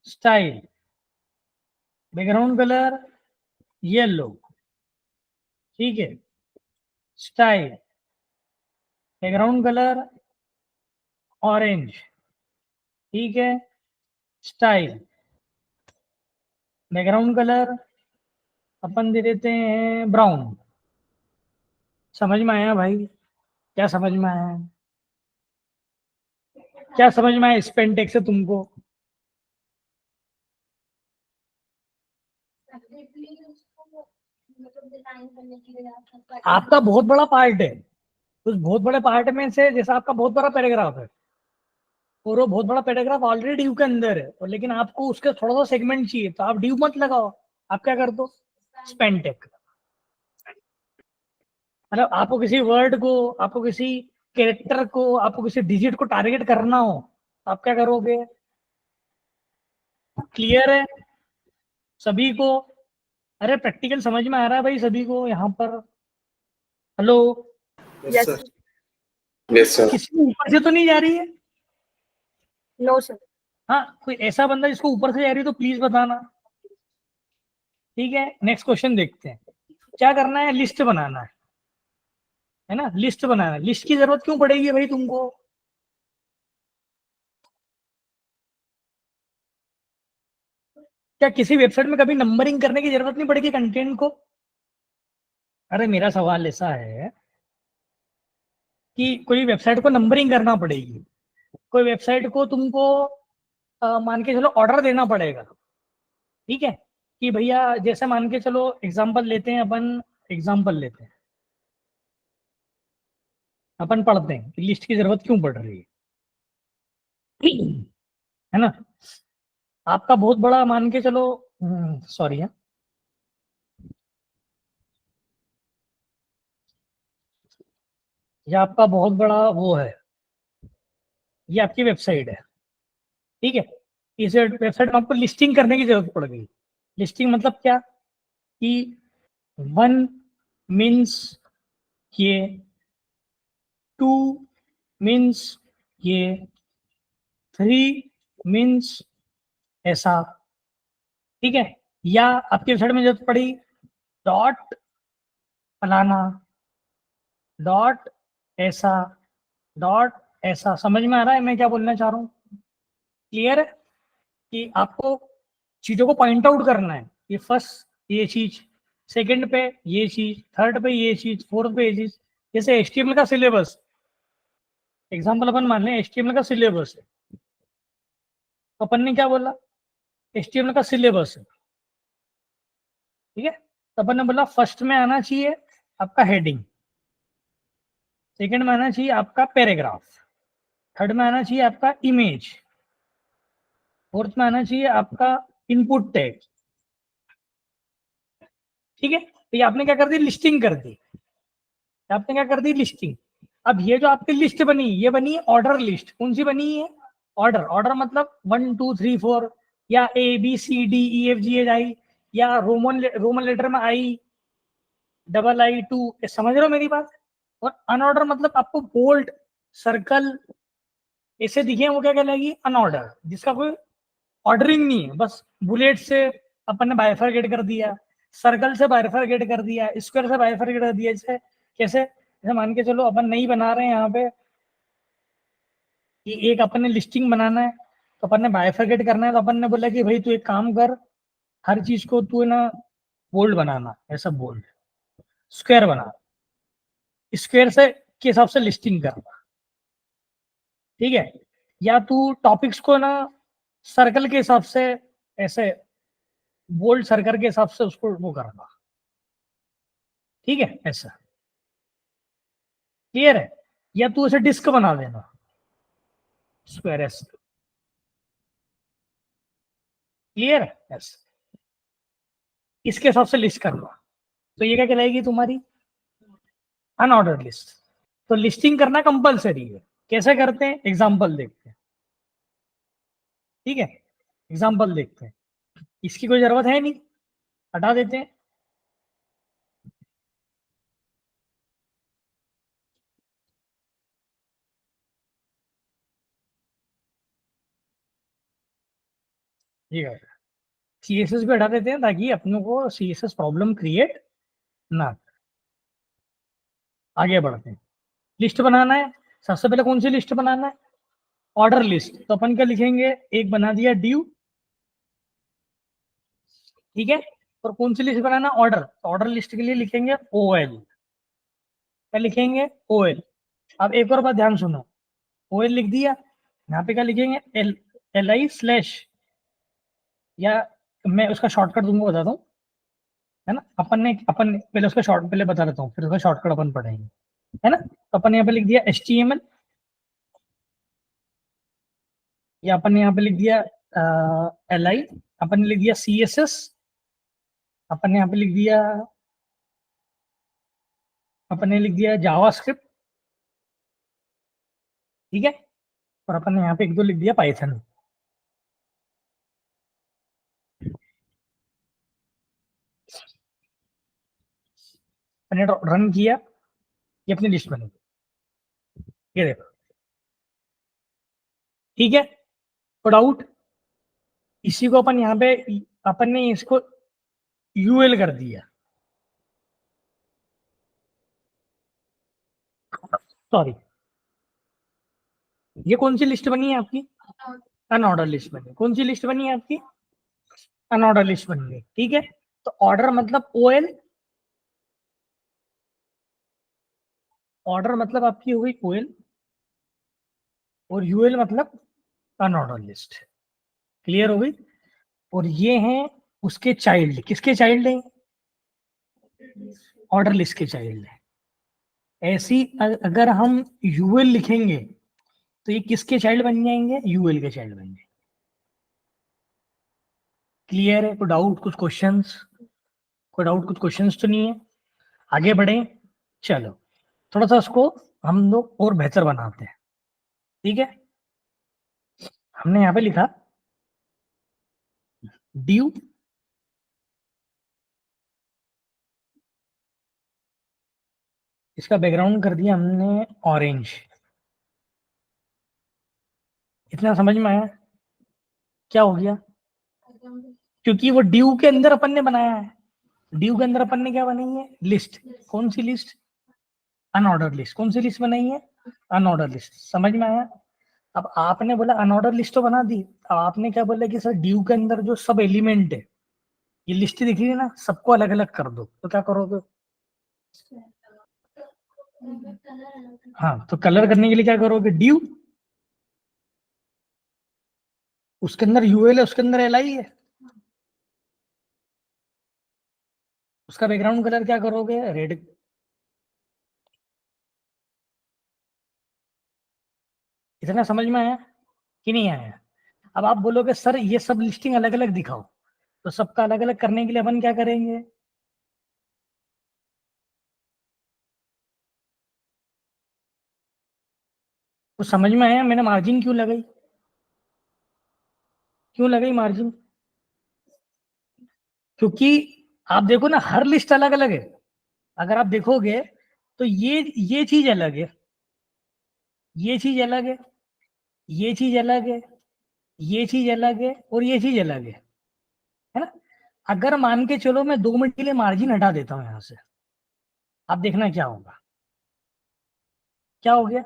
स्टाइल बैकग्राउंड कलर येलो, ठीक है। स्टाइल बैकग्राउंड कलर ऑरेंज, ठीक है। स्टाइल बैकग्राउंड कलर अपन दे देते हैं ब्राउन। समझ में आया भाई? क्या समझ में आया? क्या समझ में आया स्पेंटेक्स से तुमको? आपका बहुत बड़ा पार्ट है, उस बहुत बड़े पार्ट में से जैसा आपका बहुत बड़ा पैराग्राफ है और वो बहुत बड़ा पैराग्राफ ऑलरेडी ड्यू के अंदर है, और लेकिन आपको उसके थोड़ा सा सेगमेंट चाहिए, तो आप ड्यू मत लगाओ, आप क्या कर दो स्पेंटेक। मतलब आपको किसी वर्ड को, आपको किसी कैरेक्टर को, आपको किसी डिजिट को टारगेट करना हो, आप क्या करोगे? क्लियर है सभी को? अरे प्रैक्टिकल समझ में आ रहा है भाई सभी को यहाँ पर? Hello, Yes, sir. Yes, sir. किसी को ऊपर से तो नहीं जा रही है? No, sir. हाँ, कोई ऐसा बंदा जिसको ऊपर से जा रही है तो प्लीज बताना, ठीक है। नेक्स्ट क्वेश्चन देखते हैं। क्या करना है? लिस्ट बनाना है ना, लिस्ट बनाना है। लिस्ट की जरूरत क्यों पड़ेगी भाई तुमको? क्या किसी वेबसाइट में कभी नंबरिंग करने की जरूरत नहीं पड़ेगी कंटेंट को? अरे मेरा सवाल ऐसा है कि कोई वेबसाइट को नंबरिंग करना पड़ेगी, कोई वेबसाइट को तुमको मान के चलो ऑर्डर देना पड़ेगा, ठीक है, कि भैया जैसे मान के चलो एग्जांपल लेते हैं अपन, एग्जांपल लेते हैं, अपन पढ़ते हैं कि लिस्ट की जरूरत क्यों पड़ रही है ना। आपका बहुत बड़ा मान के चलो, सॉरी है, ये आपका बहुत बड़ा वो है, ये आपकी वेबसाइट है, ठीक है। इस वेबसाइट में आपको लिस्टिंग करने की जरूरत पड़ गई। लिस्टिंग मतलब क्या कि 1 मीन्स ये, 2 मीन्स ये, 3 मीन्स ऐसा, ठीक है। या आपकी वेबसाइट में जरूरत पड़ी डॉट फलाना, डॉट ऐसा, डॉट ऐसा। समझ में आ रहा है मैं क्या बोलना चाह रहा हूँ? क्लियर है कि आपको चीजों को पॉइंट आउट करना है, ये फर्स्ट ये चीज, सेकंड पे ये चीज, थर्ड पे ये चीज, फोर्थ पे ये चीज। जैसे HTML का सिलेबस, एग्जांपल अपन मान लें HTML का सिलेबस है, तो अपन ने क्या बोला? HTML का सिलेबस है, ठीक है। तो अपन ने बोला फर्स्ट में आना चाहिए आपका हेडिंग, सेकंड में आना चाहिए आपका पैराग्राफ, थर्ड में आना चाहिए आपका इमेज, फोर्थ में आना चाहिए आपका इनपुट टैग, ठीक है। तो ये आपने क्या कर दी? लिस्टिंग कर दी। आपने क्या कर दी? लिस्टिंग। अब ये जो आपकी लिस्ट बनी, ये बनी ऑर्डर लिस्ट। कौन सी बनी है? ऑर्डर। ऑर्डर मतलब 1 2 3 4, या ABCDEFGHI, या रोमन लेटर में II2। समझ रहे हो मेरी बात? और अनऑर्डर मतलब आपको बोल्ड, सर्कल ऐसे दिखे, वो क्या कहलाएगी? अनऑर्डर, जिसका कोई ऑर्डरिंग नहीं है, बस बुलेट से अपन ने बाइफरकेट कर दिया, सर्कल से बाइफरकेट कर दिया, स्क्वायर से बाइफरकेट कर दिया। जैसे कैसे? जैसे मान के चलो अपन नहीं बना रहे हैं यहाँ पे कि एक अपन ने लिस्टिंग बनाना है, तो अपन ने बाइफरकेट करना है, तो अपन ने बोला कि भाई तू एक काम कर, हर चीज को तू ना बोल्ड बनाना, ऐसा बोल्ड, स्क्वायर बना, स्क्वायर से के हिसाब से लिस्टिंग करना, ठीक है। या तू टॉपिक्स को ना सर्कल के हिसाब से, ऐसे बोल्ड सर्कल के हिसाब से उसको वो करना, ठीक है, ऐसा। क्लियर है? या तू उसे डिस्क बना देना, स्क्वायर एस। क्लियर है? यस। इसके हिसाब से लिस्ट कर लो। तो ये क्या कहलाएगी तुम्हारी अनऑर्डर्ड लिस्ट। तो लिस्टिंग करना कंपलसरी है। कैसे करते हैं, एग्जांपल देखते हैं। ठीक है, एग्जांपल देखते हैं। इसकी कोई जरूरत है नहीं, हटा देते हैं। ठीक है, सीएसएस भी हटा देते हैं ताकि अपनों को सीएसएस प्रॉब्लम क्रिएट ना। आगे बढ़ते हैं। लिस्ट बनाना है। सबसे पहले कौन सी लिस्ट बनाना है, ऑर्डर लिस्ट। तो अपन क्या लिखेंगे, एक बना दिया ड्यू। ठीक है, और कौन सी लिस्ट बनाना, ऑर्डर। तो ऑर्डर लिस्ट के लिए लिखेंगे ओएल। क्या लिखेंगे, ओएल। अब एक और बात ध्यान सुनो, ओएल लिख दिया, यहाँ पे क्या लिखेंगे, एल आई स्लैश, या मैं उसका शॉर्टकट तुमको बताता हूँ, है ना। अपन पहले उसका शॉर्ट पहले बता देता हूँ, फिर उसका शॉर्टकट अपन पढ़ेंगे, है ना। तो अपन यहाँ पे लिख दिया HTML, या अपन ने यहाँ पे लिख दिया LI, अपन ने लिख दिया CSS, अपन ने यहाँ पे लिख दिया, अपन ने लिख दिया जावास्क्रिप्ट। ठीक है, और अपन ने यहाँ पे एक दो लिख दिया पाइथन। मैंने रन किया, ये अपनी लिस्ट बनी, ये देखो। ठीक है, कोड आउट। इसी को अपन यहाँ पे, अपन ने इसको यूएल कर दिया, सॉरी। ये कौन सी लिस्ट बनी है आपकी, अनऑर्डर लिस्ट बनी। कौन सी लिस्ट बनी है आपकी, अनऑर्डर लिस्ट बन गई। ठीक है, तो ऑर्डर मतलब ओएल, ऑर्डर मतलब आपकी हो गई ओएल, और यूएल मतलब अनऑर्डर लिस्ट। क्लियर हो गई। और ये हैं उसके चाइल्ड, किसके चाइल्ड हैं, ऑर्डर लिस्ट के चाइल्ड है। ऐसी अगर हम यूएल लिखेंगे तो ये किसके चाइल्ड बन जाएंगे, यूएल के चाइल्ड बन जाएंगे। क्लियर है, कोई डाउट, कुछ क्वेश्चंस, कोई डाउट, कुछ क्वेश्चंस तो नहीं है। आगे बढ़े, चलो थोड़ा सा उसको हम लोग और बेहतर बनाते हैं। ठीक है, हमने यहाँ पे लिखा ड्यू, इसका बैकग्राउंड कर दिया हमने ऑरेंज। इतना समझ में आया, क्या हो गया, क्योंकि वो ड्यू के अंदर अपन ने बनाया है। ड्यू के अंदर अपन ने क्या बनाई है, लिस्ट। कौन सी लिस्ट, अनऑर्डर लिस्ट। कौन सी लिस्ट बनाई है, अनऑर्डर लिस्ट। समझ में आया। अब आपने बोला अनऑर्डर लिस्ट तो बना दी, अब आपने क्या बोला कि सर ड्यू के अंदर जो सब एलिमेंट है, ये लिस्ट दिख रही है ना, सबको अलग अलग कर दो। तो क्या करोगे, हाँ, तो कलर करने के लिए क्या करोगे, ड्यू, उसके अंदर यूएल है, उसके अंदर एलआई है, उसका बैकग्राउंड कलर क्या करोगे, रेड। इतना समझ में आया कि नहीं आया। अब आप बोलोगे सर ये सब लिस्टिंग अलग अलग दिखाओ, तो सबका अलग अलग करने के लिए अपन क्या करेंगे, तो समझ में आया मैंने मार्जिन क्यों लगाई, क्यों लगाई मार्जिन, क्योंकि आप देखो ना हर लिस्ट अलग अलग है। अगर आप देखोगे तो ये चीज अलग है, ये चीज अलग है, ये चीज अलग है, ये चीज अलग है, और ये चीज अलग है ना। अगर मान के चलो मैं 2 मिनट के लिए मार्जिन हटा देता हूं यहां से, आप देखना क्या होगा, क्या हो गया,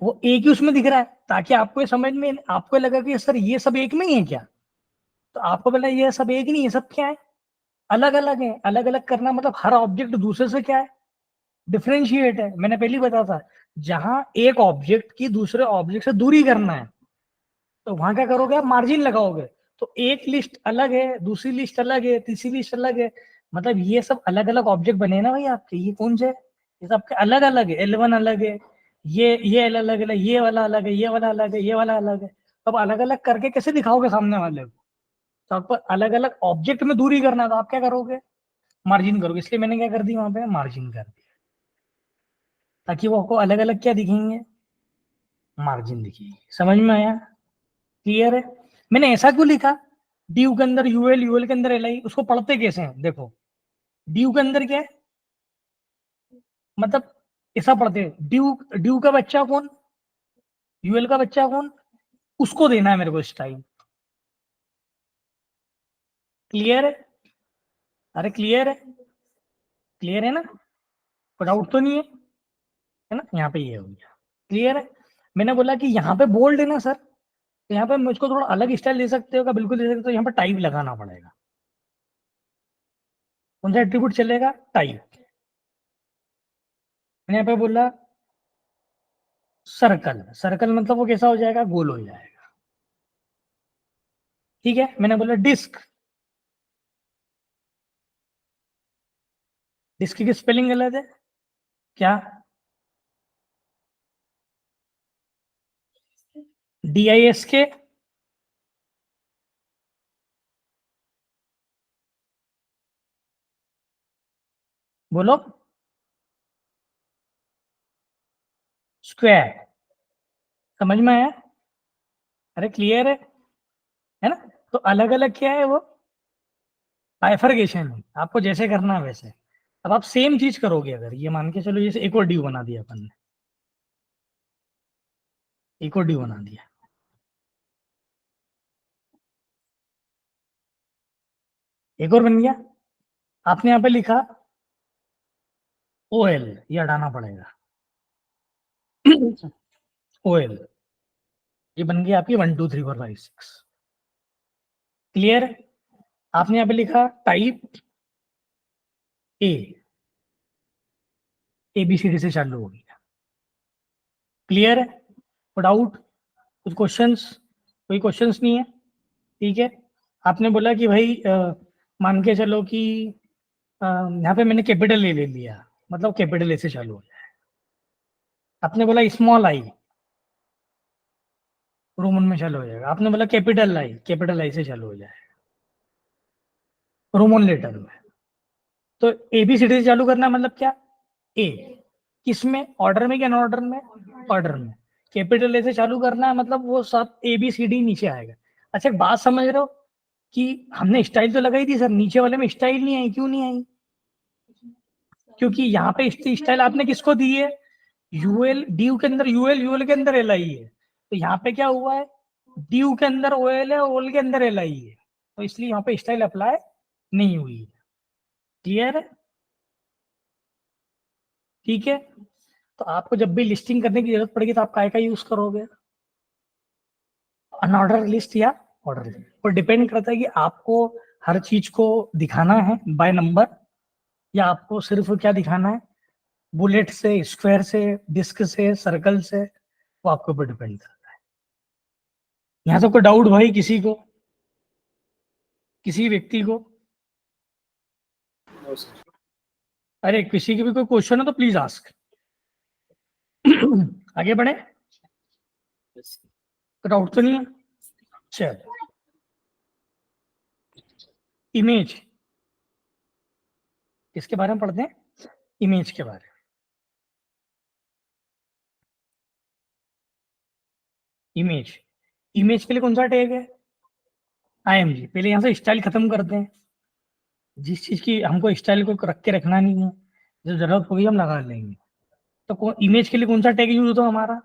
वो एक ही उसमें दिख रहा है, ताकि आपको ये समझ में, आपको लगा कि सर ये सब एक में ही है क्या, तो आपको बोला ये सब एक नहीं है, सब क्या है, अलग अलग है। अलग अलग करना मतलब हर ऑब्जेक्ट दूसरे से क्या है, डिफरेंशिएट है। मैंने पहले बताया था, जहां एक ऑब्जेक्ट की दूसरे ऑब्जेक्ट से दूरी करना है, तो वहां क्या करोगे, आप मार्जिन लगाओगे। तो एक लिस्ट अलग है, दूसरी लिस्ट अलग है, तीसरी लिस्ट अलग है, मतलब ये सब अलग अलग ऑब्जेक्ट बने ना भाई आपके, ये कौन से, ये सब अलग अलग है, L1 अलग है, ये अलग अलग, ये वाला अलग है, ये वाला अलग है, ये वाला अलग है। अब अलग अलग करके कैसे दिखाओगे सामने वाले को? तो आपको अलग अलग ऑब्जेक्ट में दूरी करना है, तो आप क्या करोगे? मार्जिन करोगे। इसलिए मैंने क्या कर दी वहां पे, मार्जिन कर दिया, ताकि वो आपको अलग अलग क्या दिखेंगे, मार्जिन दिखेगी। समझ में आया? क्लियर है? मैंने ऐसा क्यों लिखा, ड्यू के अंदर यूएल, यूएल के अंदर एलआई, उसको पढ़ते कैसे हैं देखो। ड्यू के अंदर क्या है, मतलब ऐसा पढ़ते हैं, ड्यू, ड्यू का बच्चा कौन, यूएल का बच्चा कौन, उसको देना है मेरे को स्टाइल। क्लियर है? अरे क्लियर है, क्लियर है ना? कोई डाउट तो नहीं है ना? यहाँ पे ये हो गया। क्लियर है? मैंने बोला कि यहाँ पे बोल्ड है ना सर, तो यहाँ पे मुझको थोड़ा अलग स्टाइल दे सकते हो क्या? बिल्कुल दे सकते हो। तो यहाँ पे टाइप लगाना पड़ेगा। कौन सा एट्रीब्यूट चलेगा? टाइप। मैंने यहाँ पे बोला सर्कल, सर्कल मतलब वो कैसा हो जाएगा, गोल हो जाएगा। ठीक है? मैंने बोला डिस्क, डिस्क की स्पेलिंग गलत है क्या? DISK, बोलो। स्क्वायर, समझ में आया? अरे क्लियर है ना? तो अलग अलग क्या है वो, बाइफरकेशन है, आपको जैसे करना है वैसे। अब आप सेम चीज करोगे, अगर ये मान के चलो जैसे एक और ड्यू बना दिया अपन ने, एक और ड्यू बना दिया, एक और बन गया। आपने यहाँ पे लिखा OL, ये हटाना पड़ेगा। OL, ये बन गया आपकी 1 2 3 4 5 6। क्लियर? आपने यहाँ पे लिखा टाइप A, ABCD से चालू हो गया। क्लियर है? कोई डाउट, कुछ क्वेश्चंस? कोई क्वेश्चंस नहीं है? ठीक है। आपने बोला कि भाई मान के चलो कि यहाँ पे मैंने कैपिटल ए ले लिया, मतलब कैपिटल ए से चालू हो जाए। आपने बोला स्मॉल आई, रोमन में चालू हो जाएगा। आपने बोला कैपिटल आई से चालू हो जाए, रोमन लेटर में। तो ABCD से चालू करना मतलब क्या, ए, किसमें, ऑर्डर में क्या नॉन ऑर्डर में? ऑर्डर में। कैपिटल ए से चालू करना है मतलब वो सब ABCD नीचे आएगा। अच्छा एक बात समझ रहे हो कि हमने स्टाइल तो लगाई थी सर, नीचे वाले में स्टाइल नहीं आई, क्यों नहीं आई? क्योंकि यहाँ पे स्टाइल आपने किसको दी है, यूएल, ड्यू के अंदर यूएल, यूएल के अंदर एलआई है। तो यहाँ पे क्या हुआ है, ड्यू के अंदर ओएल है, ओएल के अंदर एलआई है, तो इसलिए यहाँ पे स्टाइल अप्लाई नहीं हुई है। क्लियर है? ठीक है। तो आपको जब भी लिस्टिंग करने की जरूरत पड़ेगी तो आप काय का यूज करोगे, अनऑर्डर लिस्ट या ऑर्डर लिस्ट। तो डिपेंड करता है कि आपको हर चीज को दिखाना है बाय नंबर, या आपको सिर्फ क्या दिखाना है, बुलेट से, स्क्वायर से, डिस्क से, सर्कल से, वो आपके ऊपर डिपेंड करता है। यहाँ तो कोई डाउट भाई किसी को, किसी व्यक्ति को? No, sir. अरे किसी की भी कोई क्वेश्चन है तो प्लीज आस्क। आगे बढ़े, Yes. तो डाउट तो नहीं है? चल, इमेज, किसके बारे में पढ़ते हैं, इमेज के बारे में। इमेज, इमेज के लिए कौन सा टैग है, IMG। पहले यहाँ से स्टाइल खत्म करते हैं, जिस चीज की हमको स्टाइल को रख के रखना नहीं है, जो जरूरत होगी हम लगा लेंगे। तो इमेज के लिए कौन सा टैग यूज होता है हमारा,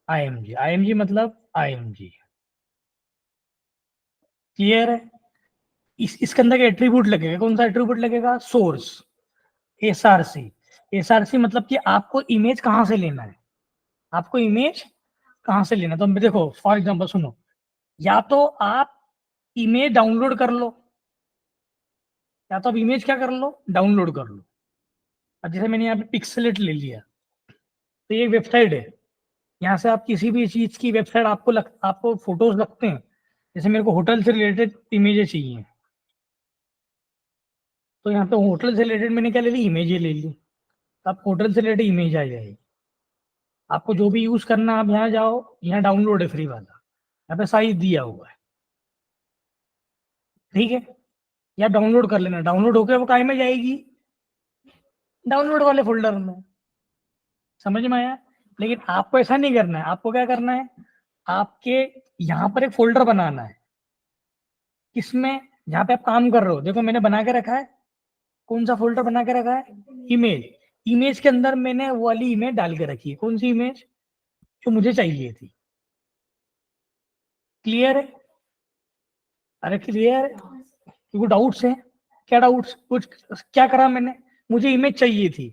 IMG। IMG मतलब IMG। क्लियर है? इसके अंदर एट्रीब्यूट लगेगा, कौन सा एट्रीब्यूट लगेगा, सोर्स, SRC। SRC मतलब कि आपको इमेज कहाँ से लेना है, आपको इमेज कहाँ से लेना है। तो देखो फॉर एग्जांपल सुनो, या तो आप इमेज डाउनलोड कर लो, या तो आप इमेज क्या कर लो, डाउनलोड कर लो। अब जैसे मैंने यहाँ पे पिक्सेलेट ले लिया, तो ये वेबसाइट है, यहाँ से आप किसी भी चीज की वेबसाइट, आपको फोटोज लगते हैं, जैसे मेरे को होटल से रिलेटेड इमेजेस चाहिए, तो यहाँ पे होटल से रिलेटेड मैंने क्या ले ली, इमेज ले ली, तो आप होटल से रिलेटेड इमेज आ जाएगी। आपको जो भी यूज करना है, आप यहाँ जाओ, यहाँ डाउनलोड है फ्री वाला, यहाँ पे साइज दिया हुआ है, ठीक है, या डाउनलोड कर लेना, डाउनलोड होकर वो काय में जाएगी, डाउनलोड वाले फोल्डर में, समझ में आया। लेकिन आपको ऐसा नहीं करना है, आपको क्या करना है, आपके यहाँ पर एक फोल्डर बनाना है, किसमें, जहाँ पे आप काम कर रहे हो, देखो मैंने बना के रखा है, कौन सा फोल्डर बना के रखा है, इमेज, इमेज के अंदर मैंने वो वाली इमेज डाल के रखी है, कौन सी इमेज, जो मुझे चाहिए थी, क्लियर है, अरे क्लियर है, क्योंकि डाउट्स है, क्या डाउट्स, कुछ क्या करा मैंने, मुझे इमेज चाहिए थी,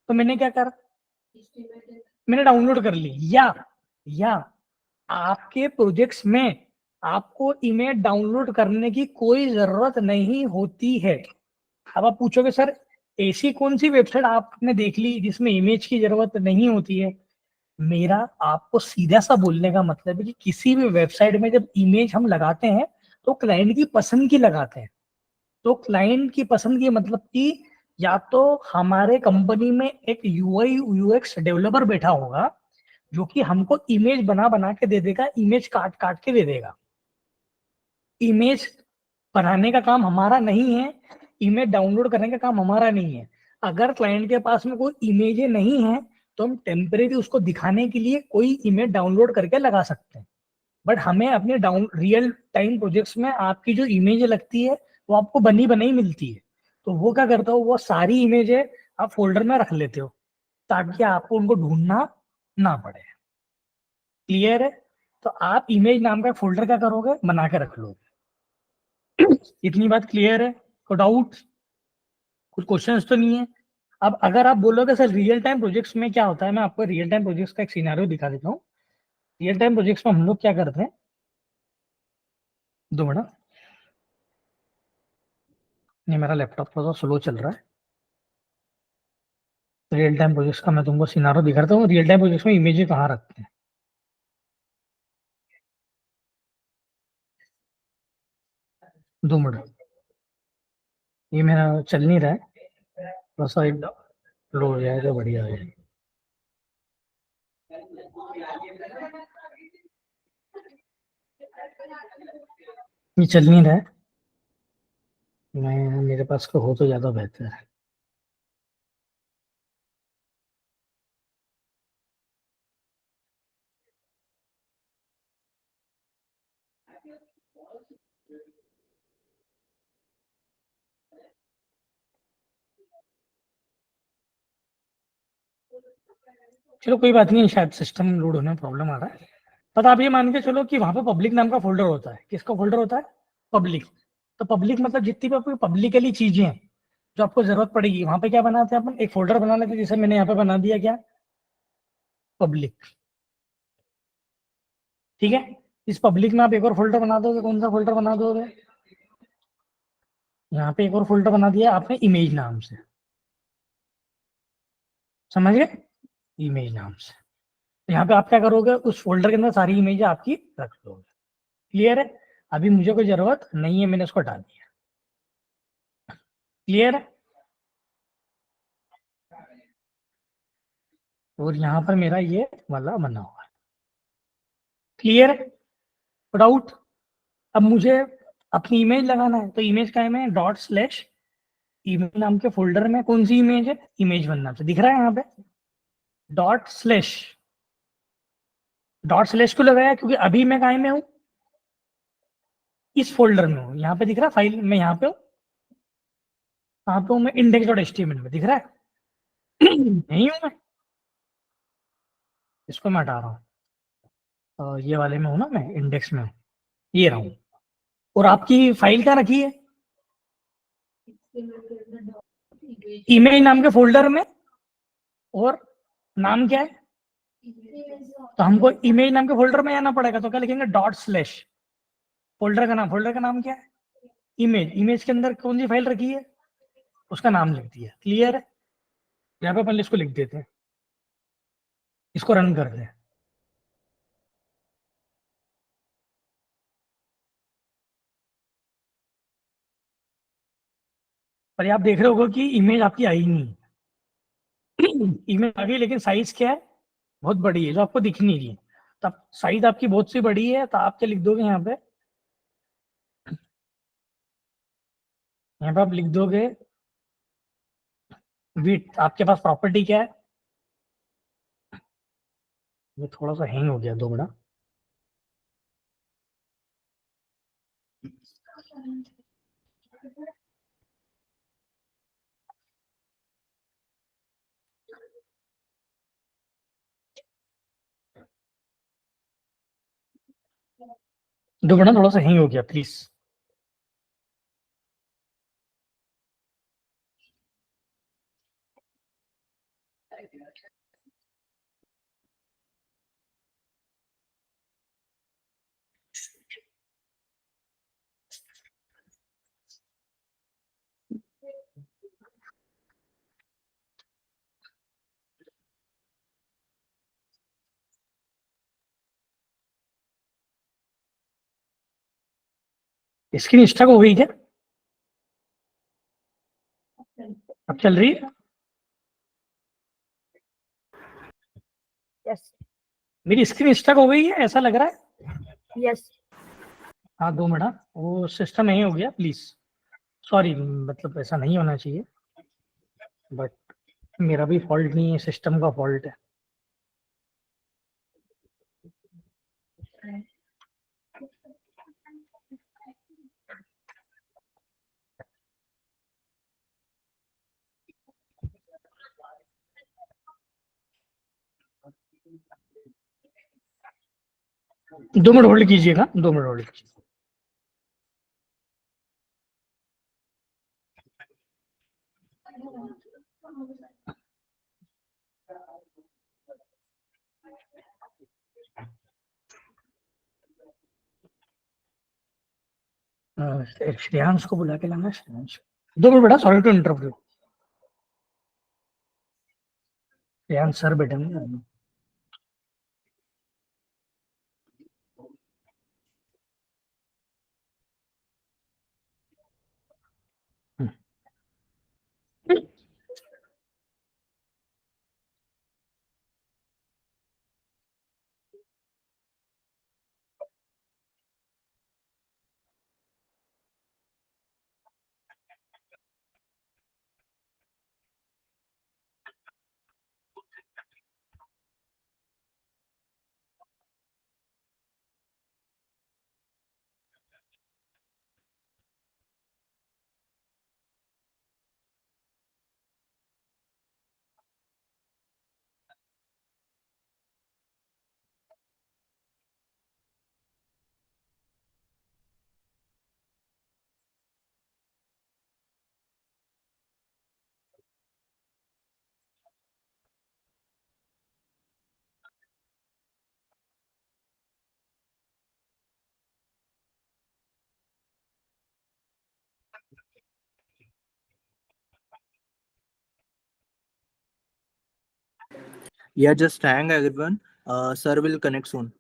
तो मैंने क्या करा, मैंने डाउनलोड कर ली, या आपके प्रोजेक्ट्स में आपको इमेज डाउनलोड करने की कोई जरूरत नहीं होती है। अब आप पूछोगे सर ऐसी कौन सी वेबसाइट आपने देख ली जिसमें इमेज की जरूरत नहीं होती है, मेरा आपको सीधा सा बोलने का मतलब है कि किसी भी वेबसाइट में जब इमेज हम लगाते हैं तो क्लाइंट की पसंद की लगाते हैं, तो क्लाइंट की पसंद की मतलब कि या तो हमारे कंपनी में एक यूआई यूएक्स डेवलपर बैठा होगा जो कि हमको इमेज बना बना के दे देगा, इमेज काट काट के दे देगा, इमेज बनाने का काम हमारा नहीं है, इमेज डाउनलोड करने का काम हमारा नहीं है। अगर क्लाइंट के पास में कोई इमेज नहीं है तो हम टेम्परेरी उसको दिखाने के लिए कोई इमेज डाउनलोड करके लगा सकते हैं, बट हमें अपने रियल टाइम प्रोजेक्ट्स में आपकी जो इमेज लगती है वो आपको बनी बनाई मिलती है, तो वो क्या करता हो, वो सारी इमेजें आप फोल्डर में रख लेते हो ताकि आपको उनको ढूंढना ना पड़े, क्लियर है। तो आप इमेज नाम का फोल्डर क्या करोगे, बना के रख लोगे, इतनी बात क्लियर है, को डाउट, कुछ क्वेश्चंस तो नहीं है। अब अगर आप बोलोगे सर रियल टाइम प्रोजेक्ट्स में क्या होता है, मैं आपको रियल टाइम प्रोजेक्ट्स का एक सिनेरियो दिखा देता हूँ। रियल टाइम प्रोजेक्ट्स में हम लोग क्या करते हैं, 2 मिनट, नहीं मेरा लैपटॉप थोड़ा स्लो चल रहा है, रियल टाइम प्रोजेक्ट्स का मैं तुमको सिनारो दिखाता हूँ, रियल टाइम प्रोजेक्ट्स में इमेज कहाँ रखते हैं, 2 मिनट, ये मेरा चल नहीं रहा है, थोड़ा सा लो हो जाए तो बढ़िया है, ये चल नहीं रहा है, मैं मेरे पास का हो तो ज्यादा बेहतर है। चलो कोई बात नहीं, शायद सिस्टम लोड होने में प्रॉब्लम आ रहा है, बट आप ये मान के चलो कि वहां पे पब्लिक नाम का फोल्डर होता है, किसका फोल्डर होता है, पब्लिक, तो पब्लिक मतलब जितनी भी आपकी पब्लिकली चीजें हैं जो आपको जरूरत पड़ेगी वहां पे क्या बनाते हैं अपन, एक फोल्डर बना लेते हैं, जैसे मैंने यहाँ पे बना दिया क्या, पब्लिक, ठीक है। इस पब्लिक में आप एक और फोल्डर बना दोगे, कौन सा फोल्डर बना दोगे, यहाँ पे एक और फोल्डर बना दिया आपने इमेज नाम से, समझ गए, इमेज नाम से, तो यहाँ पे आप क्या करोगे, उस फोल्डर के अंदर सारी इमेज आपकी रख दोगे, क्लियर है। अभी मुझे कोई जरूरत नहीं है, मैंने इसको हटा दिया, क्लियर है। और यहाँ पर मेरा ये वाला बना हुआ है, क्लियर है, डाउट। अब मुझे अपनी इमेज लगाना है, तो इमेज का है, मैं डॉट स्लैश इमेज नाम के फोल्डर में कौन सी इमेज है, इमेज वन नाम से दिख रहा है यहाँ पे, डॉट स्लैश, डॉट स्लैश क्यों लगाया, क्योंकि अभी मैं कहाँ में हूँ, इस फोल्डर में हूँ, यहाँ पे दिख रहा है फाइल, मैं यहाँ पे हूँ, कहाँ पे हूँ मैं, इंडेक्स डॉट एचटीएमएल में दिख रहा है यही हूँ मैं, इसको मैं हटा रहा हूँ, ये वाले में हूँ ना मैं, इंडेक्स में हूँ, ये रहा हूँ, और आपकी फाइल क्या रखी है, इमेज नाम के फोल्डर में, और नाम क्या है, तो हमको इमेज नाम के फोल्डर में आना पड़ेगा, तो क्या लिखेंगे, डॉट स्लैश फोल्डर का नाम, फोल्डर का नाम क्या है, इमेज, इमेज के अंदर कौन सी फाइल रखी है उसका नाम लिख दिया, क्लियर है। यहाँ पे अपन इसको लिख देते हैं, इसको रन करते हैं, पर आप देख रहे होगे कि इमेज आपकी आई नहीं इमेज आ गई, लेकिन साइज क्या है, बहुत बड़ी है जो आपको दिख नहीं रही है, तब साइज आपकी बहुत सी बड़ी है, तो आप क्या लिख दोगे यहाँ पे? यहाँ पे आप लिख दोगे विड्थ। आपके पास प्रॉपर्टी क्या है? ये थोड़ा सा हैंग हो गया, 2 मिनट। दो मिनट, थोड़ा सा हैंग हो गया, प्लीज। स्क्रीन स्टक हो गई क्या? अब चल रही है? Yes. मेरी स्क्रीन स्टक हो गई है ऐसा लग रहा है। Yes. हाँ, 2 मिनट, वो सिस्टम नहीं हो गया, प्लीज। सॉरी, मतलब ऐसा नहीं होना चाहिए, बट मेरा भी फॉल्ट नहीं है, सिस्टम का फॉल्ट है। दो मिनट होल्ड कीजिएगा, 2 मिनट होल्ड कीजिए। श्रेयांश को बुला के लाना, श्रेयांश। 2 मिनट बेटा, sorry to interrupt you. Shreyansh sir बैठेंगे। Yeah, just hang everyone. Sir will connect soon.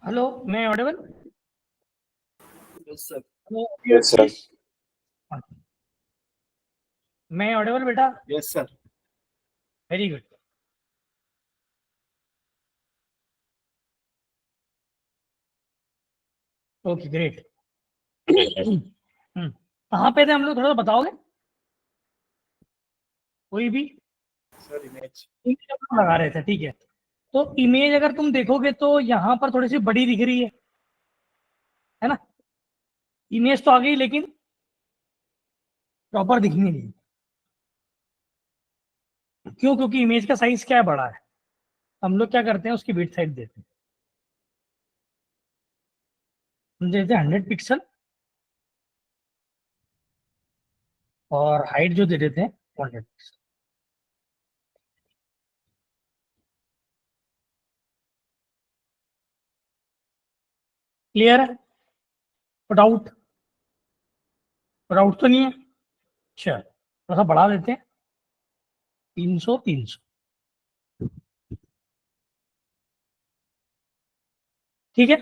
Hello, मैं audible? Yes, sir. Yes, sir. मैं ऑडिबल बेटा? Yes, sir. Very good. Okay, great. कहाँ पे थे हम लोग, थोड़ा सा बताओगे? कोई भी Sir, image. इमेज लगा रहे थे, ठीक है. तो इमेज अगर तुम देखोगे तो यहाँ पर थोड़ी सी बड़ी दिख रही है ना? इमेज तो आ गई लेकिन प्रॉपर दिखनी नहीं. क्यों? क्योंकि इमेज का साइज क्या है, बड़ा है. हम लोग क्या करते हैं, उसकी बिट साइज देते हैं. हम देते हैं 100 पिक्सल और हाइट जो दे देते हैं 100 पिक्सल. क्लियर है? डाउट? डाउट तो नहीं है? चल थोड़ा सा बढ़ा देते हैं. 300 300. ठीक है.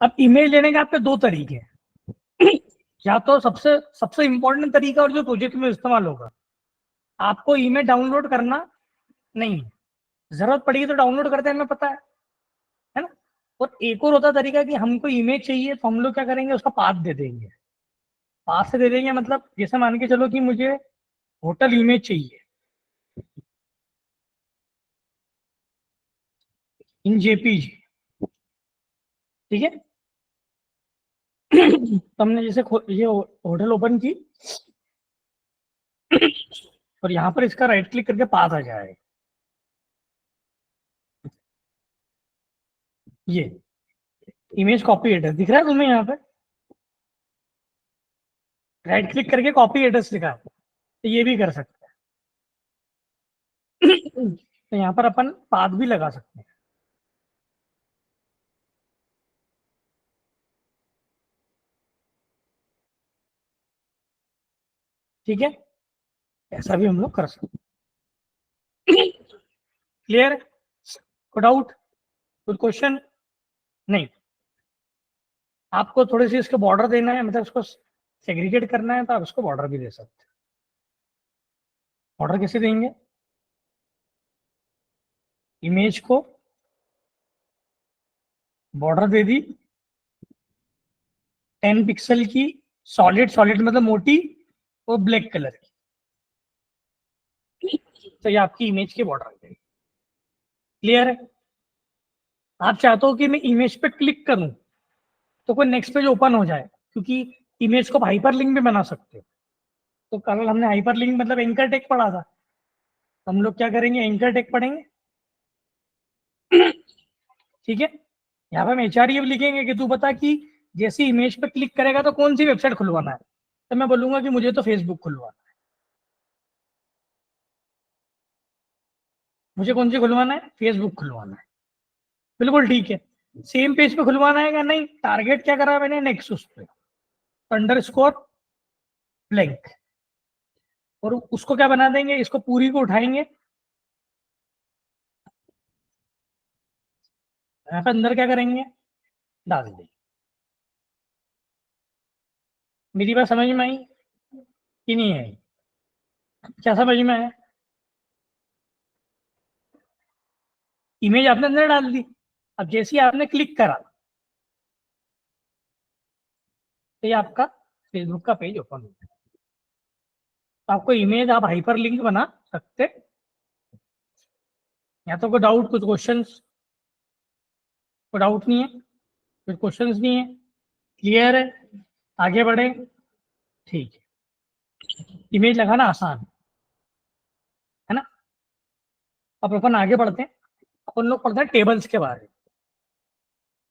अब इमेज लेने के आपके दो तरीके हैं. या तो सबसे सबसे इंपॉर्टेंट तरीका और जो प्रोजेक्ट में इस्तेमाल होगा, आपको इमेज डाउनलोड करना नहीं है. जरूरत पड़ेगी तो डाउनलोड करते हैं, हमें पता है ना? और एक और होता तरीका कि हमको इमेज चाहिए तो हम लोग क्या करेंगे, उसका पाथ दे देंगे. पाथ से दे देंगे मतलब जैसे मान के चलो कि मुझे होटल इमेज चाहिए इन जेपीजी. ठीक है. तो हमने जैसे ये होटल ओपन की और यहाँ पर इसका राइट क्लिक करके पाथ आ जाएगा. ये इमेज कॉपी एड्रेस दिख रहा है तुम्हें यहाँ पे? राइट क्लिक करके कॉपी एड्रेस लिखा है, तो ये भी कर सकते हैं. तो यहाँ पर अपन पाथ भी लगा सकते हैं. ठीक है, ऐसा भी हम लोग कर सकते हैं. क्लियर? कोई डाउट, कोई क्वेश्चन? नहीं. आपको थोड़ी सी इसके बॉर्डर देना है, मतलब इसको सेग्रीगेट करना है तो आप इसको बॉर्डर भी दे सकते हैं. बॉर्डर कैसे देंगे? इमेज को बॉर्डर दे दी 10 पिक्सल की, सॉलिड सॉलिड मतलब मोटी और ब्लैक कलर की. तो ये आपकी इमेज की बॉर्डर है. क्लियर है? आप चाहते हो कि मैं इमेज पे क्लिक करूं तो कोई नेक्स्ट पेज ओपन हो जाए, क्योंकि इमेज को हाइपर लिंक भी बना सकते हो. तो कल हमने हाइपर लिंक मतलब एंकर टेक पढ़ा था, तो हम लोग क्या करेंगे, एंकर टेक पढ़ेंगे. ठीक है. यहाँ पे हम HREF लिखेंगे कि तू बता कि जैसी इमेज पे क्लिक करेगा तो कौन सी वेबसाइट खुलवाना है. तो मैं बोलूंगा कि मुझे तो फेसबुक खुलवाना है. मुझे कौन सी खुलवाना है? फेसबुक खुलवाना है. बिल्कुल ठीक है. सेम पेज पे खुलवाना है क्या? नहीं, टारगेट क्या करा मैंने, नेक्सस पे अंडरस्कोर ब्लैंक. और उसको क्या बना देंगे, इसको पूरी को उठाएंगे, यहाँ पे अंदर क्या करेंगे, डाल देंगे. मेरी बात समझ में आई कि नहीं आई? क्या समझ में आया? इमेज आपने अंदर डाल दी. अब जैसे ही आपने क्लिक करा तो ये आपका फेसबुक का पेज ओपन हो गया. तो आपको इमेज आप हाइपर लिंक बना सकते. या तो कोई डाउट, कुछ क्वेश्चंस? कोई डाउट नहीं है, कुछ क्वेश्चंस नहीं है? क्लियर है? आगे बढ़े. ठीक है. इमेज लगाना आसान है ना? अब अपन आगे बढ़ते हैं. अपन लोग पढ़ते हैं टेबल्स के बारे में.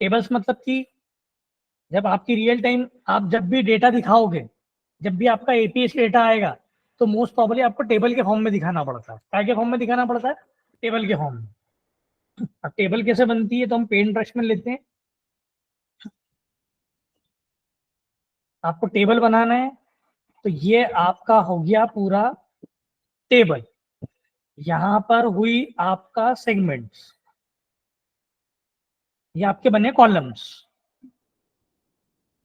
टेबल्स मतलब कि जब आपकी रियल टाइम आप जब भी डेटा दिखाओगे, जब भी आपका एपीएस डेटा आएगा तो मोस्ट प्रॉब्ली आपको टेबल के फॉर्म में दिखाना पड़ता है. क्या के फॉर्म में दिखाना पड़ता है? टेबल के फॉर्म में. अब टेबल कैसे बनती है, तो हम पेंट ब्रश में लेते हैं. आपको टेबल बनाना है तो ये आपका हो गया पूरा टेबल. यहां पर हुई आपका सेगमेंट्स. ये आपके बने कॉलम्स,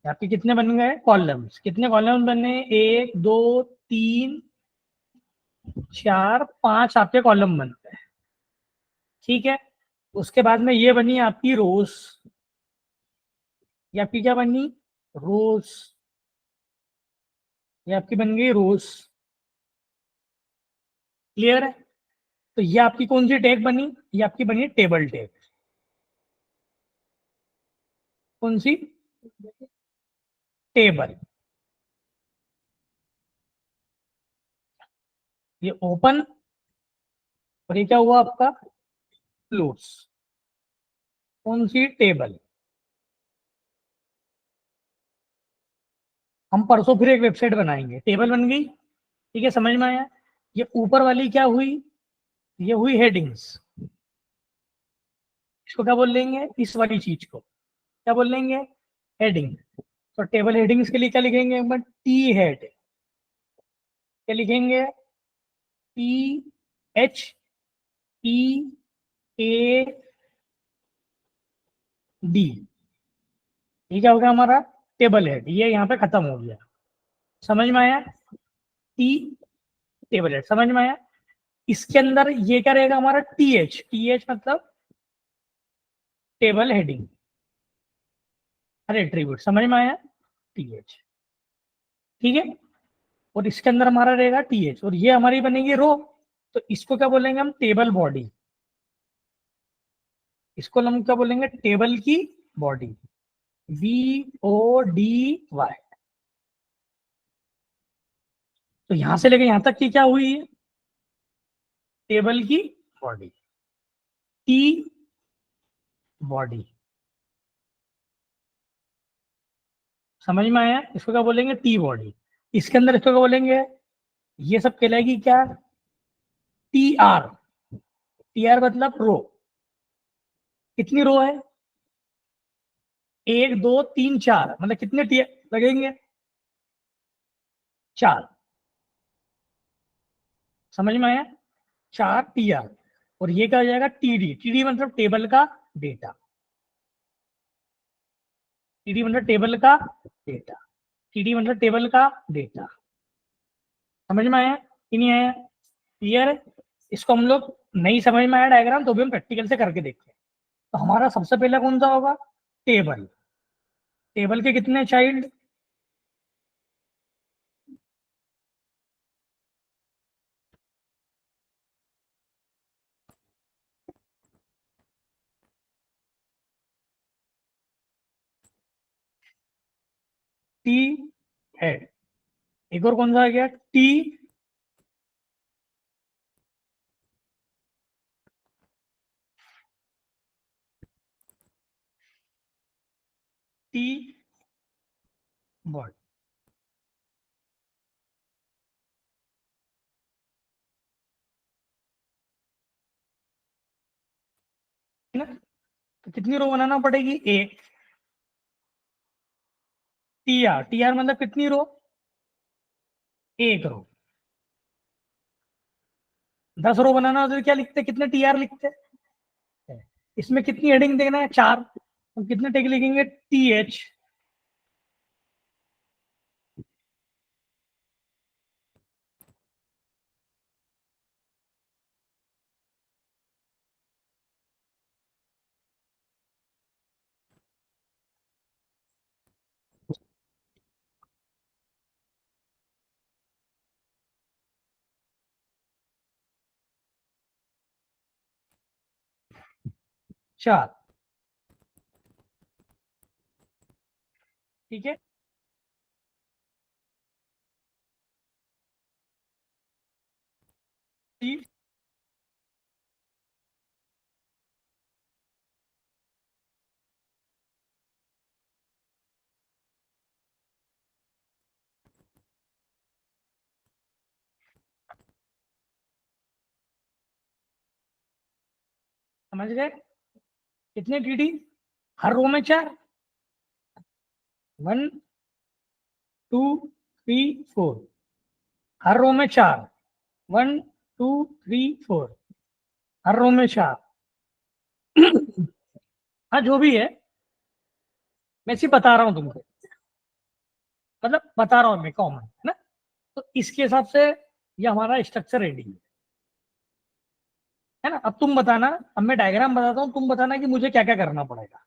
आपके कितने बन गए कॉलम्स, कितने कॉलम्स बने, 1 2 3 4 5 आपके कॉलम बन गए, ठीक है। उसके बाद में ये बनी आपकी रोज, ये आपकी क्या बनी रोज, ये आपकी बन गई रोज, क्लियर है। तो ये आपकी कौन सी टैग बनी, ये आपकी बनी टेबल टैग, कौन सी टेबल। ये ओपन और ये क्या हुआ आपका क्लोज, कौन सी टेबल। हम परसों फिर एक वेबसाइट बनाएंगे, टेबल बन गई, ठीक है, समझ में आया। ये ऊपर वाली क्या हुई, ये हुई हेडिंग्स, इसको क्या बोल लेंगे, इस वाली चीज को क्या बोल लेंगे हेडिंग। तो टेबल हेडिंग्स के लिए क्या लिखेंगे एक बार, टी हेड, क्या लिखेंगे T H E A D, ये क्या होगा हमारा टेबल हेड, ये यहाँ पे खत्म हो गया, समझ में आया, टी टेबल हेड समझ में आया। इसके अंदर ये क्या रहेगा हमारा टी एच मतलब टेबल हेडिंग, अरे एट्रीब्यूट, समझ में आया टी एच, ठीक है। और इसके अंदर हमारा रहेगा टी एच, और ये हमारी बनेगी रो, तो इसको क्या बोलेंगे हम टेबल बॉडी, इसको हम क्या बोलेंगे टेबल की बॉडी, BODY। तो यहां से लेके यहां तक की क्या हुई है टेबल की बॉडी, टी बॉडी, समझ में आया। इसको क्या बोलेंगे टी बॉडी, इसके अंदर इसको क्या बोलेंगे, ये सब कहलाएगी क्या TR, TR मतलब रो, कितनी रो है 1 2 3 4, मतलब कितने टी लगेंगे 4, समझ में आया 4 TR। और ये क्या हो जाएगा TD मतलब टेबल का डेटा, TD मतलब टेबल का डेटा, TD मतलब टेबल का डेटा, समझ में आया कि नहीं आया, क्लियर है। इसको हम लोग नहीं समझ में आया डायग्राम तो भी हम प्रैक्टिकल से करके देखते हैं। तो हमारा सबसे पहला कौन सा होगा टेबल, टेबल के कितने चाइल्ड, टी हेड, एक और कौन सा आ गया टी टी बॉडी, है ना। तो कितनी रो बनाना पड़ेगी एक, TR मतलब कितनी रो एक रो, 10 रो बनाना हो तो क्या लिखते कितने TR लिखते हैं, इसमें कितनी हेडिंग देना है 4, तो कितने टेक लिखेंगे TH, चार, ठीक है। T समझ गए कितने TD, हर रो में 4, 1 2 3 4, हर रो में 4, 1 2 3 4, हर रो में 4, हाँ जो भी है, मैं सिर्फ बता रहा हूँ तुमको, मतलब बता रहा हूँ मैं कॉमन है ना। तो इसके हिसाब से ये हमारा स्ट्रक्चर रेडी है ना। अब तुम बताना, अब मैं डायग्राम बताता हूँ, तुम बताना कि मुझे क्या क्या करना पड़ेगा।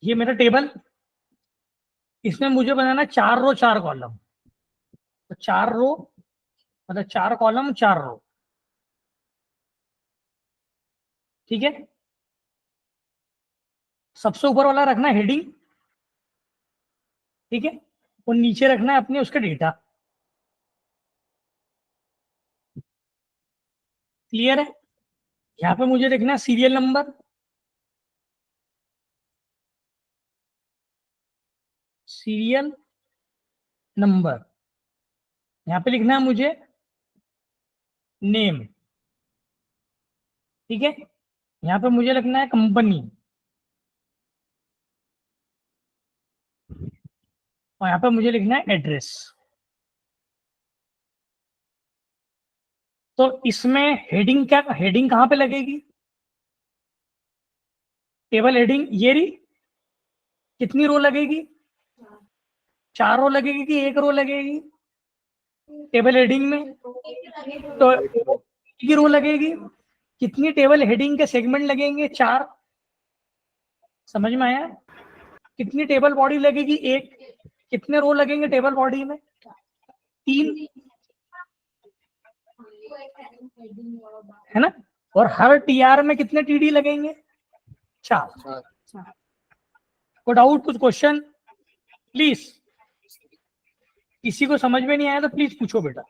ये मेरा टेबल, इसमें मुझे बनाना 4 रो 4 कॉलम। तो 4 रो मतलब 4 कॉलम 4 रो, ठीक है। सबसे ऊपर वाला रखना हेडिंग, ठीक है, और नीचे रखना है अपने उसका डेटा। क्लियर है। यहाँ पे मुझे लिखना है सीरियल नंबर, सीरियल नंबर। यहाँ पे लिखना है मुझे नेम, ठीक है। यहाँ पे मुझे लिखना है कंपनी, और यहाँ पे मुझे लिखना है एड्रेस। तो इसमें हेडिंग क्या, हेडिंग कहाँ पे लगेगी? टेबल हेडिंग ये रही। कितनी रो लगेगी? 4 रो लगेगी कि 1 रो लगेगी टेबल हेडिंग में? तो एक ही रो लगेगी। कितनी टेबल हेडिंग के सेगमेंट लगेंगे? 4। समझ में आया? कितनी टेबल बॉडी लगेगी? 1। कितने रो लगेंगे टेबल बॉडी में? 3, है ना। और हर टीआर में कितने टीडी लगेंगे? 4। कोई डाउट, कुछ क्वेश्चन प्लीज? किसी को समझ में नहीं आया तो प्लीज पूछो बेटा।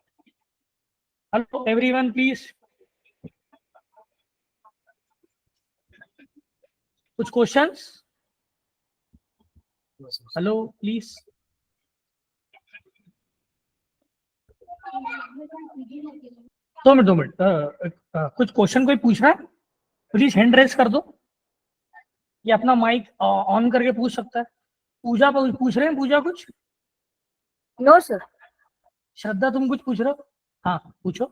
हेलो एवरीवन प्लीज, कुछ क्वेश्चंस? Hello please. 2 मिनट कुछ क्वेश्चन कोई पूछ रहा है? प्लीज हैंड रेस कर दो, ये अपना माइक ऑन करके पूछ सकता है। पूजा पूछ रहे हैं, पूजा कुछ? No, sir. श्रद्धा तुम कुछ पूछ रहे हो? हाँ पूछो।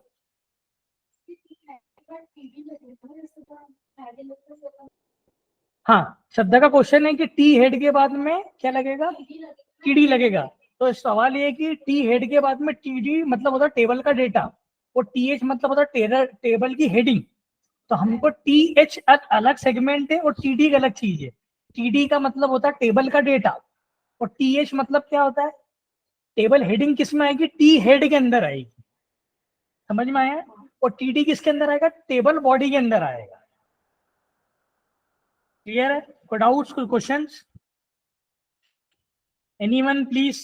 हाँ, श्रद्धा का क्वेश्चन है कि टी हेड के बाद में क्या लगेगा? टीडी लगेगा। तो सवाल ये है कि टी हेड के बाद में टीडी मतलब होता है टेबल का डेटा, और टीएच मतलब होता है टेबल की हेडिंग। तो हमको टीएच अलग सेगमेंट है और टीडी एक अलग चीज है। टीडी का मतलब होता है टेबल का डेटा, और टीएच मतलब क्या होता है? टेबल हेडिंग किस में आएगी? टी हेड के अंदर आएगी। समझ में आया? और टीडी किसके अंदर आएगा? टेबल बॉडी के अंदर आएगा। क्लियर है? कोई डाउट्स, कोई क्वेश्चंस? Anyone please?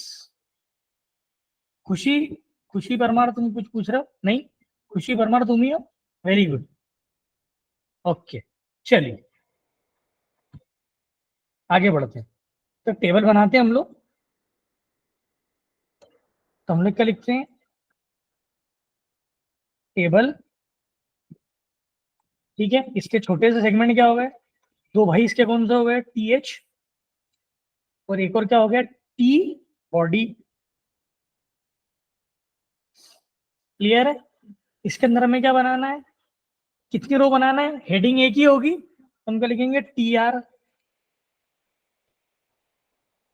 खुशी, खुशी परमार तुम कुछ पूछ रहे हो? नहीं, खुशी परमार तुम ही हो। Very good, okay. चलिए आगे बढ़ते हैं। तो टेबल बनाते हैं हम लोग। तो हम लोग क्या लिखते हैं? टेबल, ठीक है। इसके छोटे से सेगमेंट क्या हो गए? 2 भाई, इसके कौन से हो गए? टीएच, और एक और क्या हो गया? T body. क्लियर है? इसके अंदर हमें क्या बनाना है? कितनी रो बनाना है? हेडिंग एक ही होगी, तो हम क्या लिखेंगे? T R.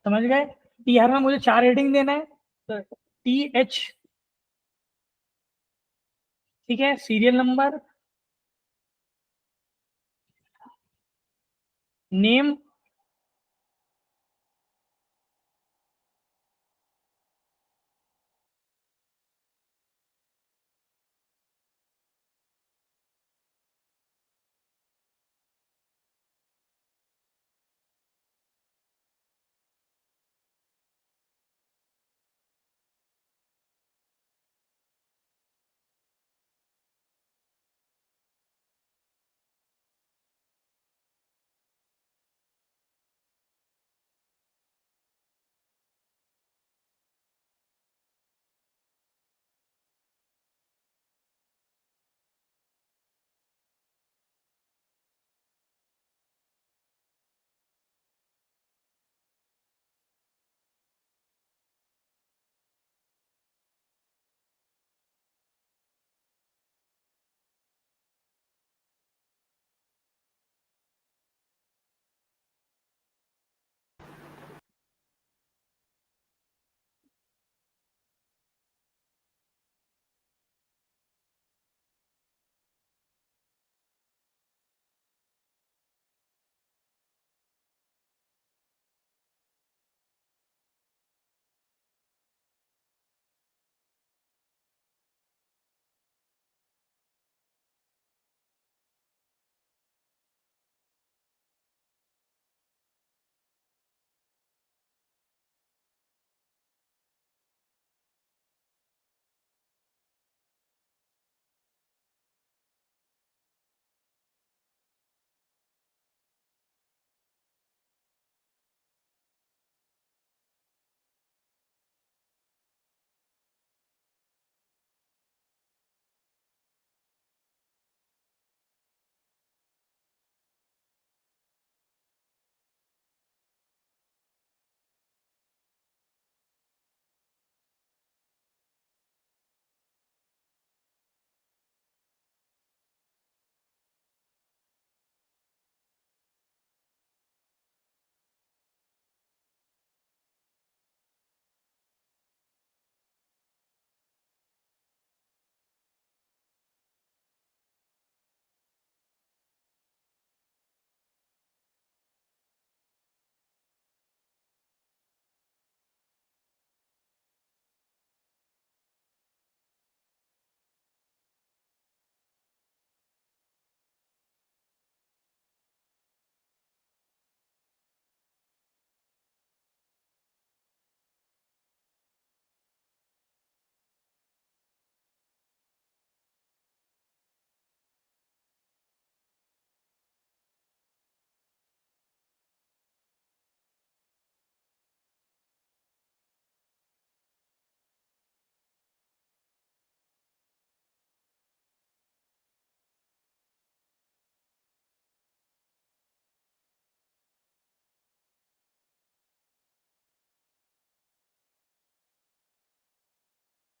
समझ गए? टी आर में मुझे 4 हेडिंग देना है, तो टी एच, ठीक है, सीरियल नंबर, नेम,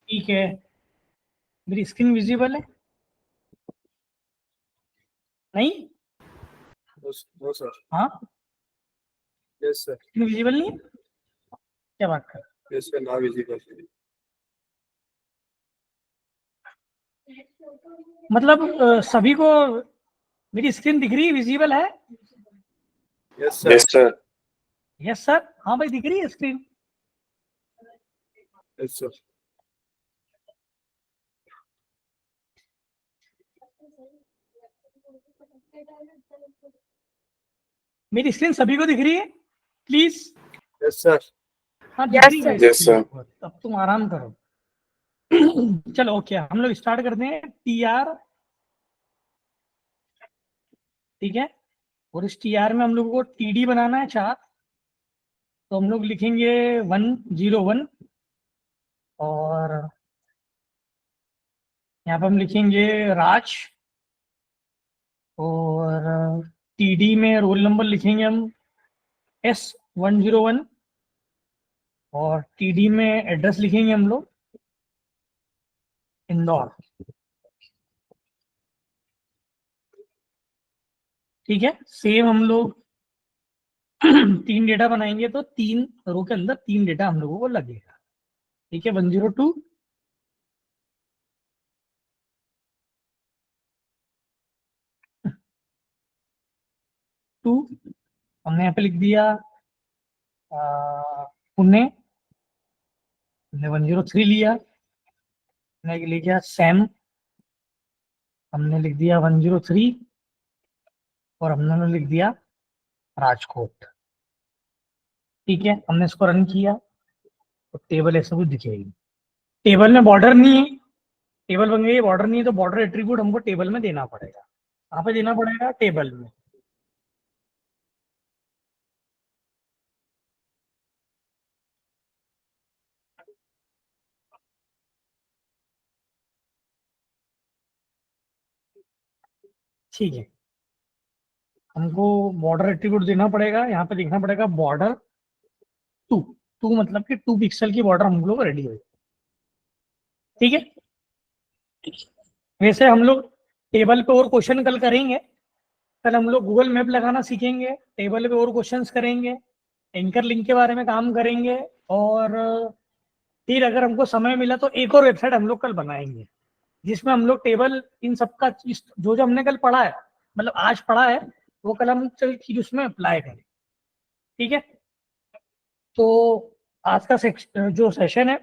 ठीक है, मेरी स्क्रीन विजिबल है? नहीं? No, sir. हाँ, Yes, sir. स्क्रीन विजिबल नहीं है? क्या बात कर? Yes, sir. Now visible. मतलब सभी को मेरी स्क्रीन दिख रही है, विजिबल है? Yes, sir. Yes, sir. Yes sir, हाँ भाई दिख रही है स्क्रीन। Yes, sir. मेरी स्क्रीन सभी को दिख रही है प्लीज? Yes, sir. हाँ दिख Yes, रही है। Yes, sir. अब तुम आराम करो। चलो ओके, हम लोग स्टार्ट करते हैं। टी आर, ठीक है, और इस टी आर में हम लोगों को टी डी बनाना है 4, तो हम लोग लिखेंगे 101, और यहाँ पे हम लिखेंगे राज, और टीडी में रोल नंबर लिखेंगे हम S101, और टीडी में एड्रेस लिखेंगे हम लोग इंदौर। ठीक है, सेम हम लोग 3 डेटा बनाएंगे, तो 3 रो के अंदर 3 डेटा हम लोगों को लगेगा। ठीक है, 102, हमने यहाँ पे लिख दिया पुणे, हमने 103 लिया, हमने लिख दिया सैम, हमने लिख दिया 103, और हमने लिख दिया राजकोट। ठीक है, हमने इसको रन किया तो टेबल ऐसा कुछ दिखेगी। टेबल में बॉर्डर नहीं है, टेबल बन गई, बॉर्डर नहीं है, तो बॉर्डर एट्रीब्यूट हमको टेबल में देना पड़ेगा। कहाँ पे देना पड़ेगा? टेबल में। ठीक है, हमको बॉर्डर एट्रीब्यूट देना पड़ेगा, यहाँ पे लिखना पड़ेगा बॉर्डर 2। 2 मतलब कि 2 पिक्सल की बॉर्डर हम लोग रेडी हो। ठीक है, वैसे हम लोग टेबल पे और क्वेश्चन कल करेंगे। कल हम लोग गूगल मैप लगाना सीखेंगे, टेबल पे और क्वेश्चंस करेंगे, एंकर लिंक के बारे में काम करेंगे, और फिर अगर हमको समय मिला तो एक और वेबसाइट हम लोग कल बनाएंगे, जिसमें हम लोग टेबल इन सबका जो जो हमने कल पढ़ा है, मतलब आज पढ़ा है, वो कल हम चीज उसमें अप्लाई करें। ठीक है, तो आज का जो सेशन है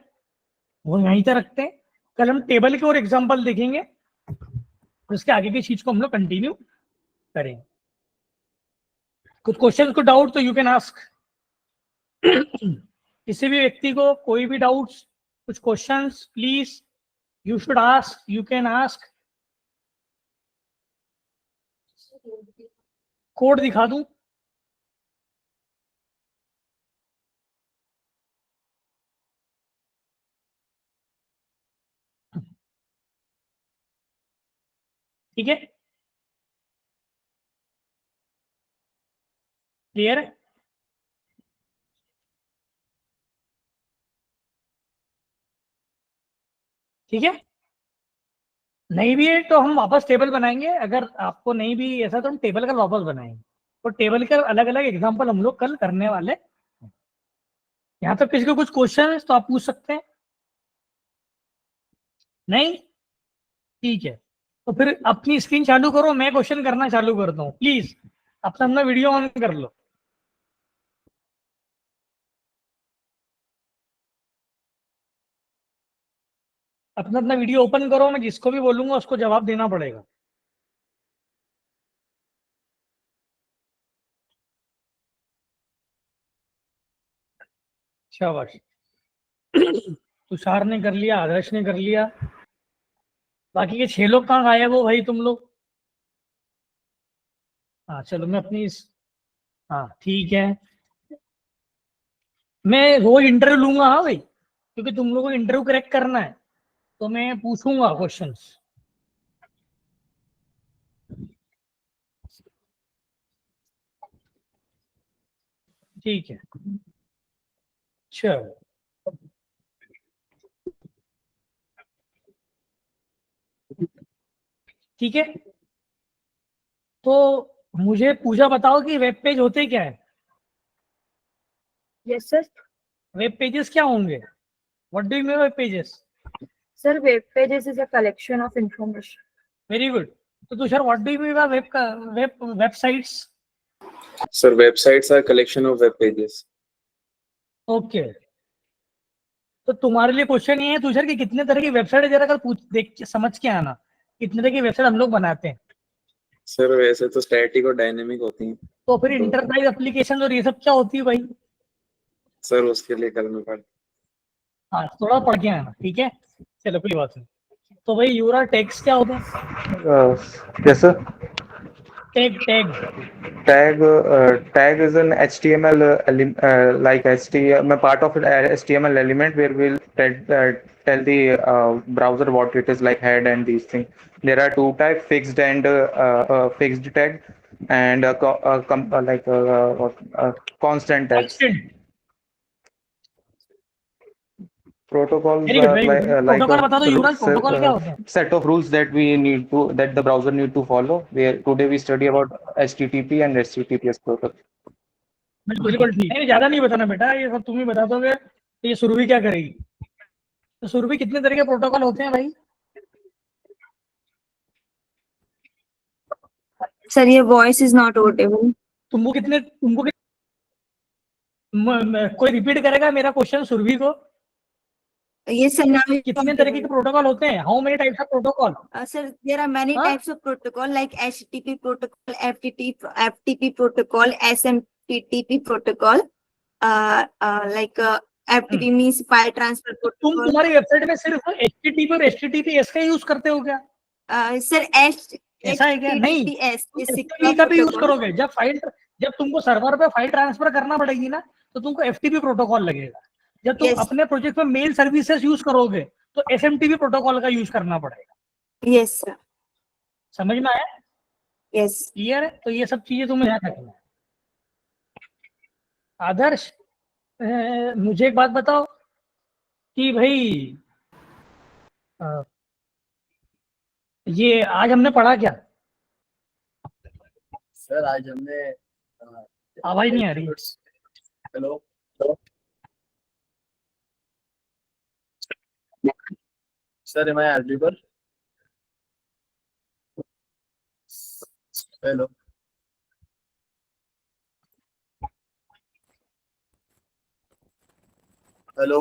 वो यहीं तक रखते हैं। कल हम टेबल के और एग्जांपल देखेंगे, उसके आगे की चीज को हम लोग कंटिन्यू करेंगे। कुछ क्वेश्चन को डाउट तो यू कैन आस्क। किसी भी व्यक्ति को कोई भी डाउट्स, कुछ questions, please you should ask, you can ask. Code दिखा दूं? ठीक है, क्लियर है? ठीक है, नहीं भी है तो हम वापस टेबल बनाएंगे। अगर आपको नहीं भी ऐसा तो हम टेबल का वापस बनाएंगे, तो टेबल के अलग अलग एग्जांपल हम लोग कल करने वाले हैं। यहाँ तक किसी को कुछ क्वेश्चन है तो आप पूछ सकते हैं। नहीं? ठीक है, तो फिर अपनी स्क्रीन चालू करो, मैं क्वेश्चन करना चालू करता हूँ। प्लीज अपना अपना वीडियो ऑन कर लो। अपना अपना वीडियो ओपन करो, मैं जिसको भी बोलूंगा उसको जवाब देना पड़ेगा। शाबाश। तुषार ने कर लिया, आदर्श ने कर लिया, बाकी के 6 लोग कहाँ गायब हो भाई तुम लोग? हाँ चलो, मैं अपनी हाँ ठीक है, मैं रोज इंटरव्यू लूंगा। हाँ भाई, क्योंकि तुम लोगों को इंटरव्यू क्रैक करना है, तो मैं पूछूंगा क्वेश्चंस। ठीक है, चलो। ठीक है, तो मुझे पूजा बताओ कि वेब पेज होते क्या है? Yes, sir. वेब पेजेस क्या होंगे? What do you mean web pages? Sir, web pages is a collection of information. Very good. तो Tushar, what do you mean by websites? Sir, websites are collection of web pages. Okay, तो तुम्हारे लिए क्वेश्चन ये है तुषार कि कितने तरह की वेबसाइट है, जरा कल पूछ देख के समझ के आना कितने तरह की वेबसाइट हम लोग बनाते हैं. Sir, वैसे तो स्टैटिक और डायनेमिक होती हैं. तो फिर इंटरप्राइज एप्लीकेशन और ये सब क्या होती है भाई? सर उसके लिए कल में पढ़. हाँ, थोड़ा पढ़ के आना. ठीक है, चलो कोई बात नहीं. तो भाई यूरा टैग्स क्या होते हैं? Yes, sir. Tag Tag is an HTML like HTML part of an HTML element where we'll tell the browser what it is, like head and these things. There are two types: fixed and fixed tag, and constant tags. Protocols Very good, are very good. Protocol बता दो युवराज, protocol क्या होते हैं? set of rules that the browser need to follow. Where today we study about HTTP and HTTPS protocol. बिल्कुल ठीक है, ज्यादा नहीं बताना बेटा, ये सब तुम ही बता दोगे. तो ये सुरभि क्या करेगी? तो सुरभि, कितने तरह के प्रोटोकॉल होते हैं भाई? Sir, your voice is not audible. कोई रिपीट करेगा मेरा क्वेश्चन सुरभि को? Yes, sir. Now कितने तरह के प्रोटोकॉल होते हैं? How many types of protocol? sir, there are many Huh? types of protocol like HTTP protocol, FTP protocol, SMTP protocol. FTP means file transfer तुम protocol. तुम्हारी वेबसाइट में सिर्फ HTTP और HTTPS का यूज करते हो क्या? Sir, ऐसा है क्या? नहीं, HTTPS is FTP का भी यूज protocol. करोगे. जब तुमको सर्वर पे फाइल ट्रांसफर करना पड़ेगी ना, तो तुमको FTP प्रोटोकॉल लगेगा. जब तुम Yes. अपने प्रोजेक्ट में मेल सर्विसेज यूज करोगे तो SMTP प्रोटोकॉल का यूज करना पड़ेगा. Yes, sir. समझ में आया? Yes. क्लियर है? तो ये सब चीजें तुम्हें ध्यान रखना है. आदर्श, मुझे एक बात बताओ कि भाई ये आज हमने पढ़ा क्या? सर आज हमने आवाज नहीं आ रही. Hello sir, am I audible? Hello hello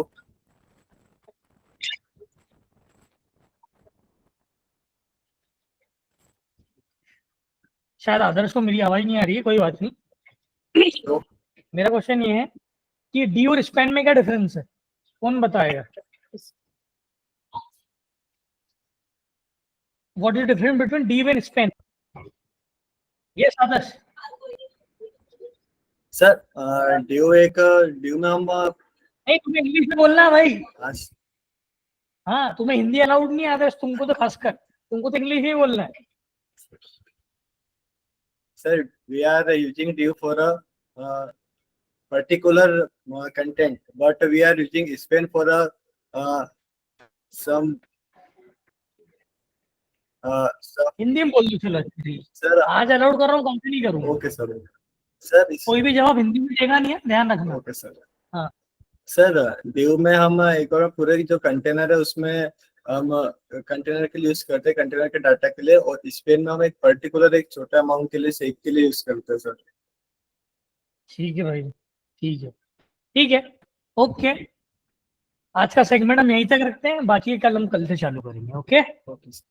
शायद आदर्श को मेरी आवाज नहीं आ रही है, कोई बात नहीं. मेरा क्वेश्चन ये है कि डी और स्पैन में क्या डिफरेंस है? कौन बताएगा? What is difference between D and span? Yes Adarsh. Sir due में हम नहीं, तुम्हें इंग्लिश में बोलना है भाई. आज हाँ, तुम्हें हिंदी अलाउड नहीं है आदर्श, तुमको तो खासकर तुमको तो इंग्लिश ही बोलना है. Sir, we are using Div for a particular content, but we are using Span for some. Hindi में बोल दो. चलो Sir, आज अलाउड कर रहा हूँ, कम नहीं करूँगा. okay sir. Sir, कोई भी जवाब हिंदी में देगा नहीं है, ध्यान रखना. okay sir. हाँ. सर Div में हम एक और पूरे जो कंटेनर है उसमें हम कंटेनर के लिए यूज करते हैं, कंटेनर के डाटा के लिए, और स्पेन में हम एक पर्टिकुलर एक छोटा अमाउंट के लिए सेक के लिए यूज करते हैं सर. ठीक है भाई, ठीक है, ठीक है, ओके. आज का सेगमेंट हम यहीं तक रखते हैं, बाकी कल हम कल से चालू करेंगे. ओके,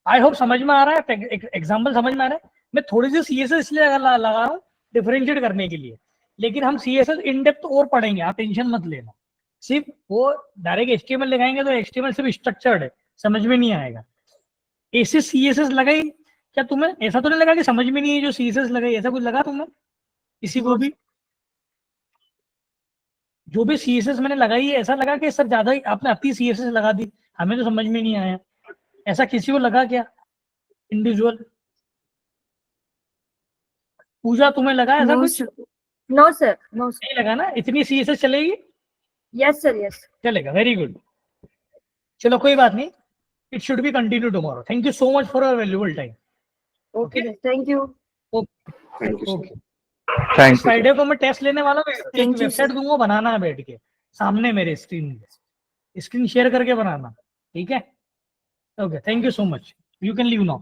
आई होप समझ में आ रहा है, एग्जाम्पल समझ में आ रहा है. मैं थोड़ी सी CSS इसलिए लगा रहा हूँ डिफरेंशिएट करने के लिए, लेकिन हम CSS इन डेप्थ और पढ़ेंगे, आप टेंशन मत लेना. सिर्फ वो डायरेक्ट HTML लगाएंगे तो HTML सिर्फ स्ट्रक्चर्ड है, समझ में नहीं आएगा. ऐसे CSS लगाई क्या तुम्हें? ऐसा तो नहीं लगा कि समझ में नहीं है जो CSS लगाई, ऐसा कुछ लगा तुम्हें किसी को भी? जो भी CSS मैंने लगाई है ऐसा लगा कि सर ज्यादा ही आपने अपनी CSS लगा दी, हमें तो समझ में नहीं आया? ऐसा किसी को लगा क्या इंडिविजुअल? पूजा, तुम्हें लगा ऐसा No, कुछ? sir. No, sir. No, sir. नहीं लगा ना? इतनी CSS चलेगी? Yes, sir. Yes. चलेगा. Very good. चलो कोई बात नहीं, it should be continue tomorrow. Thank you so much for your valuable time. Okay, thank you. Thank you, sir. Okay Thank you. Friday को मैं टेस्ट लेने वाला हूँ, एक Thank you, वेबसाइट sir. दूंगा, बनाना है बैठ के सामने मेरे स्क्रीन शेयर करके बनाना, ठीक है? Okay, thank you so much, you can leave now.